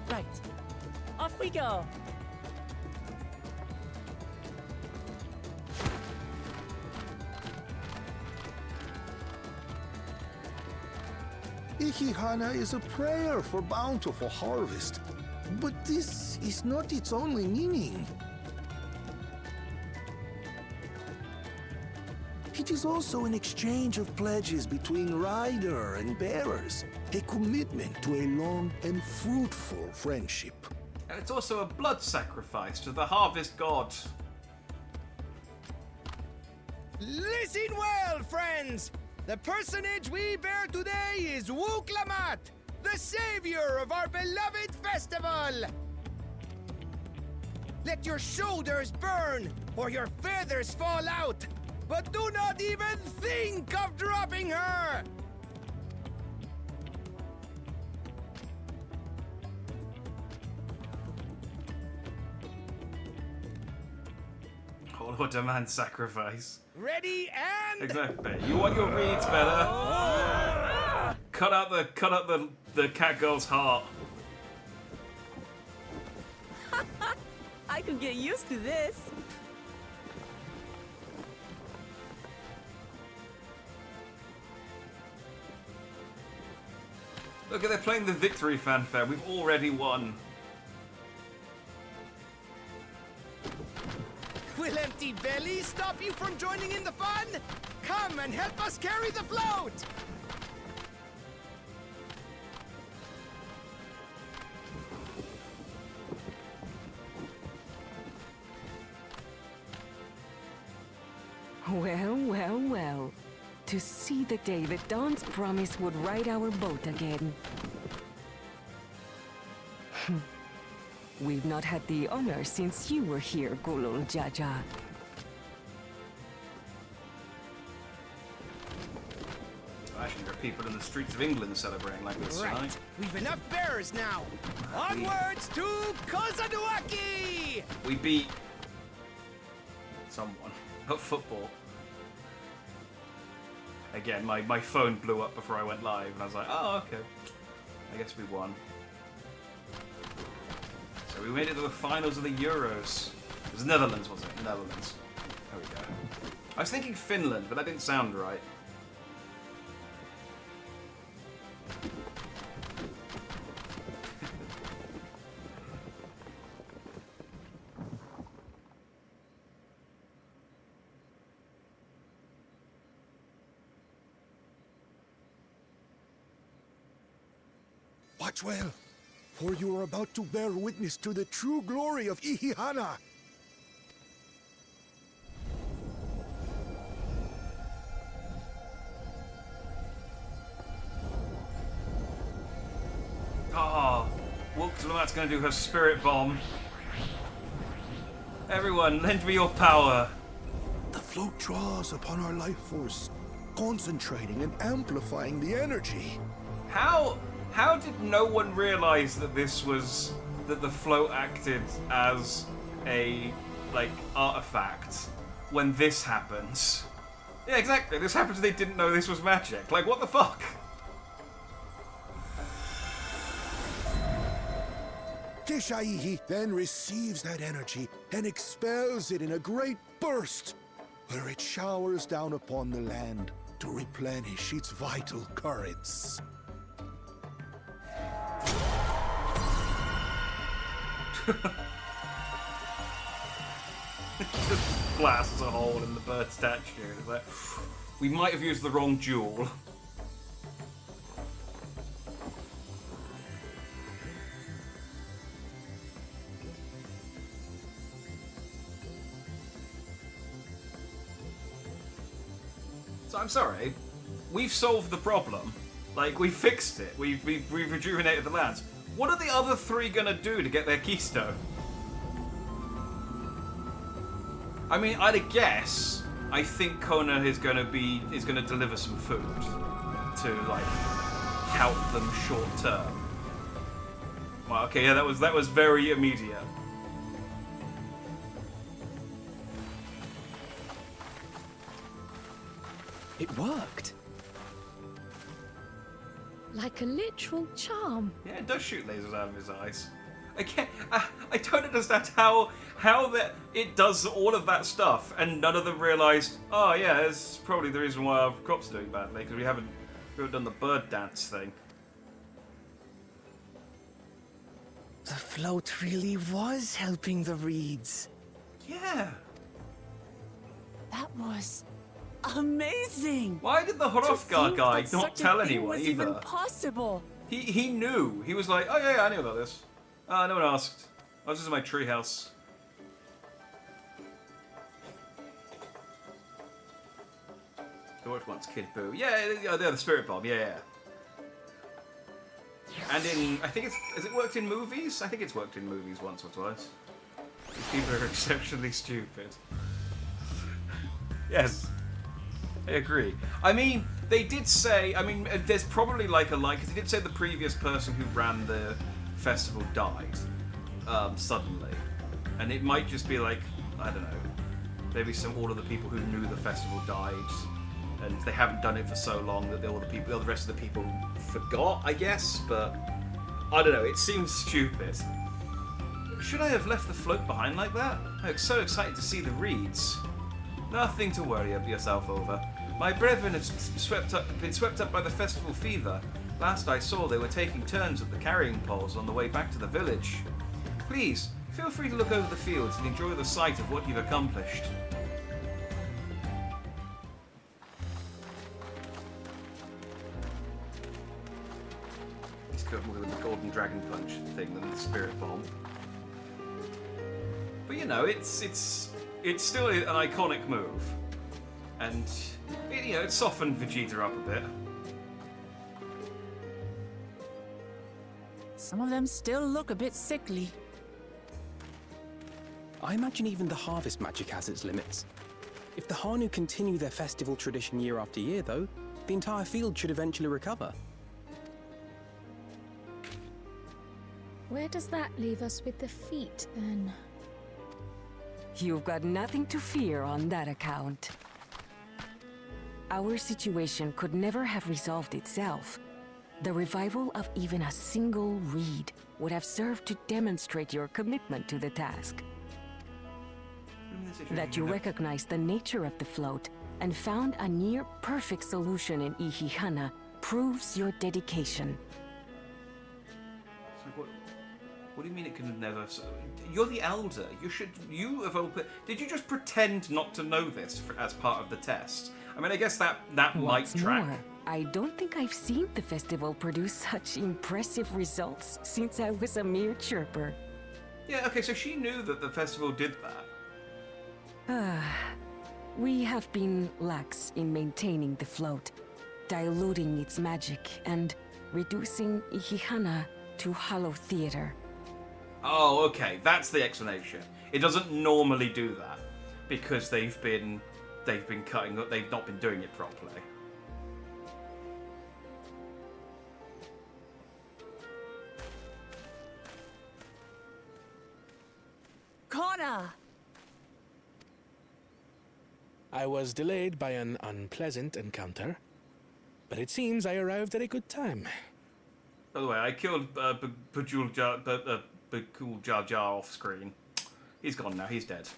Right. Off we go. Ihihana is a prayer for bountiful harvest. But this is not its only meaning. It is also an exchange of pledges between rider and bearers, a commitment to a long and fruitful friendship. And it's also a blood sacrifice to the harvest god. Listen well, friends! The personage we bear today is Wuklamat, the savior of our beloved festival! Let your shoulders burn, or your feathers fall out, but do not even think of dropping her! Or demand sacrifice. Ready and... Exactly. You want your reeds better? Cut out the cat girl's heart. I could get used to this. Look, they're playing the victory fanfare. We've already won. Will empty bellies stop you from joining in the fun? Come and help us carry the float! Well, well, well. To see the day that Dawn's promise would ride our boat again. We've not had the honor since you were here, Gulul Jaja. Actually, there are people in the streets of England celebrating like this Right. tonight. We've enough bearers now. Onwards to Kozanuaki! We beat someone at football. Again, my phone blew up before I went live, and I was like, oh, okay. I guess we won. So we made it to the finals of the Euros. It was Netherlands, wasn't it? Netherlands. There we go. I was thinking Finland, but that didn't sound right. Watch well, for you are about to bear witness to the true glory of Ihihana. Ah, Wulkzulamat's gonna do her spirit bomb. Everyone, lend me your power. The float draws upon our life force, concentrating and amplifying the energy. How did no one realize that that the float acted as a, like, artifact when this happens? Yeah, exactly. This happens, they didn't know this was magic. Like, what the fuck? Keshaihi then receives that energy and expels it in a great burst, where it showers down upon the land to replenish its vital currents. Just blasts a hole in the bird statue. It's like, we might have used the wrong jewel. So I'm sorry, we've solved the problem. Like, we fixed it. We've rejuvenated the lands. What are the other three gonna do to get their keystone? I mean, I'd guess. I think Kona is gonna deliver some food to, like, help them short term. Well, okay, yeah, that was very immediate. It worked. Like a literal charm. Yeah, it does shoot lasers out of his eyes. I don't understand how that it does all of that stuff and none of them realised, oh yeah, it's probably the reason why our crops are doing badly, because we haven't done the bird dance thing. The float really was helping the reeds. Yeah. That was amazing. Why did the Hrothgar guy not tell anyone was either? Even possible. He knew. He was like, oh yeah, I knew about this. No one asked. I was just in my treehouse. I worked once, Kid Boo. Yeah, the Spirit Bomb. Yeah. And I think has it worked in movies? I think it's worked in movies once or twice. These people are exceptionally stupid. Yes. I agree. I mean, they did say, there's probably like a line, because they did say the previous person who ran the festival died, suddenly. And it might just be like, I don't know, maybe all of the people who knew the festival died, and they haven't done it for so long that all the rest of the people forgot, I guess, but I don't know, it seems stupid. Should I have left the float behind like that? I'm so excited to see the reeds. Nothing to worry yourself over. My brethren have been swept up by the festival fever. Last I saw, they were taking turns at the carrying poles on the way back to the village. Please, feel free to look over the fields and enjoy the sight of what you've accomplished. He's got more with the golden dragon punch thing than the spirit bomb. But you know, it's still an iconic move, and it softened Vegeta up a bit. Some of them still look a bit sickly. I imagine even the harvest magic has its limits. If the Hanu continue their festival tradition year after year, though, the entire field should eventually recover. Where does that leave us with the feet, then? You've got nothing to fear on that account. Our situation could never have resolved itself. The revival of even a single reed would have served to demonstrate your commitment to the task. That you recognize the nature of the float and found a near-perfect solution in Ihihana proves your dedication. So what do you mean it can have never... You're the elder. You have opened... Did you just pretend not to know this as part of the test? I mean, I guess that might track. More, I don't think I've seen the festival produce such impressive results since I was a mere chirper. Yeah, okay, so she knew that the festival did that. We have been lax in maintaining the float, diluting its magic, and reducing Ihihana to hollow theater. Oh, okay, that's the explanation. It doesn't normally do that because they've been cutting. They've not been doing it properly. Connor! I was delayed by an unpleasant encounter, but it seems I arrived at a good time. By the way, I killed Bajul Jar Jar off screen. He's gone now. He's dead.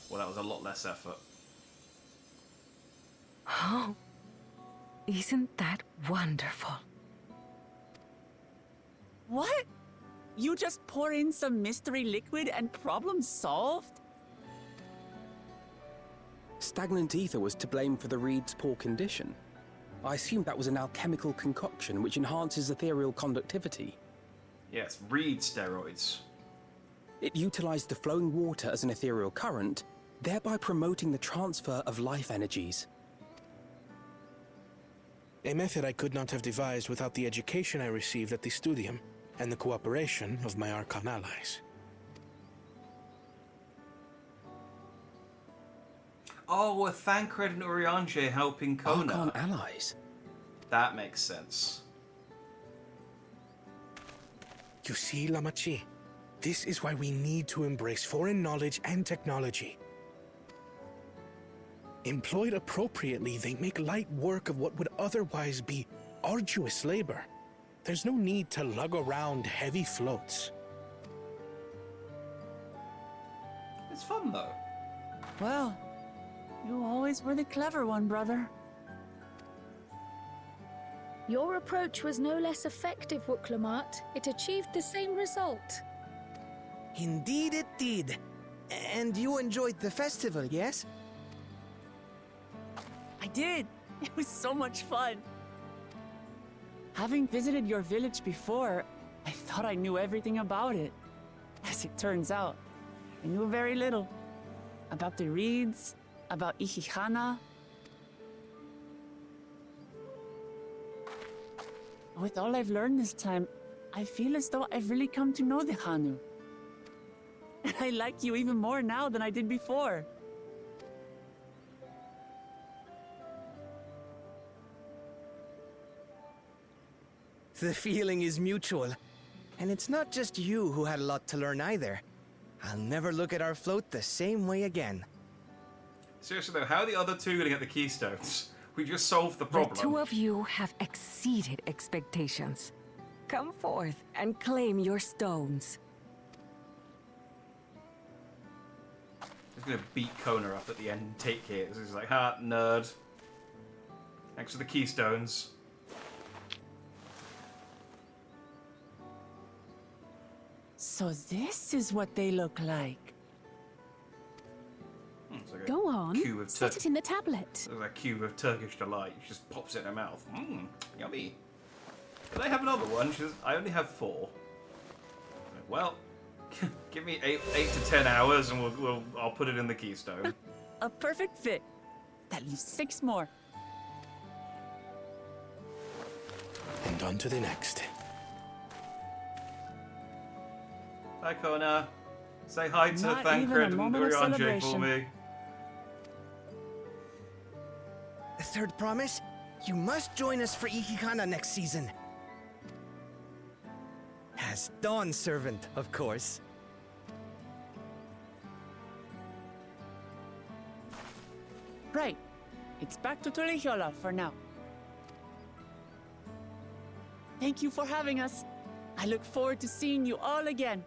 Well, that was a lot less effort. Oh, isn't that wonderful? What? You just pour in some mystery liquid and problem solved? Stagnant ether was to blame for the reed's poor condition. I assumed that was an alchemical concoction which enhances ethereal conductivity. Yes, reed steroids. It utilized the flowing water as an ethereal current, thereby promoting the transfer of life energies. A method I could not have devised without the education I received at the studium and the cooperation of my Archon allies. Oh, were Thancred and Urianger helping Kona? Archon allies? That makes sense. You see, Lamachi, This is why we need to embrace foreign knowledge and technology. Employed appropriately, they make light work of what would otherwise be arduous labor. There's no need to lug around heavy floats. It's fun, though. Well, you always were the clever one, brother. Your approach was no less effective, Wuklamat. It achieved the same result. Indeed it did. And you enjoyed the festival, yes? I did. It was so much fun. Having visited your village before, I thought I knew everything about it. As it turns out, I knew very little. About the reeds, about Ihihana. With all I've learned this time, I feel as though I've really come to know the Hanu. And I like you even more now than I did before. The feeling is mutual. And it's not just you who had a lot to learn either. I'll never look at our float the same way again. Seriously though, how are the other two gonna get the keystones? We just solved the problem. The two of you have exceeded expectations. Come forth and claim your stones. He's gonna beat Kona up at the end and take his. He's like, ha, nerd. Thanks for the keystones. So this is what they look like. It's like a Go on, cube of set it in the tablet. Looks like a cube of Turkish delight. She just pops it in her mouth. Mmm, yummy. Did I have another one? She says, I only have 4. Well, give me 8 to 10 hours and I'll put it in the keystone. A perfect fit. That leaves 6 more. And on to the next. Hi, Kona. Say hi to Not Thancred even a and moment of Urianje for celebration. me. Third promise, you must join us for Ihihana next season. As Dawnservant, of course. Right. It's back to Tulihiola for now. Thank you for having us. I look forward to seeing you all again.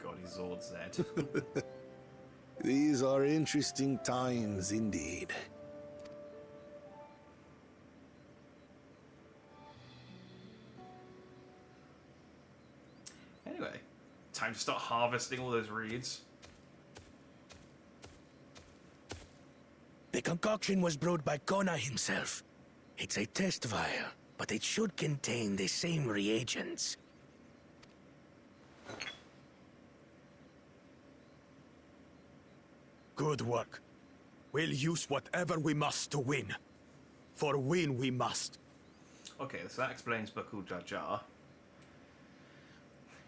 God, he's Zord Zed. These are interesting times indeed. Anyway, time to start harvesting all those reeds. The concoction was brewed by Kona himself. It's a test vial, but it should contain the same reagents. Good work. We'll use whatever we must to win. For win we must. Okay, so that explains Bakul Jar Jar.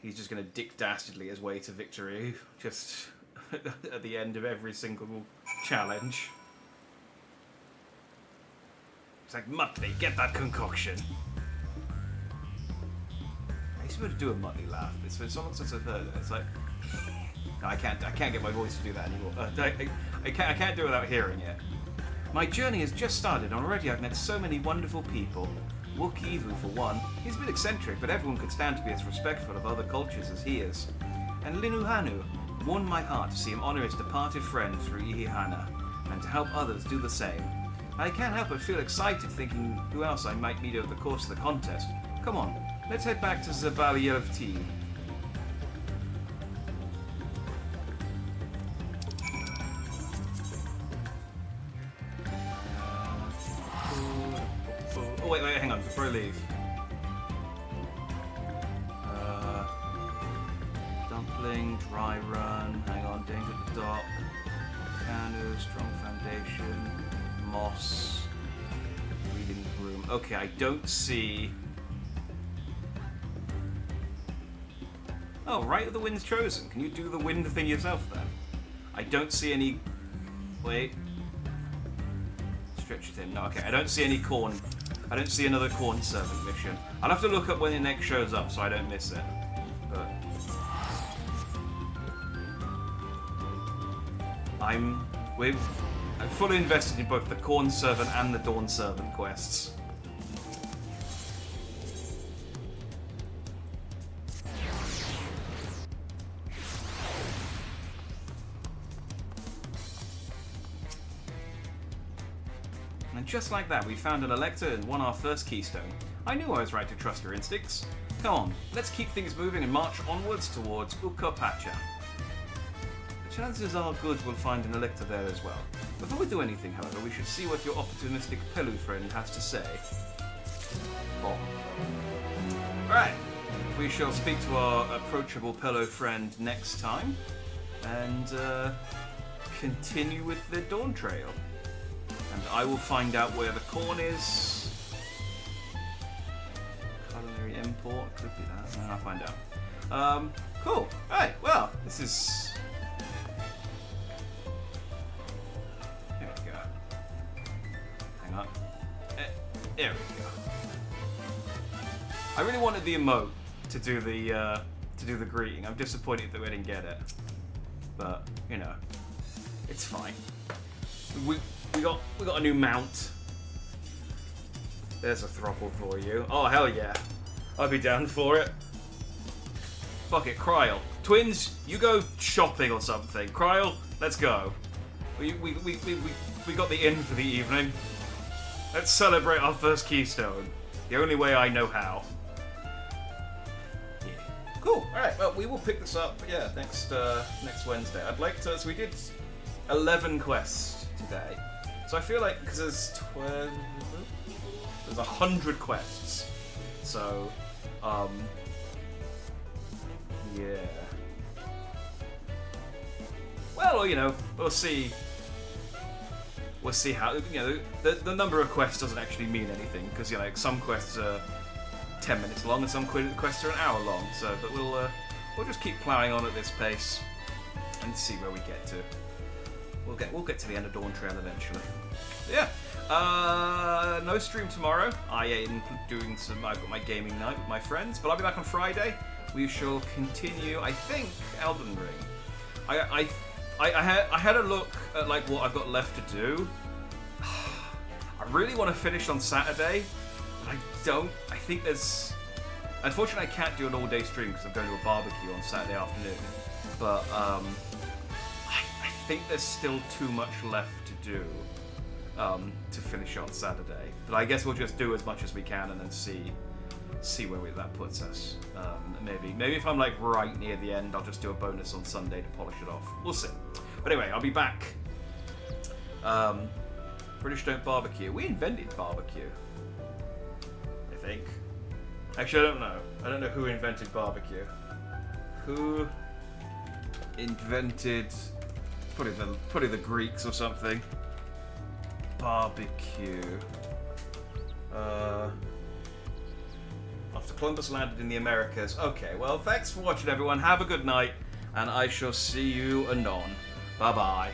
He's just going to dick dastardly his way to victory, just at the end of every single challenge. It's like, Muttley, get that concoction. I used to be able to do a Muttley laugh. It's when someone says I've heard it. It's like, no, I can't get my voice to do that anymore. I can't do it without hearing it. My journey has just started, and already I've met so many wonderful people. Wookievu, for one. He's a bit eccentric, but everyone could stand to be as respectful of other cultures as he is. And Linuhanu warmed my heart to see him honor his departed friend through Ihihana, and to help others do the same. I can't help but feel excited thinking who else I might meet over the course of the contest. Come on, let's head back to Zabaliyevti. Oh, wait, hang on, before I leave. Dumpling, dry run, hang on, danger at the dock, canoe, strong foundation, moss, reading room. Okay, I don't see... Oh, right of the wind's chosen. Can you do the wind thing yourself then? I don't see any... Wait. Stretch it in. No, okay. I don't see any corn. I don't see another corn servant mission. I'll have to look up when it next shows up so I don't miss it. But... I'm fully invested in both the corn servant and the Dawnservant quests. And just like that, we found an Elector and won our first keystone. I knew I was right to trust her instincts. Come on, let's keep things moving and march onwards towards Ukkopacha. The chances are good we'll find an Elector there as well. Before we do anything, however, we should see what your opportunistic Pelu friend has to say. Oh. Right, we shall speak to our approachable Pelu friend next time, and continue with the Dawn Trail. And I will find out where the corn is. Culinary import, could be that. And I'll find out. Cool. Right, well, this is... Here we go. Hang on. There we go. I really wanted the emote to do the greeting. I'm disappointed that we didn't get it. But, you know, it's fine. We got a new mount. There's a throttle for you. Oh hell yeah, I'd be down for it. Fuck it, Kryl. Twins, you go shopping or something. Kryl, let's go. We got the inn for the evening. Let's celebrate our first keystone. The only way I know how. Yeah. Cool. All right. Well, we will pick this up. Yeah, next Wednesday. I'd like to. So we did 11 quests today. So I feel like, because there's 100 quests, so yeah. Well, you know, we'll see. We'll see how, you know, the number of quests doesn't actually mean anything, because, you know, like, some quests are 10 minutes long and some quests are an hour long. So, but we'll just keep ploughing on at this pace and see where we get to. We'll get to the end of Dawn Trail eventually. Yeah. No stream tomorrow. I am doing I've got my gaming night with my friends, but I'll be back on Friday. We shall continue, I think, Elden Ring. I had a look at like what I've got left to do. I really want to finish on Saturday, but I don't. I think there's. Unfortunately, I can't do an all-day stream because I'm going to a barbecue on Saturday afternoon. But I think there's still too much left to do to finish on Saturday. But I guess we'll just do as much as we can and then see where that puts us. Maybe if I'm like right near the end, I'll just do a bonus on Sunday to polish it off. We'll see. But anyway, I'll be back. British don't barbecue. We invented barbecue, I think. Actually, I don't know. I don't know who invented barbecue. Who invented... Probably the Greeks or something. Barbecue. After Columbus landed in the Americas. Okay, well, thanks for watching, everyone. Have a good night, and I shall see you anon. Bye-bye.